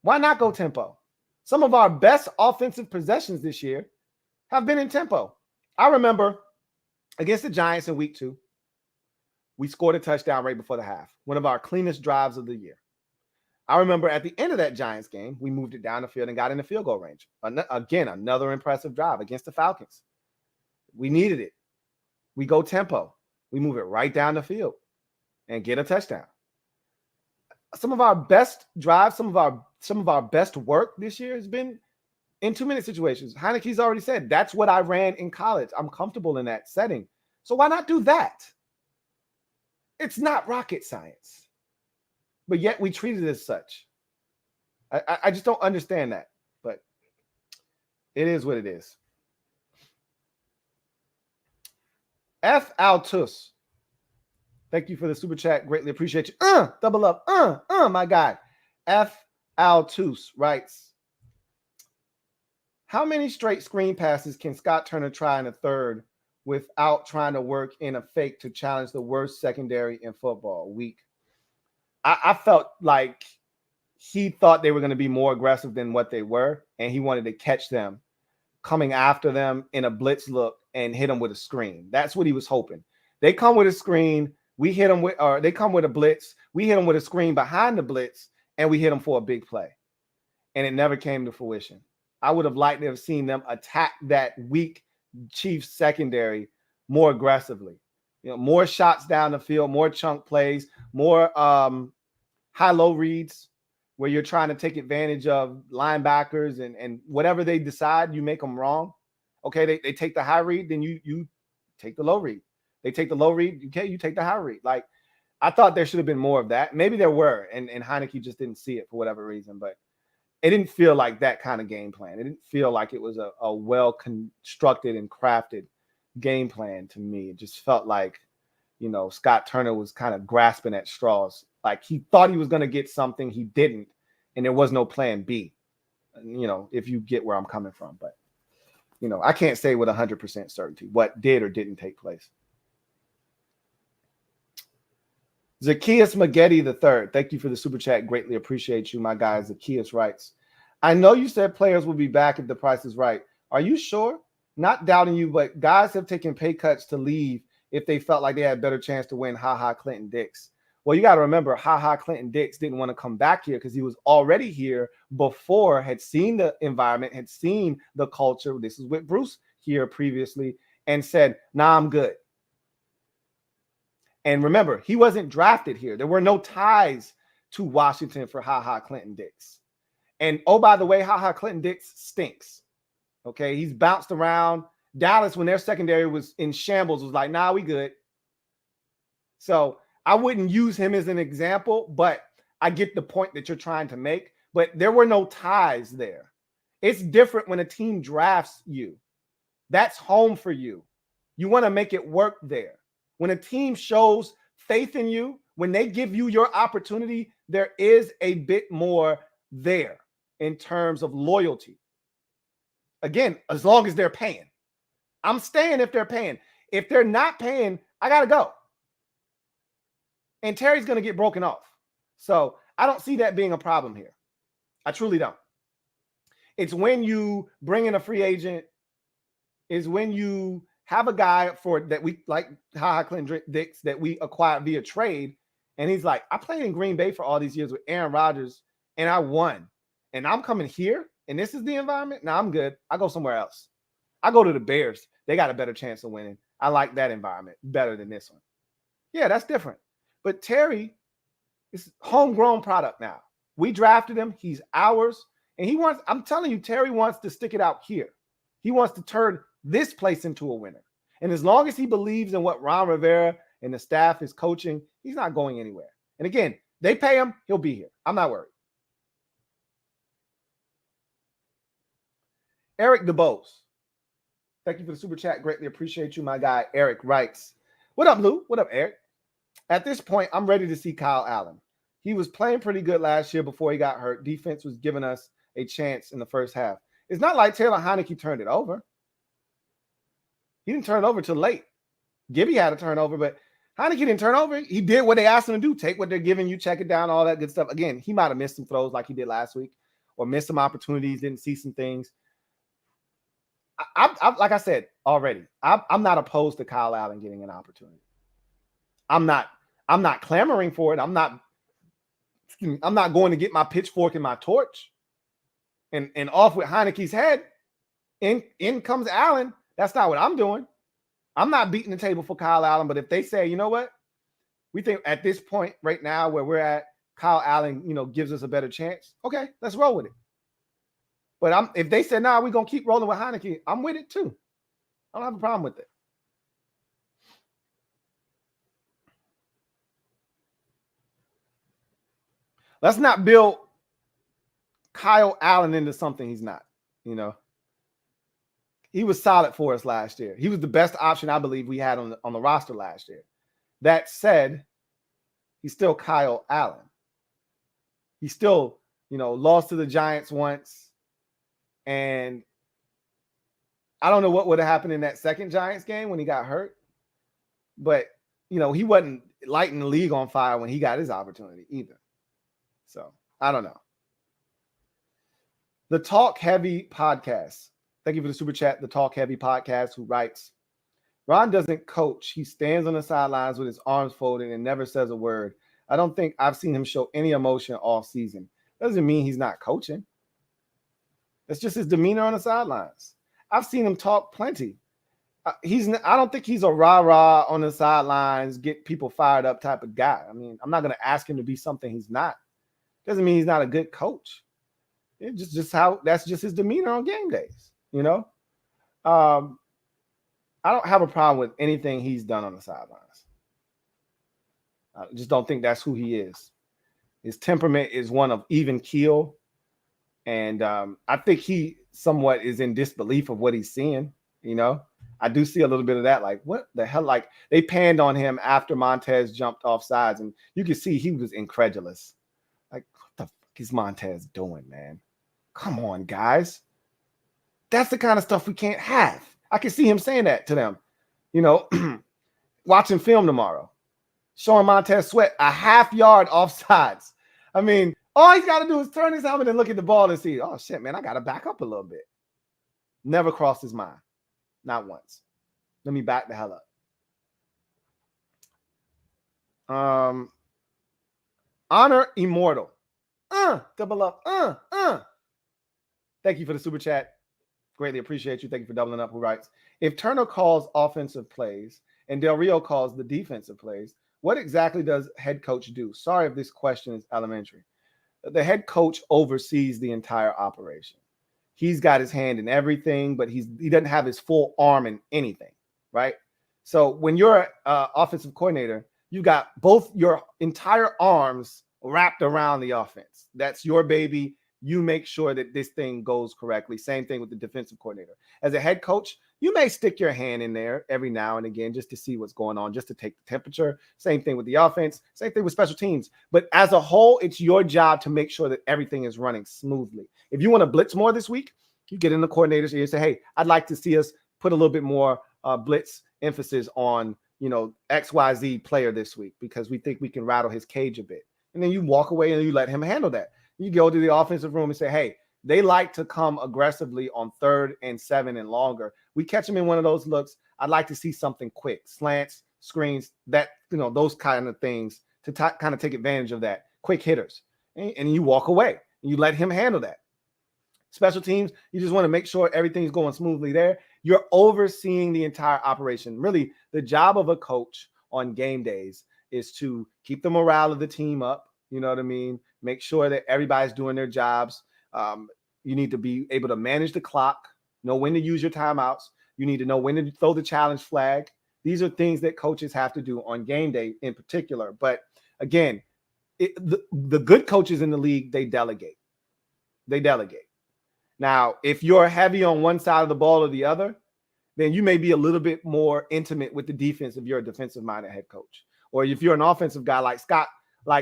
Why not go tempo? Some of our best offensive possessions this year have been in tempo. I remember against the Giants in week 2, we scored a touchdown right before the half. One of our cleanest drives of the year. I remember at the end of that Giants game, we moved it down the field and got in the field goal range. Again, another impressive drive against the Falcons. We needed it. We go tempo. We move it right down the field and get a touchdown. some of our best drives, some of our best work this year has been in 2-minute situations. Heineke's already said that's what I ran in college. I'm comfortable in that setting. So why not do that? It's not rocket science, but yet we treat it as such. I just don't understand that, but it is what it is. F. Altus. Thank you for the super chat. Greatly appreciate you. Double up. My guy. F. Altus writes, how many straight screen passes can Scott Turner try in a third without trying to work in a fake to challenge the worst secondary in football? Weak. I felt like he thought they were going to be more aggressive than what they were, and he wanted to catch them coming after them in a blitz look and hit them with a screen. That's what he was hoping. They come with a screen, we hit them with, or they come with a blitz, we hit them with a screen behind the blitz, and we hit them for a big play. And it never came to fruition. I would have liked to have seen them attack that weak Chiefs secondary more aggressively. You know, more shots down the field, more chunk plays, more high-low reads where you're trying to take advantage of linebackers and whatever they decide, you make them wrong. Okay, they take the high read, then you take the low read. They take the low read, okay, you take the high read. Like, I thought there should have been more of that. Maybe there were, and Heineke just didn't see it for whatever reason, but it didn't feel like that kind of game plan. It didn't feel like it was a well-constructed and crafted game plan to me. It just felt like, you know, Scott Turner was kind of grasping at straws. Like, he thought he was going to get something, he didn't, and there was no plan B, you know, if you get where I'm coming from. But, you know, I can't say with 100% certainty what did or didn't take place. Zacchaeus Maggette III, thank you for the super chat. Greatly appreciate you, my guy. Zacchaeus writes, I know you said players will be back if the price is right. Are you sure? Not doubting you, but guys have taken pay cuts to leave if they felt like they had a better chance to win. Clinton Dix. Well, you got to remember, Clinton Dix didn't want to come back here because he was already here before, had seen the environment, had seen the culture. This is with Bruce here previously, and said, nah, I'm good. And remember, he wasn't drafted here. There were no ties to Washington for Clinton Dix. And oh, by the way, Clinton Dix stinks. Okay, he's bounced around. Dallas, when their secondary was in shambles, was like, nah, we good. So I wouldn't use him as an example, but I get the point that you're trying to make. But there were no ties there. It's different when a team drafts you. That's home for you. You want to make it work there. When a team shows faith in you, when they give you your opportunity, there is a bit more there in terms of loyalty. Again, as long as they're paying. I'm staying if they're paying. If they're not paying, I got to go. And Terry's going to get broken off. So I don't see that being a problem here. I truly don't. It's when you bring in a free agent, is when you have a guy for that we like Clinton Dix that we acquired via trade. And he's like, I played in Green Bay for all these years with Aaron Rodgers and I won. And I'm coming here and this is the environment. Now I'm good. I go somewhere else. I go to the Bears. They got a better chance of winning. I like that environment better than this one. Yeah, that's different. But Terry is homegrown product now. We drafted him. He's ours. And he wants, I'm telling you, Terry wants to stick it out here. He wants to turn this place into a winner. And as long as he believes in what Ron Rivera and the staff is coaching, he's not going anywhere. And again, they pay him, he'll be here. I'm not worried. Eric DeBose. Thank you for the super chat. Greatly appreciate you, my guy. Eric writes, what up, Lou? What up, Eric? At this point, I'm ready to see Kyle Allen. He was playing pretty good last year before he got hurt. Defense was giving us a chance in the first half. It's not like Taylor Heineke turned it over. He didn't turn it over till late. Gibby had a turnover, but Heineke didn't turn over. He did what they asked him to do. Take what they're giving you, check it down, all that good stuff. Again, he might have missed some throws like he did last week or missed some opportunities, didn't see some things. I like I said already, I'm not opposed to Kyle Allen getting an opportunity. I'm not clamoring for it. I'm not going to get my pitchfork and my torch and off with Heineke's head. In comes Allen. That's not what I'm doing. I'm not beating the table for Kyle Allen, but if they say, you know what, we think at this point right now where we're at, Kyle Allen, gives us a better chance, okay, let's roll with it. But if they said, nah, we're going to keep rolling with Heineke, I'm with it too. I don't have a problem with it. Let's not build Kyle Allen into something he's not, He was solid for us last year. He was the best option I believe we had on the roster last year. That said, he's still Kyle Allen. He still, lost to the Giants once. And I don't know what would have happened in that second Giants game when he got hurt. But, he wasn't lighting the league on fire when he got his opportunity either. So, I don't know. The Talk Heavy Podcast. Thank you for the super chat. The Talk Heavy Podcast, who writes, Ron doesn't coach. He stands on the sidelines with his arms folded and never says a word. I don't think I've seen him show any emotion all season. Doesn't mean he's not coaching. That's just his demeanor on the sidelines. I've seen him talk plenty. I don't think he's a rah-rah on the sidelines, get people fired up type of guy. I mean, I'm not going to ask him to be something he's not. Doesn't mean he's not a good coach. It's just how that's just his demeanor on game days, I don't have a problem with anything he's done on the sidelines. I just don't think that's who he is. His temperament is one of even keel. And I think he somewhat is in disbelief of what he's seeing, I do see a little bit of that. Like, what the hell? Like, they panned on him after Montez jumped off sides, and you can see he was incredulous. Like, what the fuck is Montez doing, man? Come on, guys. That's the kind of stuff we can't have. I can see him saying that to them, watching film tomorrow, showing Montez Sweat a half yard offsides. I mean, all he's got to do is turn his helmet and look at the ball and see, oh, shit, man, I got to back up a little bit. Never crossed his mind. Not once. Let me back the hell up. Honor Immortal. Double up. Thank you for the super chat. Greatly appreciate you. Thank you for doubling up. Who writes, if Turner calls offensive plays and Del Rio calls the defensive plays, what exactly does head coach do? Sorry if this question is elementary. The head coach oversees the entire operation. He's got his hand in everything, but he doesn't have his full arm in anything, right? So when you're an offensive coordinator, you got both your entire arms wrapped around the offense. That's your baby. You make sure that this thing goes correctly. Same thing with the defensive coordinator. As a head coach, you may stick your hand in there every now and again just to see what's going on, just to take the temperature. Same thing with the offense. Same thing with special teams. But as a whole, it's your job to make sure that everything is running smoothly. If you want to blitz more this week, you get in the coordinator's ear and say, hey, I'd like to see us put a little bit more blitz emphasis on, XYZ player this week because we think we can rattle his cage a bit. And then you walk away and you let him handle that. You go to the offensive room and say, hey, they like to come aggressively on 3rd and 7 and longer. We catch them in one of those looks. I'd like to see something quick, slants, screens, that, those kind of things to kind of take advantage of that, quick hitters. And you walk away and you let him handle that. Special teams, you just want to make sure everything's going smoothly there. You're overseeing the entire operation. Really, the job of a coach on game days is to keep the morale of the team up. You know what I mean? Make sure that everybody's doing their jobs. You need to be able to manage the clock, know when to use your timeouts. You need to know when to throw the challenge flag. These are things that coaches have to do on game day in particular. But again, the good coaches in the league, they delegate. They delegate. Now, if you're heavy on one side of the ball or the other, then you may be a little bit more intimate with the defense if you're a defensive-minded head coach. Or if you're an offensive guy like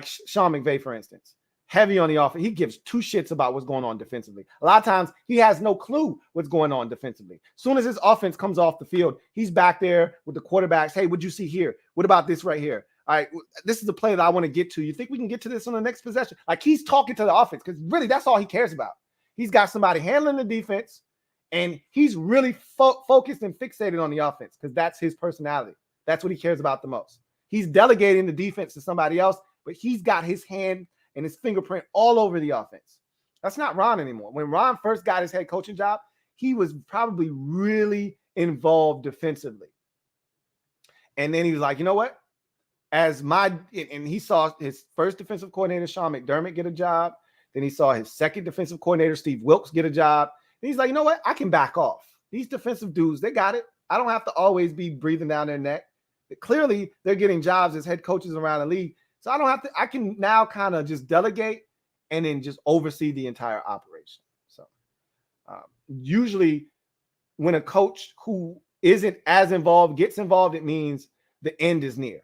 Sean McVay, for instance, heavy on the offense. He gives two shits about what's going on defensively. A lot of times he has no clue what's going on defensively. As soon as his offense comes off the field, he's back there with the quarterbacks. Hey, what'd you see here? What about this right here? All right, this is the play that I want to get to. You think we can get to this on the next possession? Like, he's talking to the offense because really that's all he cares about. He's got somebody handling the defense, and he's really focused and fixated on the offense because that's his personality. That's what he cares about the most. He's delegating the defense to somebody else, but he's got his hand and his fingerprint all over the offense. That's not Ron anymore. When Ron first got his head coaching job, he was probably really involved defensively. And then he was like, you know what? and he saw his first defensive coordinator, Sean McDermott, get a job. Then he saw his second defensive coordinator, Steve Wilkes, get a job. And he's like, you know what? I can back off. These defensive dudes, they got it. I don't have to always be breathing down their neck. Clearly, they're getting jobs as head coaches around the league. So I don't have to, I can now kind of just delegate and then just oversee the entire operation. So usually when a coach who isn't as involved gets involved, it means the end is near.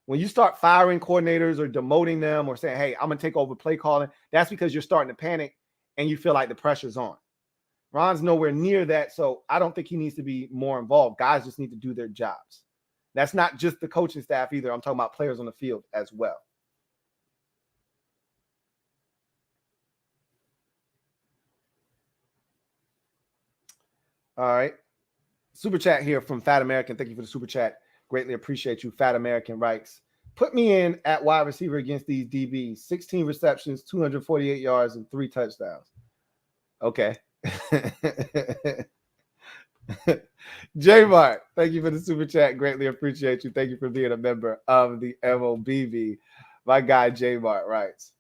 When you start firing coordinators or demoting them or saying, hey, I'm going to take over play calling, that's because you're starting to panic and you feel like the pressure's on. Ron's nowhere near that, so I don't think he needs to be more involved. Guys just need to do their jobs. That's not just the coaching staff either. I'm talking about players on the field as well. All right. Super chat here from Fat American. Thank you for the super chat. Greatly appreciate you. Fat American writes, put me in at wide receiver against these DBs. 16 receptions, 248 yards, and 3 touchdowns. Okay. J-Mart, thank you for the super chat. Greatly appreciate you. Thank you for being a member of the MOBB. My guy J-Mart writes,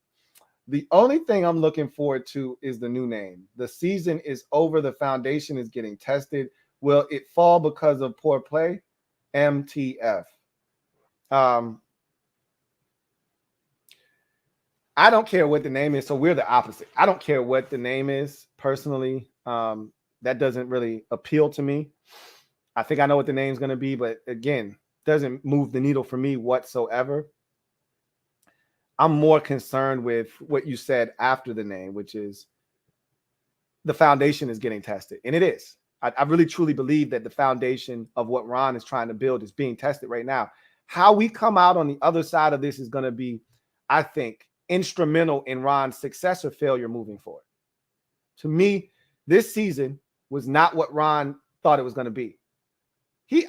the only thing I'm looking forward to is the new name. The season is over. The foundation is getting tested. Will it fall because of poor play? MTF. I don't care what the name is. So we're the opposite. I don't care what the name is personally. That doesn't really appeal to me. I think I know what the name's going to be, but again, doesn't move the needle for me whatsoever. I'm more concerned with what you said after the name, which is the foundation is getting tested. And it is. I really truly believe that the foundation of what Ron is trying to build is being tested right now. How we come out on the other side of this is going to be, I think, instrumental in Ron's success or failure moving forward. To me, this season was not what Ron thought it was going to be.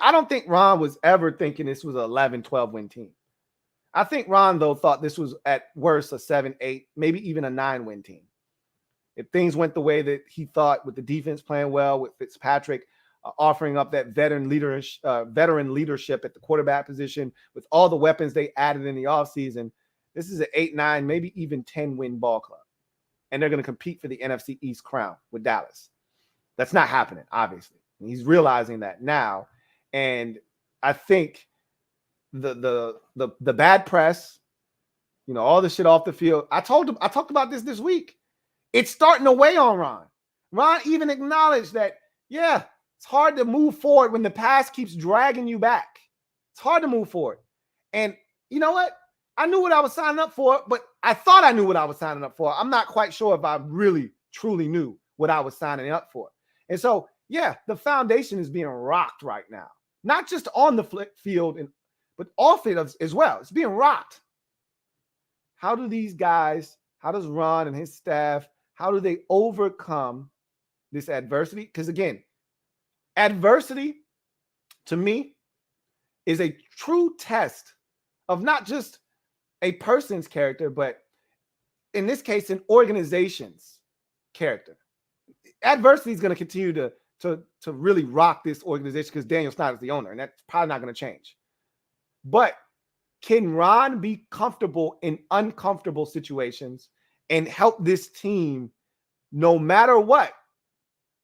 I don't think Ron was ever thinking this was an 11, 12 win team. I think Ron, though, thought this was at worst a 7, 8, maybe even a 9 win team. If things went the way that he thought, with the defense playing well, with Fitzpatrick offering up that veteran leadership at the quarterback position, with all the weapons they added in the offseason, this is an 8, 9, maybe even 10 win ball club. And they're going to compete for the NFC East crown with Dallas. That's not happening, obviously. And he's realizing that now. And I think the bad press, all the shit off the field. I talked about this week. It's starting to weigh on Ron. Ron even acknowledged that, yeah, it's hard to move forward when the past keeps dragging you back. It's hard to move forward. And you know what? I knew what I was signing up for, but I thought I knew what I was signing up for. I'm not quite sure if I really, truly knew what I was signing up for. And so, yeah, the foundation is being rocked right now. Not just on the field, but off it as well. It's being rocked. How does Ron and his staff, how do they overcome this adversity? Because again, adversity to me is a true test of not just a person's character, but in this case, an organization's character. Adversity is going to continue to really rock this organization because Daniel Snyder's the owner, and that's probably not going to change. But can Ron be comfortable in uncomfortable situations and help this team, no matter what,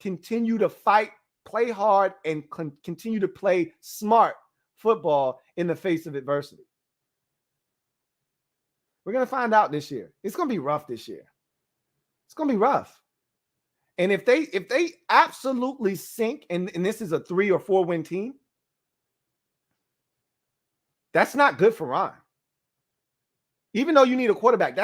continue to fight, play hard, and continue to play smart football in the face of adversity? We're going to find out this year. It's going to be rough this year. It's going to be rough. And if they absolutely sink, and this is a 3 or 4 win team, that's not good for Ron. Even though you need a quarterback,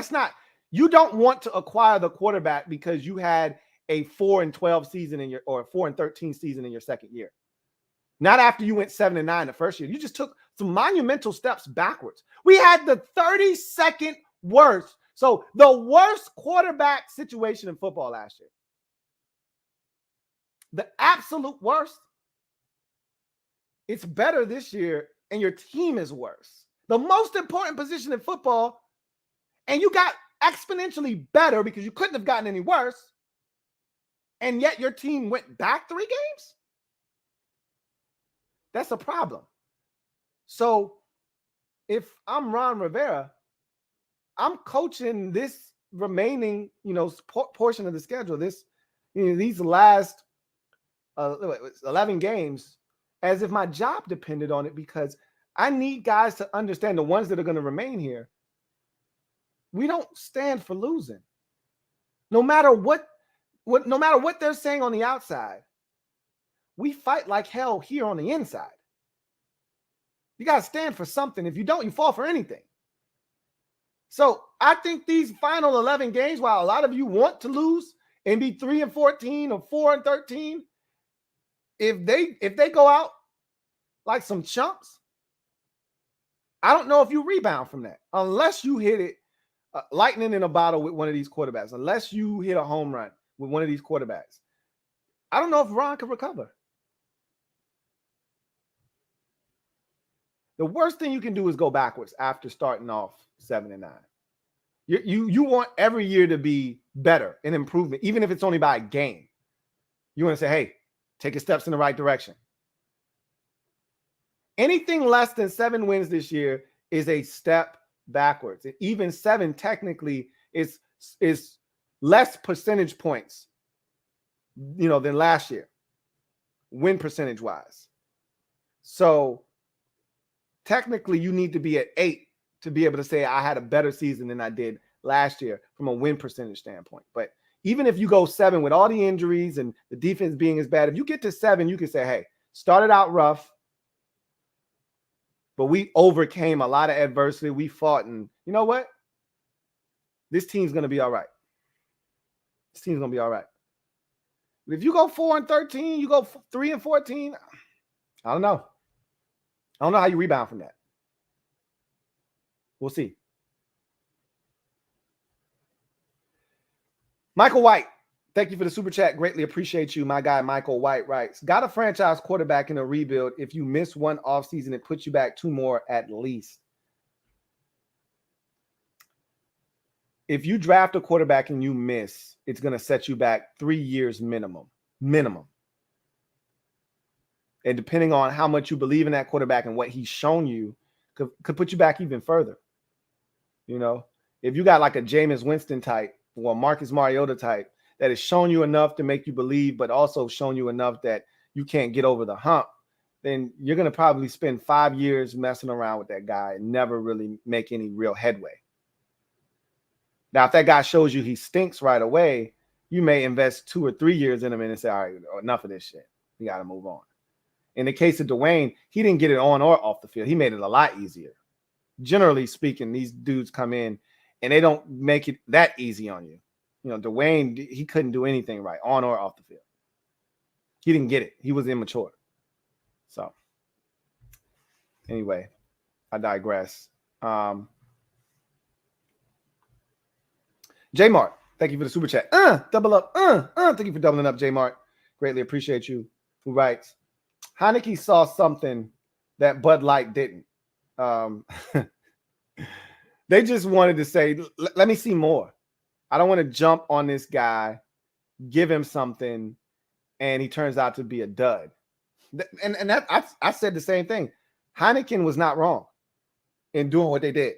you don't want to acquire the quarterback because you had a 4-12 season or 4-13 season in your second year. Not after you went 7-9 the first year. You just took some monumental steps backwards. We had the 32nd worst. So the worst quarterback situation in football last year. The absolute worst. It's better this year, and your team is worse. The most important position in football, and you got exponentially better because you couldn't have gotten any worse, and yet your team went back 3 games? That's a problem. So if I'm Ron Rivera, I'm coaching this remaining, portion of the schedule, these last 11 games, as if my job depended on it, because I need guys to understand, the ones that are going to remain here, we don't stand for losing. No matter what they're saying on the outside, we fight like hell here on the inside. You got to stand for something. If you don't, you fall for anything. So I think these final 11 games, while a lot of you want to lose and be 3-14 or 4-13, if they go out like some chumps, I don't know if you rebound from that, unless you hit it lightning in a bottle with one of these quarterbacks, unless you hit a home run with one of these quarterbacks. I don't know if Ron can recover. The worst thing you can do is go backwards after starting off 7-9. You want every year to be better, an improvement, even if it's only by a game. You want to say, hey, take your steps in the right direction. Anything less than 7 wins this year is a step backwards. And even 7 technically is less percentage points, than last year, win percentage wise. So technically you need to be at 8 to be able to say I had a better season than I did last year from a win percentage standpoint. But even if you go 7 with all the injuries and the defense being as bad, if you get to 7, you can say, hey, started out rough, but we overcame a lot of adversity. We fought, and you know what? This team's going to be all right. This team's going to be all right. But if you go 4-13, you go 3-14, I don't know. I don't know how you rebound from that. We'll see. Michael White, thank you for the super chat. Greatly appreciate you. My guy, Michael White, writes, got a franchise quarterback in a rebuild. If you miss one offseason, it puts you back 2 more at least. If you draft a quarterback and you miss, it's going to set you back 3 years minimum. And depending on how much you believe in that quarterback and what he's shown you, could put you back even further. If you got like a Jameis Winston type or a Marcus Mariota type that has shown you enough to make you believe, but also shown you enough that you can't get over the hump, then you're going to probably spend 5 years messing around with that guy and never really make any real headway. Now, if that guy shows you he stinks right away, you may invest 2 or 3 years in him and say, all right, enough of this shit. We got to move on. In the case of Dwayne, he didn't get it on or off the field. He made it a lot easier. Generally speaking, these dudes come in and they don't make it that easy on you. Dwayne, he couldn't do anything right on or off the field. He didn't get it. He was immature. So anyway, I digress. J-Mart, thank you for the super chat. Double up. Thank you for doubling up, J-Mart. Greatly appreciate you. Who writes, Heineke saw something that Bud Light didn't. They just wanted to say, let me see more. I don't want to jump on this guy, give him something, and he turns out to be a dud. And that I said the same thing. Heineken was not wrong in doing what they did.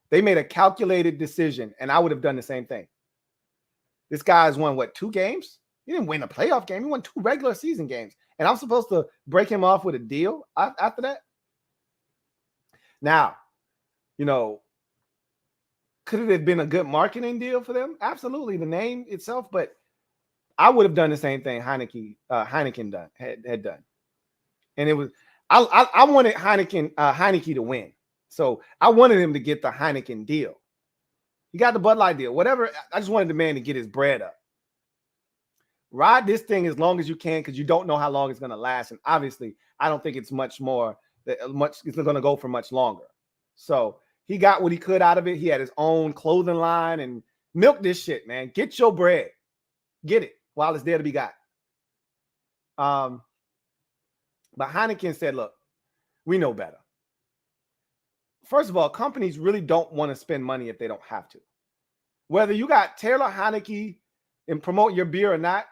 They made a calculated decision, and I would have done the same thing. This guy's won, 2 games? He didn't win a playoff game. He won 2 regular season games. And I'm supposed to break him off with a deal after that? Now, could it have been a good marketing deal for them? Absolutely, the name itself. But I would have done the same thing Heineken had done. And it was I wanted Heineke to win. So I wanted him to get the Heineken deal. He got the Bud Light deal. Whatever. I just wanted the man to get his bread up. Ride this thing as long as you can, because you don't know how long it's going to last. And obviously, I don't think it's it's going to go for much longer. So he got what he could out of it. He had his own clothing line, and milk this shit, man. Get your bread. Get it while it's there to be got. But Heineken said, look, we know better. First of all, companies really don't want to spend money if they don't have to. Whether you got Taylor Heineke and promote your beer or not,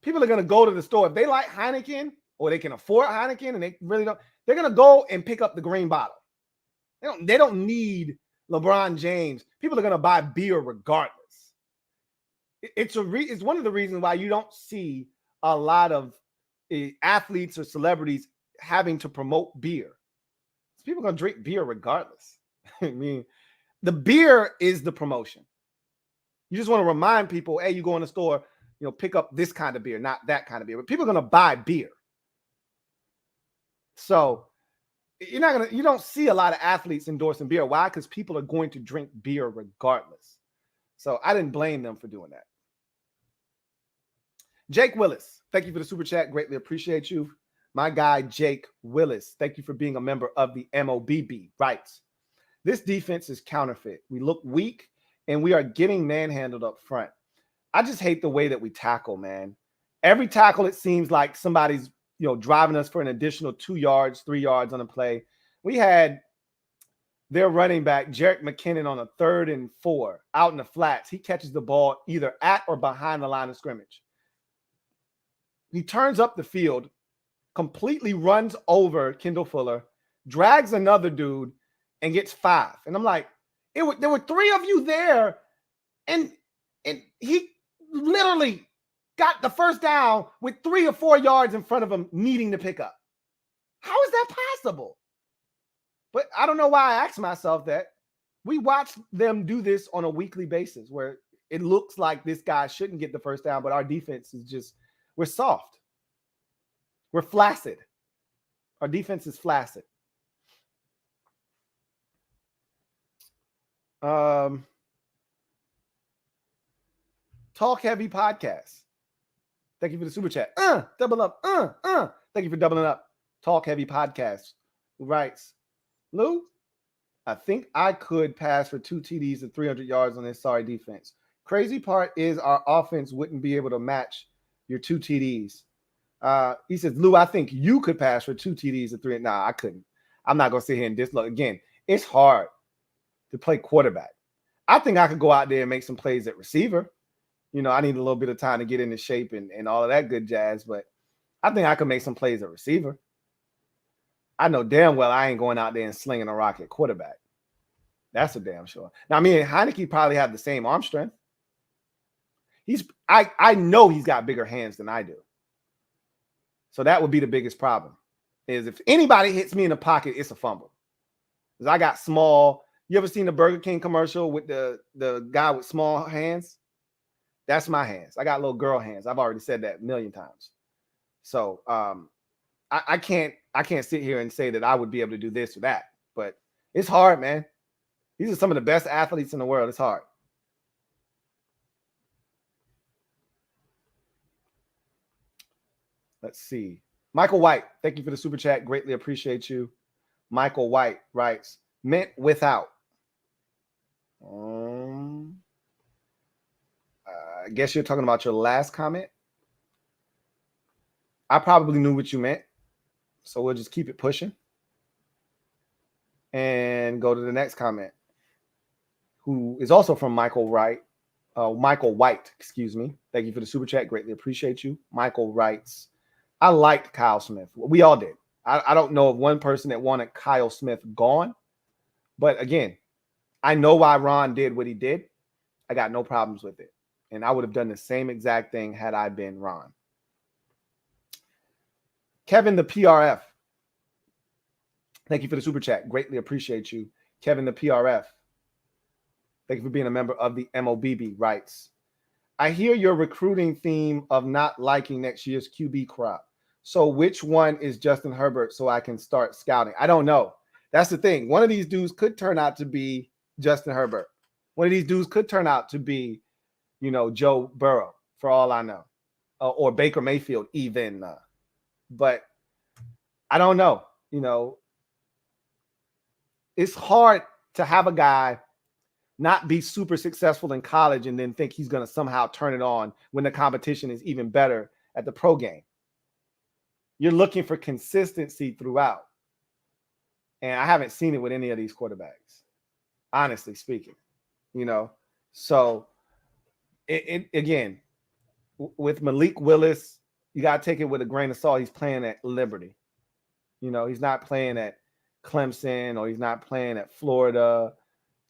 people are going to go to the store. If they like Heineken or they can afford Heineken and they really don't, they're going to go and pick up the green bottle. They don't need LeBron James. People are going to buy beer regardless. It's one of the reasons why you don't see a lot of athletes or celebrities having to promote beer. People are going to drink beer regardless. I mean, the beer is the promotion. You just want to remind people, hey, you go in the store, pick up this kind of beer, not that kind of beer. But people are going to buy beer. So you don't see a lot of athletes endorsing beer. Why? Because people are going to drink beer regardless. So I didn't blame them for doing that. Jake Willis, thank you for the super chat. Greatly appreciate you. My guy, Jake Willis, thank you for being a member of the MOBB. Writes, this defense is counterfeit. We look weak and we are getting manhandled up front. I just hate the way that we tackle, man. Every tackle, it seems like somebody's, driving us for an additional 2 yards, 3 yards on a play. We had their running back, Jerick McKinnon, on a 3rd and 4 out in the flats. He catches the ball either at or behind the line of scrimmage. He turns up the field, completely runs over Kendall Fuller, drags another dude, and gets 5. And I'm like, there were 3 of you there, and he literally got the first down with 3 or 4 yards in front of him needing to pick up. How is that possible? But I don't know why I asked myself that. We watch them do this on a weekly basis where it looks like this guy shouldn't get the first down, but our defense is just, we're soft. We're flaccid. Our defense is flaccid. Talk Heavy Podcast. Thank you for the super chat. Double up. Thank you for doubling up. Talk Heavy Podcast. Who writes, Lou, I think I could pass for 2 TDs and 300 yards on this sorry defense. Crazy part is our offense wouldn't be able to match your 2 TDs. He says, Lou, I think you could pass for 2 TDs and 3. Nah, I couldn't. I'm not going to sit here and dislook. Again, it's hard to play quarterback. I think I could go out there and make some plays at receiver. I need a little bit of time to get into shape and all of that good jazz, but I think I could make some plays at receiver. I know damn well I ain't going out there and slinging a rock at quarterback. That's a damn sure. Now, Heineke probably have the same arm strength. I know he's got bigger hands than I do. So that would be the biggest problem, is if anybody hits me in the pocket, it's a fumble. Because I got small. You ever seen the Burger King commercial with the guy with small hands? That's my hands. I got little girl hands. I've already said that a million times. So I can't sit here and say that I would be able to do this or that. But it's hard, man. These are some of the best athletes in the world. It's hard. Let's see. Michael White, thank you for the super chat. Greatly appreciate you. Michael White writes, meant without. I guess you're talking about your last comment. I probably knew what you meant. So we'll just keep it pushing. And go to the next comment, who is also from Michael White, excuse me. Thank you for the super chat. Greatly appreciate you. Michael writes, I liked Kyle Smith. We all did. I don't know of one person that wanted Kyle Smith gone. But again, I know why Ron did what he did. I got no problems with it. And I would have done the same exact thing had I been Ron. Kevin the PRF. Thank you for the super chat. Greatly appreciate you. Kevin the PRF. Thank you for being a member of the MOBB. Writes, I hear your recruiting theme of not liking next year's QB crop. So which one is Justin Herbert so I can start scouting? I don't know. That's the thing. One of these dudes could turn out to be Justin Herbert. One of these dudes could turn out to be, Joe Burrow, for all I know, or Baker Mayfield even. But I don't know. It's hard to have a guy not be super successful in college and then think he's going to somehow turn it on when the competition is even better at the pro game. You're looking for consistency throughout. And I haven't seen it with any of these quarterbacks, honestly speaking, So it again, with Malik Willis, you got to take it with a grain of salt. He's playing at Liberty. He's not playing at Clemson, or he's not playing at Florida.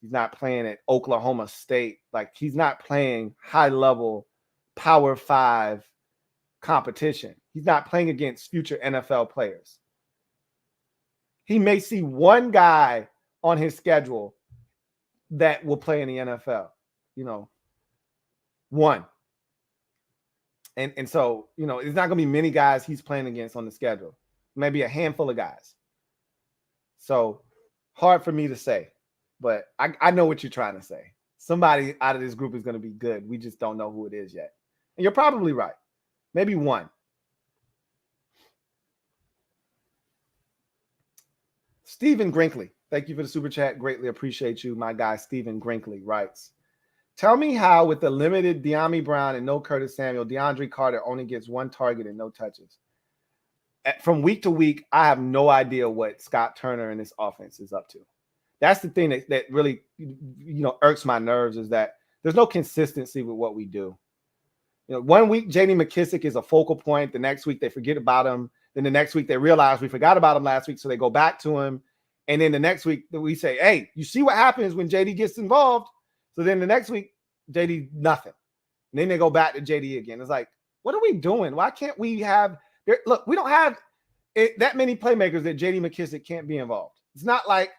He's not playing at Oklahoma State. Like, he's not playing high-level Power 5 competition. He's not playing against future NFL players. He may see one guy on his schedule that will play in the NFL, one. And so, it's not going to be many guys he's playing against on the schedule. Maybe a handful of guys. So, hard for me to say. But I know what you're trying to say. Somebody out of this group is going to be good. We just don't know who it is yet. And you're probably right. Maybe one. Stephen Grinkley. Thank you for the super chat. Greatly appreciate you. My guy, Stephen Grinkley, writes, tell me how with the limited Dyami Brown and no Curtis Samuel, DeAndre Carter only gets one target and no touches. From week to week, I have no idea what Scott Turner and this offense is up to. That's the thing that really, irks my nerves, is that there's no consistency with what we do. 1 week, J.D. McKissick is a focal point. The next week, they forget about him. Then the next week, they realize we forgot about him last week, so they go back to him. And then the next week, we say, hey, you see what happens when J.D. gets involved? So then the next week, J.D. nothing. And then they go back to J.D. again. It's like, what are we doing? Why can't we have – look, we don't have that many playmakers that J.D. McKissick can't be involved. It's not like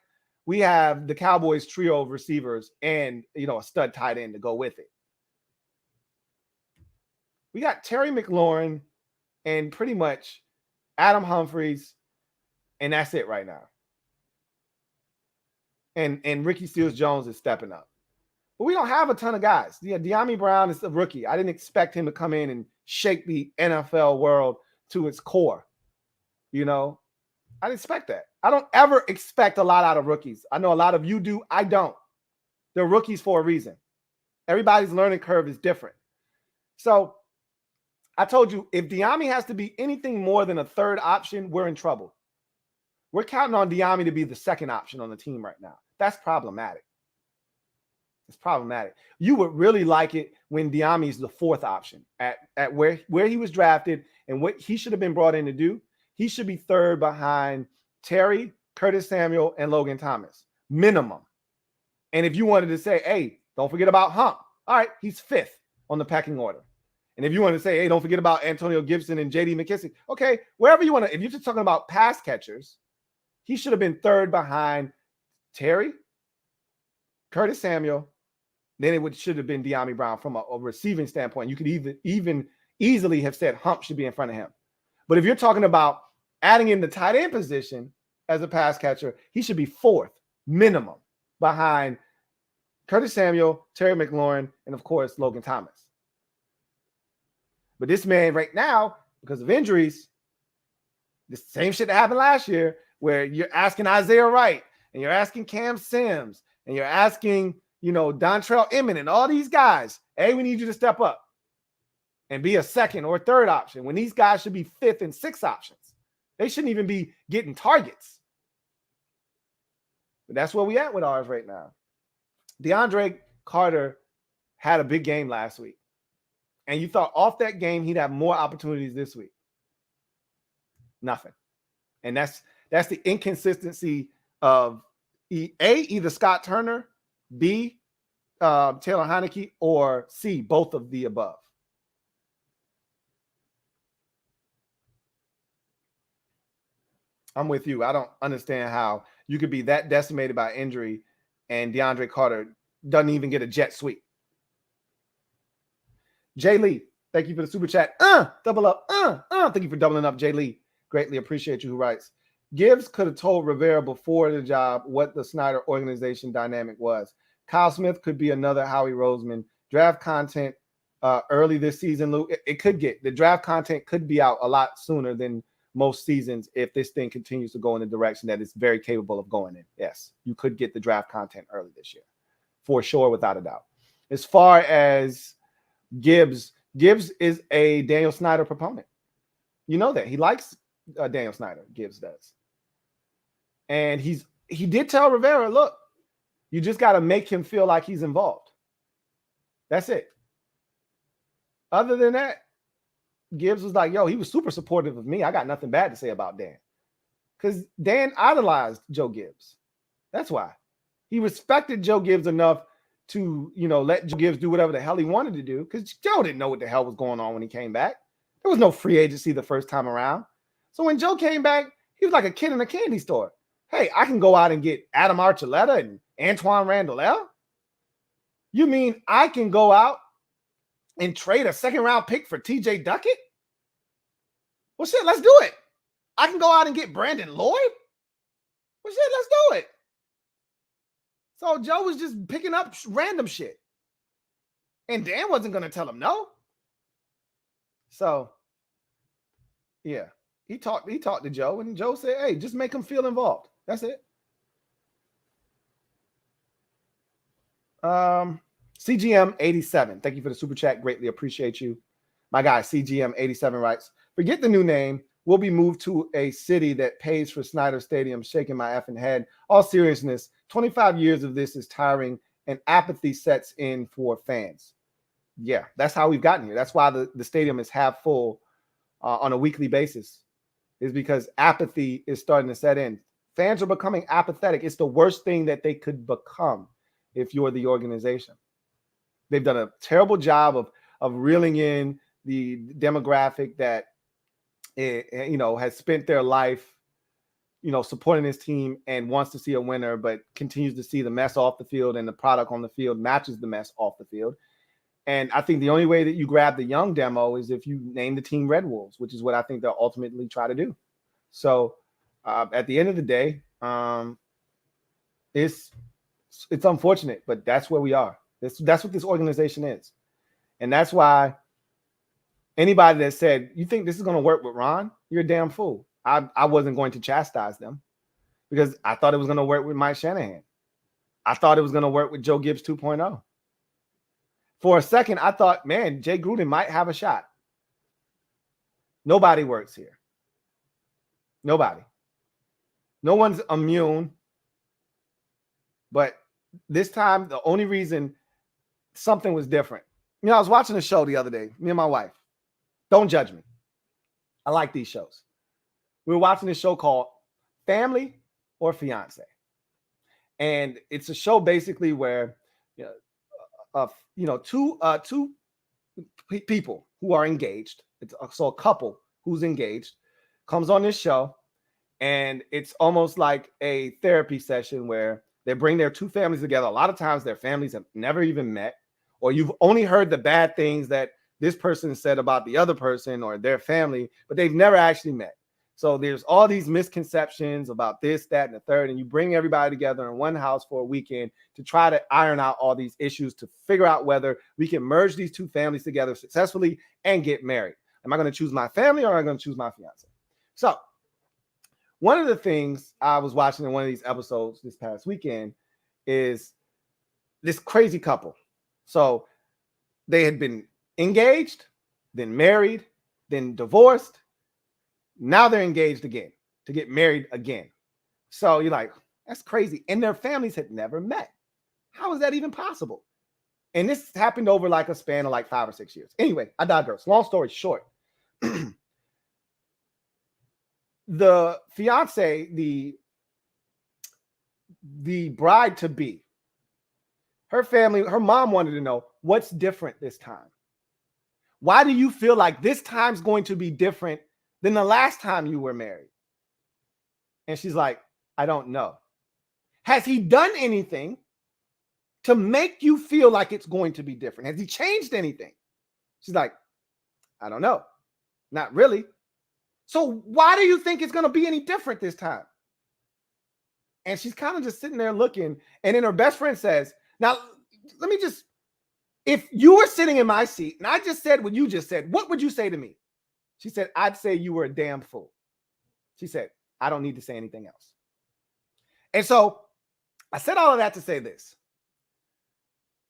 we have the Cowboys trio of receivers and, a stud tight end to go with it. We got Terry McLaurin and pretty much Adam Humphries, and that's it right now. And Ricky Seals-Jones is stepping up. But we don't have a ton of guys. Yeah, Dyami Brown is a rookie. I didn't expect him to come in and shake the NFL world to its core. I didn't expect that. I don't ever expect a lot out of rookies. I know a lot of you do. I don't. They're rookies for a reason. Everybody's learning curve is different. So I told you, if Dyami has to be anything more than a third option, we're in trouble. We're counting on Dyami to be the second option on the team right now. That's problematic. It's problematic. You would really like it when Dyami is the fourth option at where he was drafted and what he should have been brought in to do. He should be third behind Terry, Curtis Samuel, and Logan Thomas, minimum. And if you wanted to say, hey, don't forget about Hump. All right, he's fifth on the pecking order. And if you want to say, hey, don't forget about Antonio Gibson and J.D. McKissick, okay, wherever you want to, if you're just talking about pass catchers, he should have been third behind Terry, Curtis Samuel. Then it should have been Dyami Brown from a receiving standpoint. You could even easily have said Hump should be in front of him. But if you're talking about adding in the tight end position as a pass catcher, he should be fourth minimum behind Curtis Samuel, Terry McLaurin, and of course, Logan Thomas. But this man right now, because of injuries, the same shit that happened last year, where you're asking Isaiah Wright and you're asking Cam Sims and you're asking, Dontrell Emmett and all these guys, hey, we need you to step up and be a second or third option when these guys should be fifth and sixth options. They shouldn't even be getting targets. But that's where we at with ours right now. DeAndre Carter had a big game last week. And you thought off that game, he'd have more opportunities this week. Nothing. And that's the inconsistency of either Scott Turner, B, Taylor Heineke, or C, both of the above. I'm with you. I don't understand how you could be that decimated by injury and DeAndre Carter doesn't even get a jet sweep. Jay Lee, thank you for the super chat. Double up. Thank you for doubling up, Jay Lee. Greatly appreciate you. Who writes, Gibbs could have told Rivera before the job what the Snyder organization dynamic was. Kyle Smith could be another Howie Roseman. Draft content early this season, Lou. It could get, the draft content could be out a lot sooner than most seasons if this thing continues to go in the direction that it's very capable of going in. Yes, you could get the draft content early this year. For sure, without a doubt. As far as Gibbs is a Daniel Snyder proponent. You know that. He likes Daniel Snyder, Gibbs does. And he did tell Rivera, look, you just got to make him feel like he's involved. That's it. Other than that, Gibbs was like, yo, he was super supportive of me. I got nothing bad to say about Dan. Because Dan idolized Joe Gibbs. That's why. He respected Joe Gibbs enough to, let Joe Gibbs do whatever the hell he wanted to do, because Joe didn't know what the hell was going on when he came back. There was no free agency the first time around. So when Joe came back, he was like a kid in a candy store. Hey, I can go out and get Adam Archuleta and Antoine Randall. You mean I can go out and trade a second-round pick for TJ Duckett? Well, shit, let's do it. I can go out and get Brandon Lloyd? Well, shit, let's do it. So Joe was just picking up random shit. And Dan wasn't going to tell him no. So, yeah. He talked to Joe, and Joe said, hey, just make him feel involved. That's it. CGM87, thank you for the super chat. Greatly appreciate you. My guy, CGM87 writes, forget the new name. We'll be moved to a city that pays for Snyder Stadium, shaking my effing head. All seriousness, 25 years of this is tiring, and apathy sets in for fans. Yeah, that's how we've gotten here. That's why the stadium is half full on a weekly basis, is because apathy is starting to set in. Fans are becoming apathetic. It's the worst thing that they could become if you're the organization. They've done a terrible job of reeling in the demographic that has spent their life, supporting this team and wants to see a winner, but continues to see the mess off the field, and the product on the field matches the mess off the field. And I think the only way that you grab the young demo is if you name the team Red Wolves, which is what I think they'll ultimately try to do. So at the end of the day, it's unfortunate, but that's where we are. That's what this organization is. And that's why anybody that said, you think this is going to work with Ron, you're a damn fool. I wasn't going to chastise them because I thought it was going to work with Mike Shanahan. I thought it was going to work with Joe Gibbs 2.0. For a second, I thought, man, Jay Gruden might have a shot. Nobody works here. Nobody. No one's immune. But this time, the only reason something was different. I was watching a show the other day, me and my wife. Don't judge me. I like these shows. We were watching this show called Family or Fiance. And it's a show basically where, two people who are engaged. So a couple who's engaged comes on this show, and it's almost like a therapy session where they bring their two families together. A lot of times their families have never even met, or you've only heard the bad things that this person said about the other person or their family, but they've never actually met. So there's all these misconceptions about this, that, and the third, and you bring everybody together in one house for a weekend to try to iron out all these issues, to figure out whether we can merge these two families together successfully and get married. Am I going to choose my family, or am I going to choose my fiance? So one of the things I was watching in one of these episodes this past weekend is this crazy couple. So they had been engaged, then married, then divorced. Now they're engaged again to get married again. So you're like, that's crazy. And their families had never met. How is that even possible? And this happened over like a span of like 5 or 6 years. Anyway, I digress. Long story short, the fiance, the bride to be, her family, her mom wanted to know what's different this time. Why do you feel like this time's going to be different than the last time you were married? And she's like, I don't know. Has he done anything to make you feel like it's going to be different? Has he changed anything? She's like, I don't know. Not really. So why do you think it's going to be any different this time? And she's kind of just sitting there looking. And then her best friend says, now, let me just, if you were sitting in my seat and I just said what you just said, what would you say to me? She said, I'd say you were a damn fool. She said, I don't need to say anything else. And so I said all of that to say this.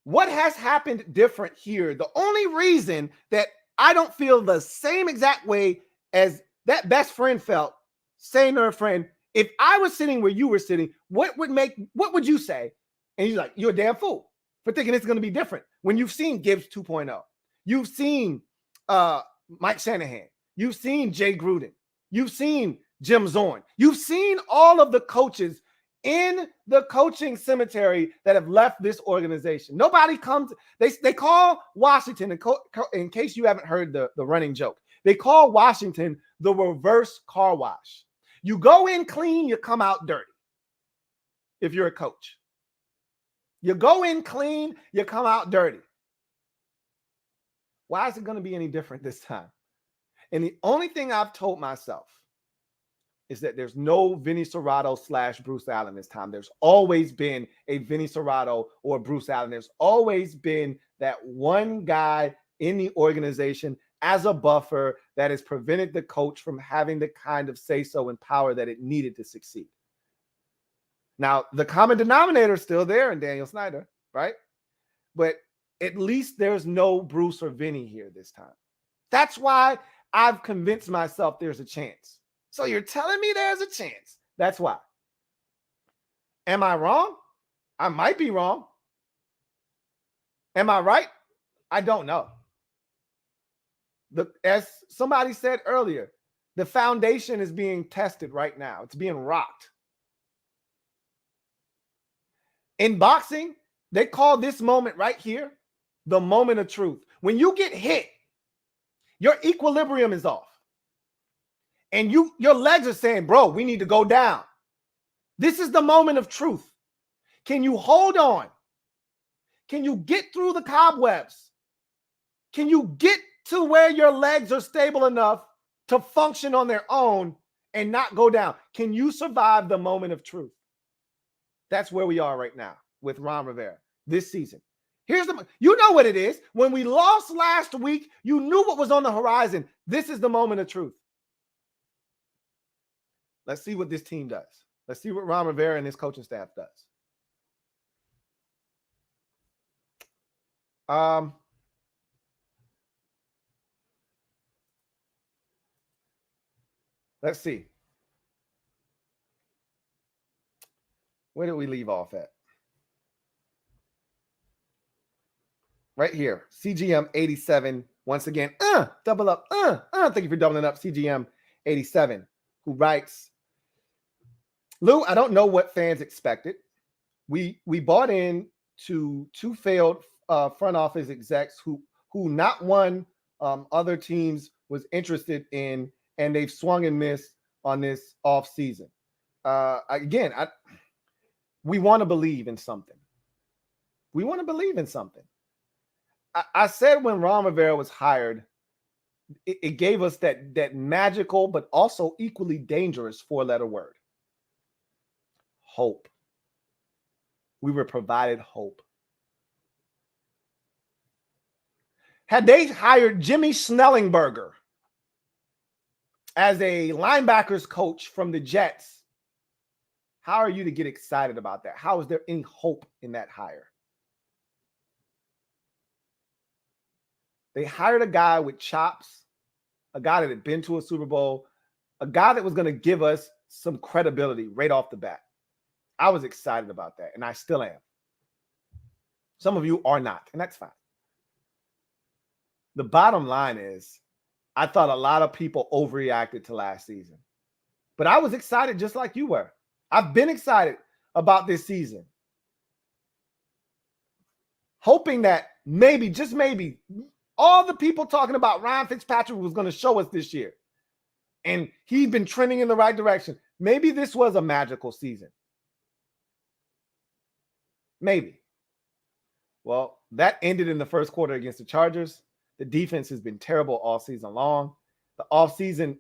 What has happened different here? The only reason that I don't feel the same exact way as that best friend felt, saying to her friend, if I was sitting where you were sitting, what would you say? And he's like, you're a damn fool for thinking it's going to be different. When you've seen Gibbs 2.0, you've seen Mike Shanahan, you've seen Jay Gruden, you've seen Jim Zorn. You've seen all of the coaches in the coaching cemetery that have left this organization. Nobody comes. They call Washington, in case you haven't heard the running joke, they call Washington the reverse car wash. You go in clean, you come out dirty. If you're a coach, you go in clean, you come out dirty. Why is it going to be any different this time? And the only thing I've told myself is that there's no Vinny Serrato / Bruce Allen this time. There's always been a Vinny Serrato or Bruce Allen. There's always been that one guy in the organization as a buffer that has prevented the coach from having the kind of say-so and power that it needed to succeed. Now, the common denominator is still there in Daniel Snyder, right? But at least there's no Bruce or Vinny here this time. That's why I've convinced myself there's a chance. So you're telling me there's a chance. That's why. Am I wrong? I might be wrong. Am I right? I don't know. As somebody said earlier, the foundation is being tested right now. It's being rocked. In boxing, they call this moment right here the moment of truth. When you get hit, your equilibrium is off. And your legs are saying, bro, we need to go down. This is the moment of truth. Can you hold on? Can you get through the cobwebs? Can you get to where your legs are stable enough to function on their own and not go down? Can you survive the moment of truth? That's where we are right now with Ron Rivera this season. You know what it is. When we lost last week, you knew what was on the horizon. This is the moment of truth. Let's see what this team does. Let's see what Ron Rivera and his coaching staff does. Let's see. Where did we leave off at? Right here. CGM 87. Once again, double up. Thank you for doubling up. CGM 87, who writes, Lou, I don't know what fans expected. We bought in to two failed front office execs who not one other teams was interested in, and they've swung and missed on this off season. We want to believe in something. We want to believe in something. I said when Ron Rivera was hired, it gave us that magical but also equally dangerous four-letter word. Hope. We were provided hope. Had they hired Jimmy Snellingberger as a linebackers coach from the Jets, how are you to get excited about that? How is there any hope in that hire? They hired a guy with chops, a guy that had been to a Super Bowl, a guy that was going to give us some credibility right off the bat. I was excited about that, and I still am. Some of you are not, and that's fine. The bottom line is, I thought a lot of people overreacted to last season. But I was excited just like you were. I've been excited about this season. Hoping that maybe, just maybe, all the people talking about Ryan Fitzpatrick was going to show us this year. And he'd been trending in the right direction. Maybe this was a magical season. Maybe. Well, that ended in the first quarter against the Chargers. The defense has been terrible all season long. The offseason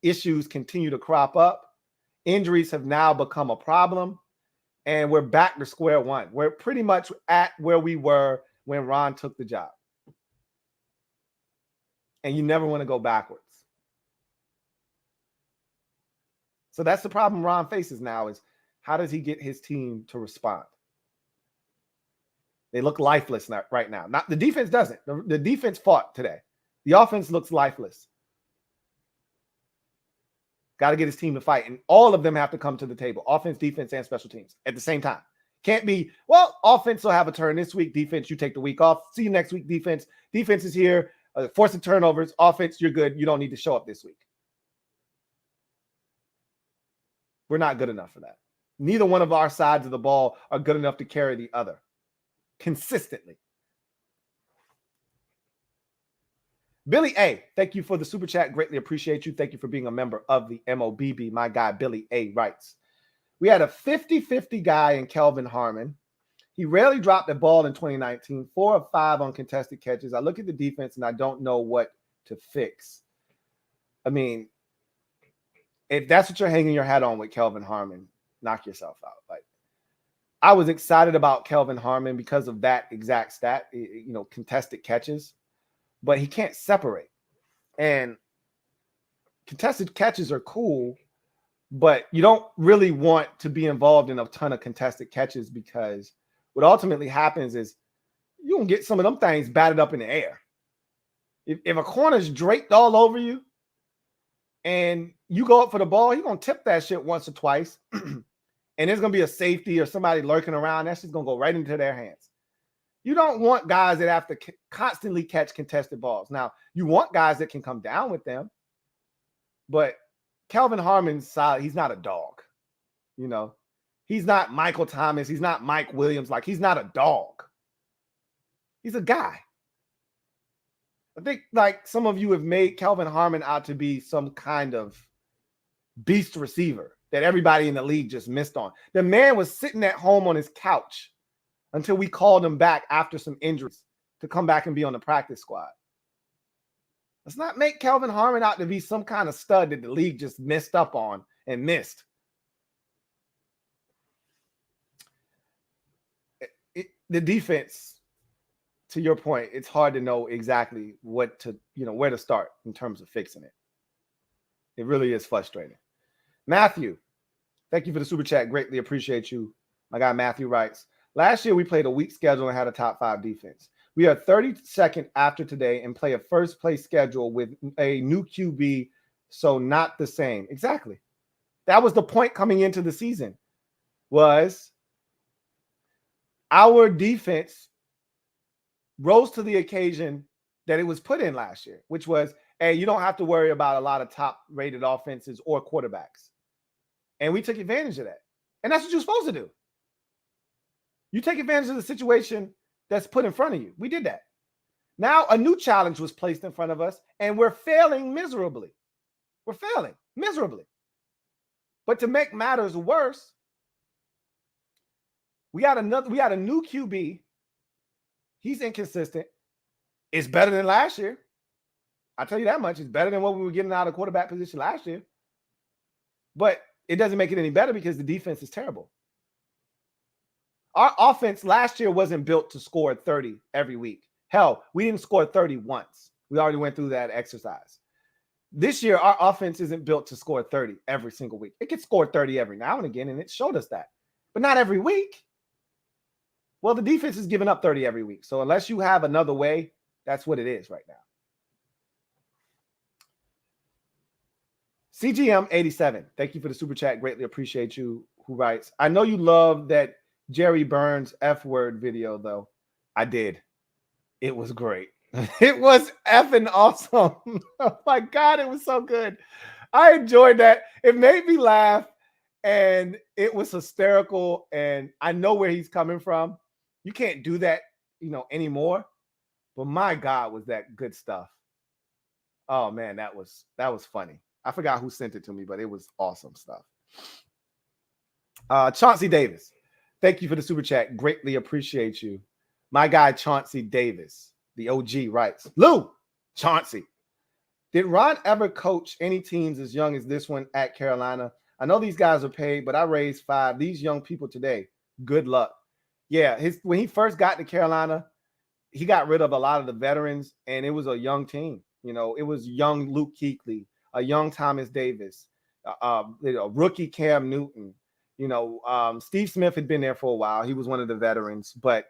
issues continue to crop up. Injuries have now become a problem. And we're back to square one. We're pretty much at where we were when Ron took the job. And you never want to go backwards. So that's the problem Ron faces now, is how does he get his team to respond? They look lifeless right now. Not the defense doesn't. The defense fought today. The offense looks lifeless. Got to get his team to fight. And all of them have to come to the table. Offense, defense, and special teams at the same time. Can't be, well, offense will have a turn this week. Defense, you take the week off. See you next week, defense. Defense is here. Forcing turnovers. Offense, you're good. You don't need to show up this week. We're not good enough for that. Neither one of our sides of the ball are good enough to carry the other consistently. Billy A, thank you for the super chat. Greatly appreciate you. Thank you for being a member of the MOBB. My guy, Billy A, writes, we had a 50-50 guy in Kelvin Harmon. He rarely dropped the ball in 2019, 4 of 5 on contested catches. I look at the defense and I don't know what to fix. I mean, if that's what you're hanging your hat on with Kelvin Harmon, knock yourself out. Like, I was excited about Kelvin Harmon because of that exact stat, contested catches, but he can't separate. And contested catches are cool, but you don't really want to be involved in a ton of contested catches, because what ultimately happens is you can get some of them things batted up in the air. If a corner's draped all over you and you go up for the ball, he's going to tip that shit once or twice. And there's going to be a safety or somebody lurking around. That's just going to go right into their hands. You don't want guys that have to constantly catch contested balls. Now, you want guys that can come down with them, but Kelvin Harmon's solid. He's not a dog. He's not Michael Thomas. He's not Mike Williams. Like, he's not a dog. He's a guy. I think, like, some of you have made Kelvin Harmon out to be some kind of beast receiver that everybody in the league just missed on. The man was sitting at home on his couch until we called him back after some injuries to come back and be on the practice squad. Let's not make Kelvin Harmon out to be some kind of stud that the league just messed up on and missed. The defense, to your point, it's hard to know exactly where to start in terms of fixing it. It really is frustrating. Matthew, thank you for the super chat. Greatly appreciate you. My guy Matthew writes, last year we played a weak schedule and had a top 5 defense. We are 32nd after today and play a first place schedule with a new QB, so not the same. Exactly. That was the point coming into the season, was our defense rose to the occasion that it was put in last year, which was, hey, you don't have to worry about a lot of top-rated offenses or quarterbacks. And we took advantage of that. And that's what you're supposed to do. You take advantage of the situation that's put in front of you. We did that. Now a new challenge was placed in front of us, and we're failing miserably. We're failing miserably. But to make matters worse, we got a new QB. He's inconsistent. It's better than last year. I'll tell you that much. It's better than what we were getting out of quarterback position last year. But it doesn't make it any better because the defense is terrible. Our offense last year wasn't built to score 30 every week. Hell, we didn't score 30 once. We already went through that exercise. This year, our offense isn't built to score 30 every single week. It can score 30 every now and again, and it showed us that. But not every week. Well, the defense is giving up 30 every week. So unless you have another way, that's what it is right now. CGM87, thank you for the super chat. Greatly appreciate you. Who writes, I know you love that Jerry Burns F-word video, though. I did. It was great. It was effing awesome. Oh my God, it was so good. I enjoyed that. It made me laugh, and it was hysterical, and I know where he's coming from. You can't do that, anymore. But my God, was that good stuff. Oh man, that was funny. I forgot who sent it to me, but it was awesome stuff. Chauncey Davis, thank you for the super chat. Greatly appreciate you. My guy Chauncey Davis, the OG, writes, Lou, Chauncey, did Ron ever coach any teams as young as this one at Carolina? I know these guys are paid, but I raised 5. These young people today, good luck. Yeah, when he first got to Carolina, he got rid of a lot of the veterans, and it was a young team. It was young Luke Kuechly, a young Thomas Davis, rookie Cam Newton. Steve Smith had been there for a while. He was one of the veterans, but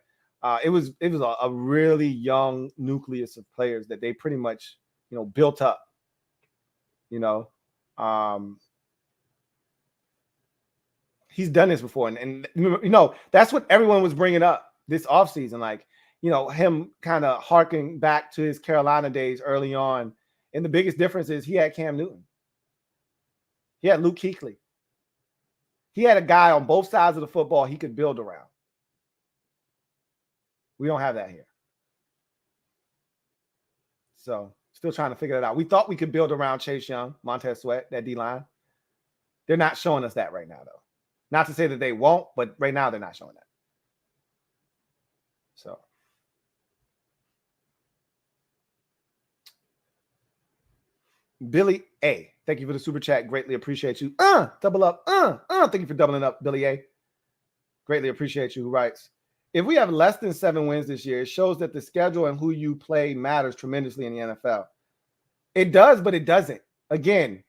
it was a really young nucleus of players that they pretty much, built up. He's done this before, and that's what everyone was bringing up this offseason, like, him kind of harking back to his Carolina days early on. And the biggest difference is he had Cam Newton. He had Luke Kuechly. He had a guy on both sides of the football he could build around. We don't have that here. So still trying to figure it out. We thought we could build around Chase Young, Montez Sweat, that D-line. They're not showing us that right now, though. Not to say that they won't, but right now they're not showing that. So. Billy A. Thank you for the super chat. Greatly appreciate you. Double up. Thank you for doubling up, Billy A. Greatly appreciate you. Who writes, if we have less than 7 wins this year, it shows that the schedule and who you play matters tremendously in the NFL. It does, but it doesn't. Again,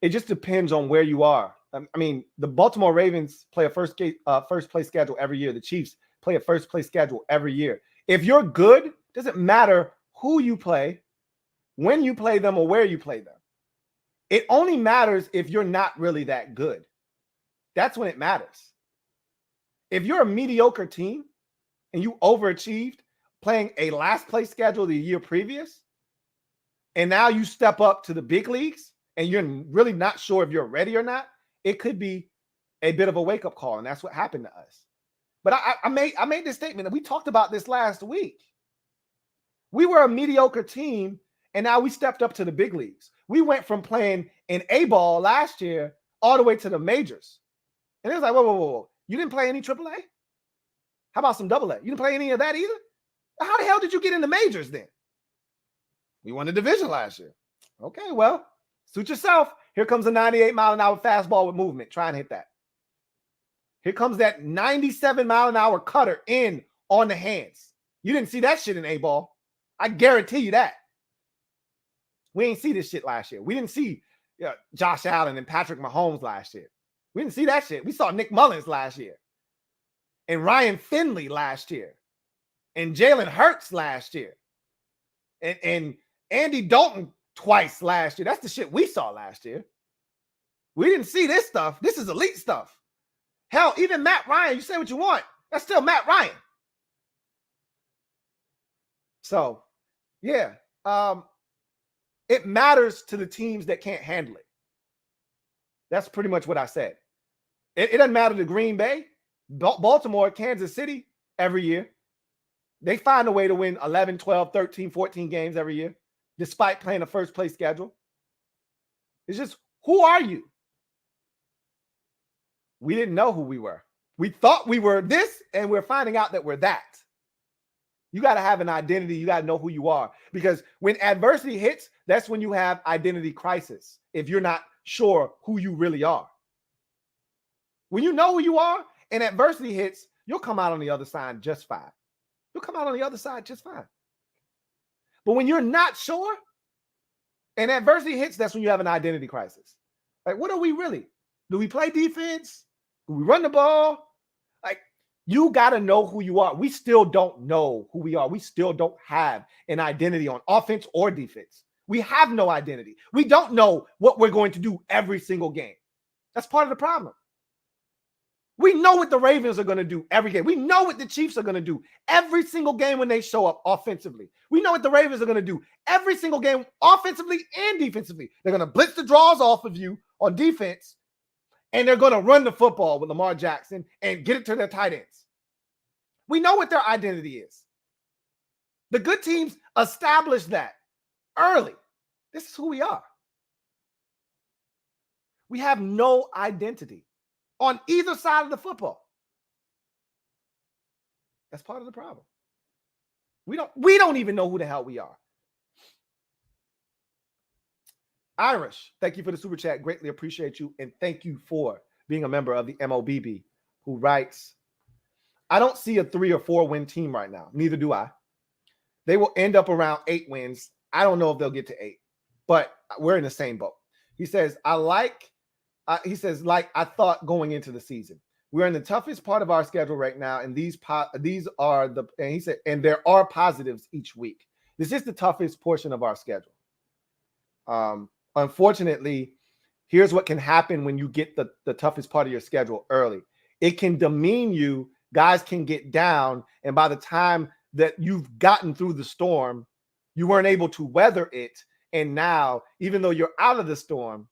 it just depends on where you are. I mean, the Baltimore Ravens play a first place schedule every year. The Chiefs play a first place schedule every year. If you're good, it doesn't matter who you play, when you play them, or where you play them. It only matters if you're not really that good. That's when it matters. If you're a mediocre team and you overachieved playing a last place schedule the year previous, and now you step up to the big leagues and you're really not sure if you're ready or not, it could be a bit of a wake-up call, and that's what happened to us. But I made this statement, and we talked about this last week. We were a mediocre team, and now we stepped up to the big leagues. We went from playing in A-ball last year all the way to the majors. And it was like, whoa. You didn't play any AAA? How about some AA? You didn't play any of that either? How the hell did you get in the majors then? We won the division last year. Okay, well, suit yourself. Here comes a 98-mile-an-hour fastball with movement. Try and hit that. Here comes that 97-mile-an-hour cutter in on the hands. You didn't see that shit in A-ball. I guarantee you that. We ain't see this shit last year. We didn't see Josh Allen and Patrick Mahomes last year. We didn't see that shit. We saw Nick Mullins last year. And Ryan Finley last year. And Jalen Hurts last year. And Andy Dalton twice last year. That's the shit we saw last year. We didn't see this stuff. This is elite stuff. Hell, even Matt Ryan, you say what you want. That's still Matt Ryan. So, yeah. It matters to the teams that can't handle it. That's pretty much what I said. It doesn't matter to Green Bay, Baltimore, Kansas City every year. They find a way to win 11, 12, 13, 14 games every year, despite playing a first-place schedule. It's just, who are you? We didn't know who we were. We thought we were this, and we're finding out that we're that. You got to have an identity. You got to know who you are. Because when adversity hits, that's when you have identity crisis, if you're not sure who you really are. When you know who you are and adversity hits, you'll come out on the other side just fine. You'll come out on the other side just fine. But when you're not sure and adversity hits, that's when you have an identity crisis. Like, what are we really? Do we play defense? Do we run the ball? Like, you got to know who you are. We still don't know who we are. We still don't have an identity on offense or defense. We have no identity. We don't know what we're going to do every single game. That's part of the problem. We know what the Ravens are going to do every game. We know what the Chiefs are going to do every single game when they show up offensively. We know what the Ravens are going to do every single game offensively and defensively. They're going to blitz the draws off of you on defense, and they're going to run the football with Lamar Jackson and get it to their tight ends. We know what their identity is. The good teams establish that early. This is who we are. We have no identity on either side of the football. That's part of the problem. We don't even know who the hell we are. Irish, thank you for the super chat. Greatly appreciate you. And thank you for being a member of the MOBB, who writes, I don't see a 3 or 4 win team right now. Neither do I. They will end up around 8 wins. I don't know if they'll get to 8, but we're in the same boat. He says, like I thought going into the season. We're in the toughest part of our schedule right now, and and there are positives each week. This is the toughest portion of our schedule. Unfortunately, here's what can happen when you get the toughest part of your schedule early. It can demean you. Guys can get down, and by the time that you've gotten through the storm, you weren't able to weather it, and now, even though you're out of the storm,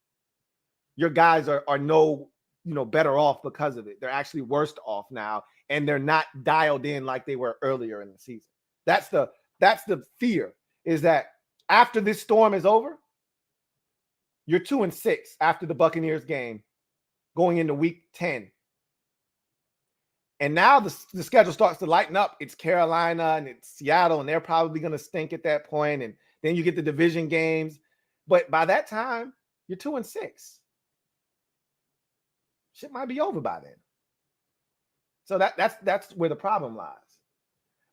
your guys are no better off because of it. They're actually worse off now, and they're not dialed in like they were earlier in the season. That's the fear, is that after this storm is over, you're 2-6 after the Buccaneers game going into week 10. And now the schedule starts to lighten up. It's Carolina and it's Seattle, and they're probably going to stink at that point. And then you get the division games. But by that time, you're 2-6. Shit might be over by then. So that's where the problem lies.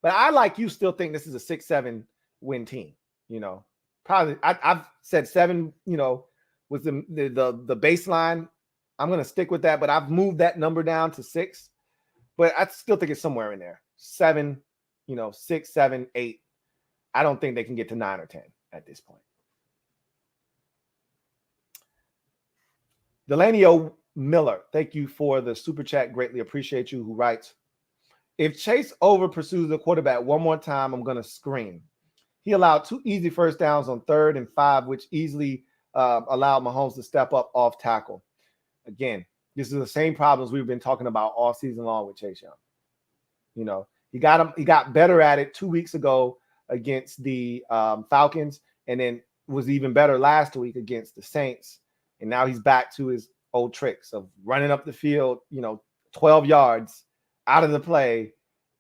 But I, like you, still think this is a 6-7 win team. Probably I've said 7. Was the baseline. I'm going to stick with that, but I've moved that number down to 6. But I still think it's somewhere in there. 7, 6, 7, 8. I don't think they can get to 9 or 10 at this point. Delaney O. Miller, thank you for the super chat. Greatly appreciate you. Who writes, if Chase over pursues the quarterback one more time, I'm going to scream. He allowed 2 easy first downs on 3rd and 5, which easily allowed Mahomes to step up off tackle. Again, this is the same problems we've been talking about all season long with Chase Young. He got better at it 2 weeks ago against the Falcons, and then was even better last week against the Saints. And now he's back to his old tricks of running up the field, 12 yards out of the play,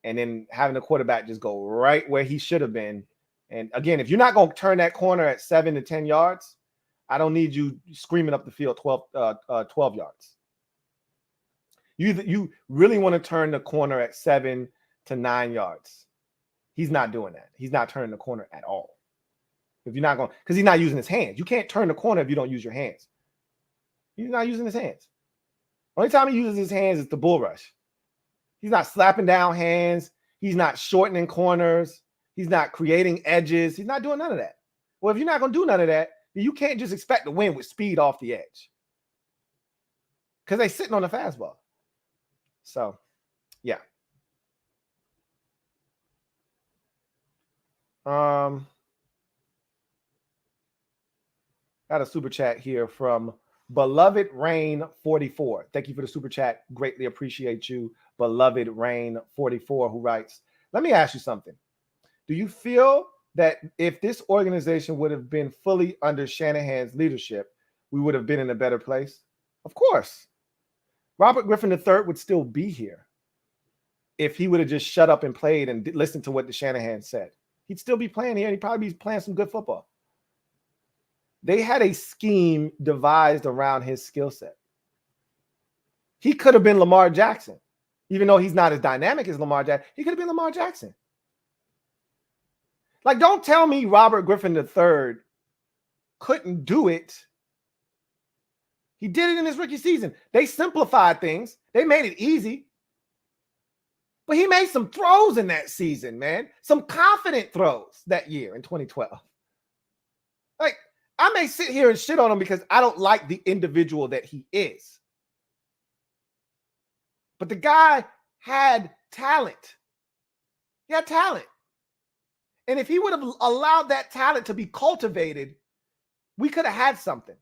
and then having the quarterback just go right where he should have been. And again, if you're not going to turn that corner at 7 to 10 yards, I don't need you screaming up the field 12 yards. You really want to turn the corner at 7 to 9 yards. He's not doing that. He's not turning the corner at all. If you're not going, because he's not using his hands. You can't turn the corner if you don't use your hands. He's not using his hands. Only time he uses his hands is the bull rush. He's not slapping down hands. He's not shortening corners. He's not creating edges. He's not doing none of that. Well, if you're not going to do none of that, then you can't just expect to win with speed off the edge, because they're sitting on the fastball. So, yeah. Got a super chat here from Beloved Rain 44. Thank you for the super chat. Greatly appreciate you, Beloved Rain 44, who writes, let me ask you something. Do you feel that if this organization would have been fully under Shanahan's leadership, we would have been in a better place? Of course. Robert Griffin III would still be here if he would have just shut up and played and listened to what the Shanahan said. He'd still be playing here, and he'd probably be playing some good football. They had a scheme devised around his skill set. He could have been Lamar Jackson. Even though he's not as dynamic as Lamar Jackson, he could have been Lamar Jackson. Like, don't tell me Robert Griffin III couldn't do it. He did it in his rookie season. They simplified things. They made it easy. But he made some throws in that season, man. Some confident throws that year in 2012. Like, I may sit here and shit on him because I don't like the individual that he is. But the guy had talent. He had talent. And if he would have allowed that talent to be cultivated, we could have had something.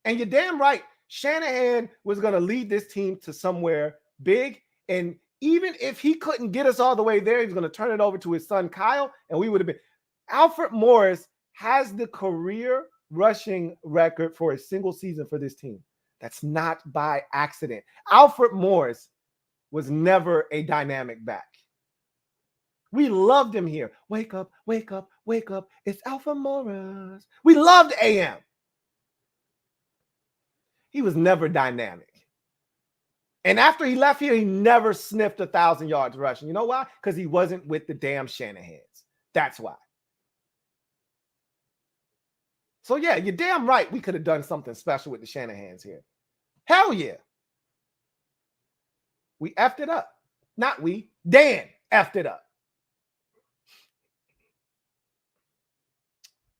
And you're damn right, Shanahan was going to lead this team to somewhere big. And even if he couldn't get us all the way there, he was going to turn it over to his son, Kyle, and we would have been. Alfred Morris has the career rushing record for a single season for this team. That's not by accident. Alfred Morris was never a dynamic back. We loved him here. Wake up, wake up, wake up. It's Alfred Morris. We loved AM. He was never dynamic. And after he left here, he never sniffed 1,000 yards rushing. You know why? Because he wasn't with the damn Shanahans. That's why. So, yeah, you're damn right. We could have done something special with the Shanahans here. Hell yeah. We effed it up. Not we. Dan effed it up.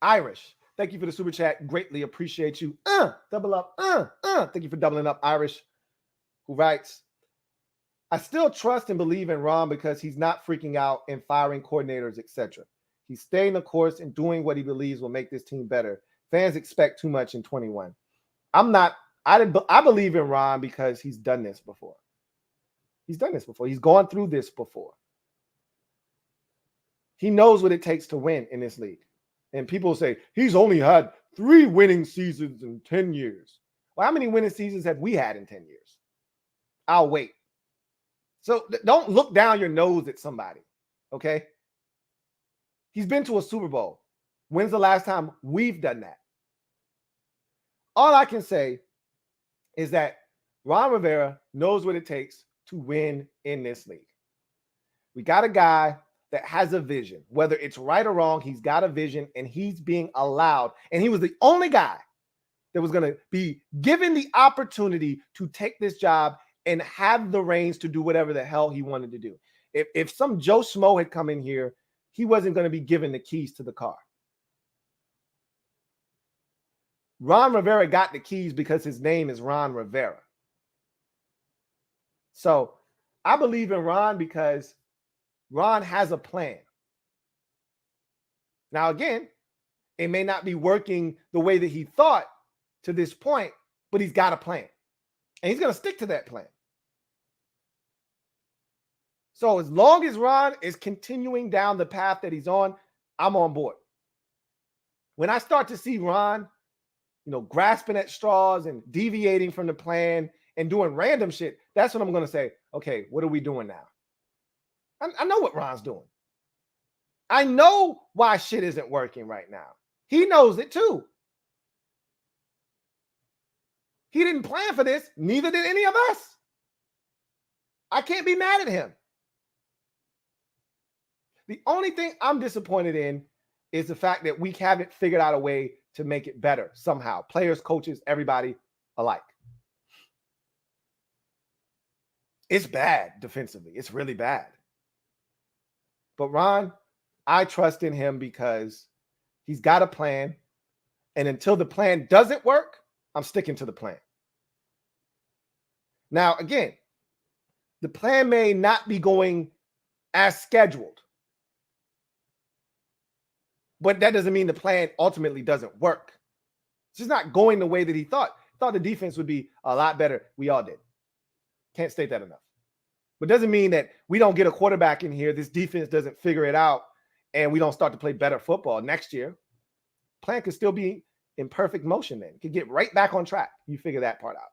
Irish, thank you for the super chat. Greatly appreciate you. Double up. Thank you for doubling up, Irish, who writes, I still trust and believe in Ron because he's not freaking out and firing coordinators, etc. He's staying the course and doing what he believes will make this team better. Fans expect too much in 21. I'm not I believe in Ron because he's done this before. He's done this before. He's gone through this before. He knows what it takes to win in this league. And people say, he's only had 3 winning seasons in 10 years. Well, how many winning seasons have we had in 10 years? I'll wait. So don't look down your nose at somebody, okay? He's been to a Super Bowl. When's the last time we've done that? All I can say is that Ron Rivera knows what it takes to win in this league. We got a guy that has a vision. Whether it's right or wrong, he's got a vision, and he's being allowed. And he was the only guy that was going to be given the opportunity to take this job and have the reins to do whatever the hell he wanted to do. If some Joe Schmo had come in here, he wasn't going to be given the keys to the car. Ron Rivera got the keys because his name is Ron Rivera. So I believe in Ron because Ron has a plan. Now, again, it may not be working the way that he thought to this point, but he's got a plan. And he's going to stick to that plan. So as long as Ron is continuing down the path that he's on, I'm on board. When I start to see Ron, grasping at straws and deviating from the plan and doing random shit, that's when I'm going to say, okay, what are we doing now? I know what Ron's doing. I know why shit isn't working right now. He knows it too. He didn't plan for this. Neither did any of us. I can't be mad at him. The only thing I'm disappointed in is the fact that we haven't figured out a way to make it better somehow. Players, coaches, everybody alike. It's bad defensively. It's really bad. But Ron, I trust in him because he's got a plan. And until the plan doesn't work, I'm sticking to the plan. Now, again, the plan may not be going as scheduled. But that doesn't mean the plan ultimately doesn't work. It's just not going the way that he thought. Thought the defense would be a lot better. We all did. Can't state that enough. But doesn't mean that we don't get a quarterback in here, this defense doesn't figure it out, and we don't start to play better football next year. Plan could still be in perfect motion then. Could get right back on track. You figure that part out.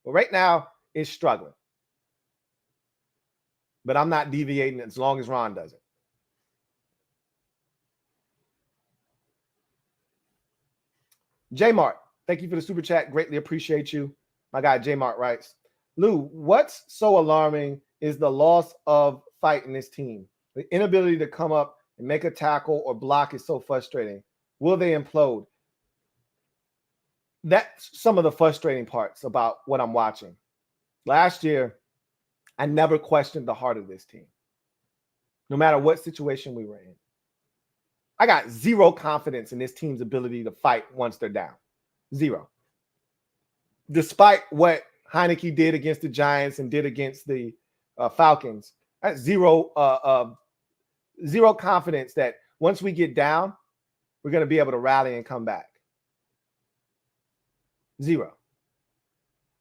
But right now, it's struggling. But I'm not deviating as long as Ron does it. J Mart, thank you for the super chat. Greatly appreciate you. My guy J Mart writes, Lou, what's so alarming is the loss of fight in this team. The inability to come up and make a tackle or block is so frustrating. Will they implode? That's some of the frustrating parts about what I'm watching. Last year, I never questioned the heart of this team, no matter what situation we were in. I got zero confidence in this team's ability to fight once they're down. Zero. Despite what Heineke did against the Giants and did against the Falcons, I had zero confidence that once we get down, we're going to be able to rally and come back. Zero.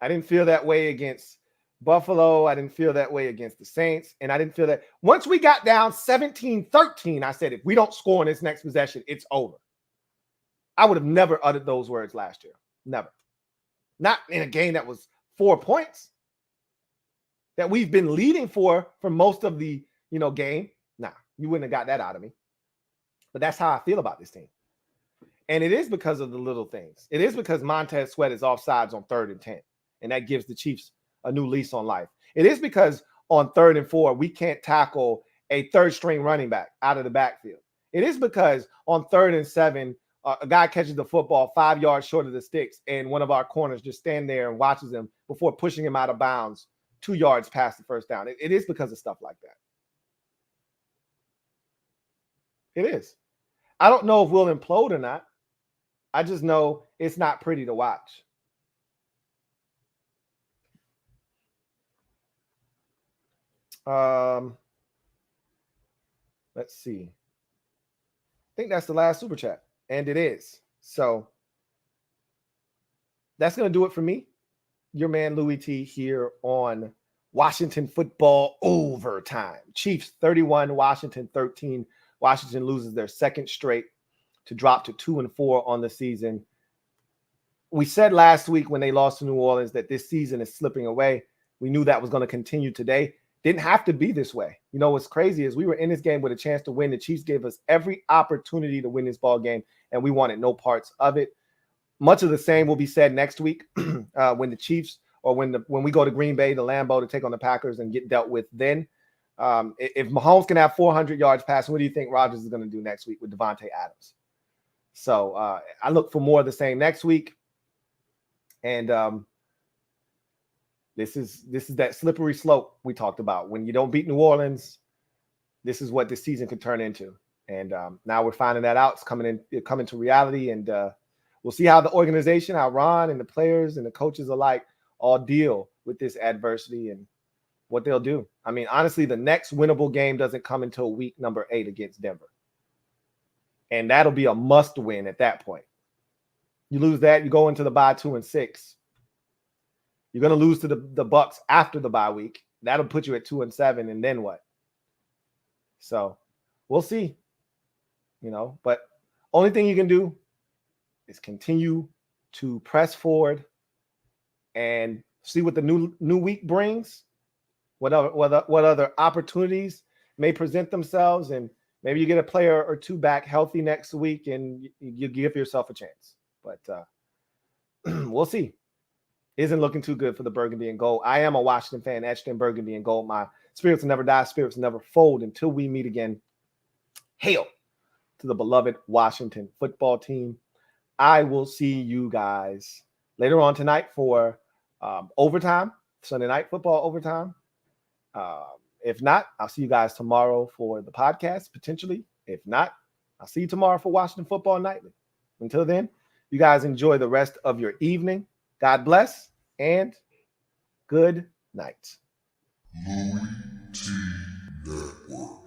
I didn't feel that way against Buffalo. I didn't feel that way against the Saints. And I didn't feel that. Once we got down 17-13, I said, if we don't score in this next possession, it's over. I would have never uttered those words last year. Never. Not in a game that was 4 points that we've been leading for most of the game. Nah, you wouldn't have got that out of me. But that's how I feel about this team. And it is because of the little things. It is because Montez Sweat is offsides on 3rd and 10. And that gives the Chiefs a new lease on life. It is because on 3rd and 4, we can't tackle a 3rd-string running back out of the backfield. It is because on 3rd and 7, a guy catches the football 5 yards short of the sticks, and one of our corners just stand there and watches him before pushing him out of bounds 2 yards past the first down. It is because of stuff like that. It is. I don't know if we'll implode or not. I just know it's not pretty to watch. Let's see. I think that's the last super chat, and it is. So that's going to do it for me. Your man Louie T here on Washington Football Overtime. Chiefs 31, Washington 13. Washington loses their second straight to drop to 2-4 on the season. We said last week when they lost to New Orleans that this season is slipping away. We knew that was going to continue today. Didn't have to be this way. You know, what's crazy is we were in this game with a chance to win. The Chiefs gave us every opportunity to win this ball game, and we wanted no parts of it. Much of the same will be said next week when the Chiefs or when we go to Green Bay, the Lambeau, to take on the Packers and get dealt with then. If Mahomes can have 400 yards passing, what do you think Rodgers is going to do next week with Devontae Adams? So I look for more of the same next week. And this is that slippery slope we talked about. When you don't beat New Orleans, this is what this season could turn into. And now we're finding that out. It's coming to reality. And we'll see how the organization, how Ron and the players and the coaches alike all deal with this adversity and what they'll do. I mean, honestly, the next winnable game doesn't come until week number 8 against Denver. And that'll be a must win at that point. You lose that, you go into the bye 2-6. You're going to lose to the Bucks after the bye week. That'll put you at 2-7, and then what? So we'll see. You know, but only thing you can do is continue to press forward and see what the new week brings. What other opportunities may present themselves, and maybe you get a player or two back healthy next week, and you give yourself a chance. But we'll see. Isn't looking too good for the burgundy and gold. I am a Washington fan, etched in burgundy and gold. My spirits will never die. Spirits will never fold until we meet again. Hail to the beloved Washington football team. I will see you guys later on tonight for overtime, Sunday night football overtime. If not, I'll see you guys tomorrow for the podcast, potentially. If not, I'll see you tomorrow for Washington Football Nightly. Until then, you guys enjoy the rest of your evening. God bless and good night. Louie Tee Network.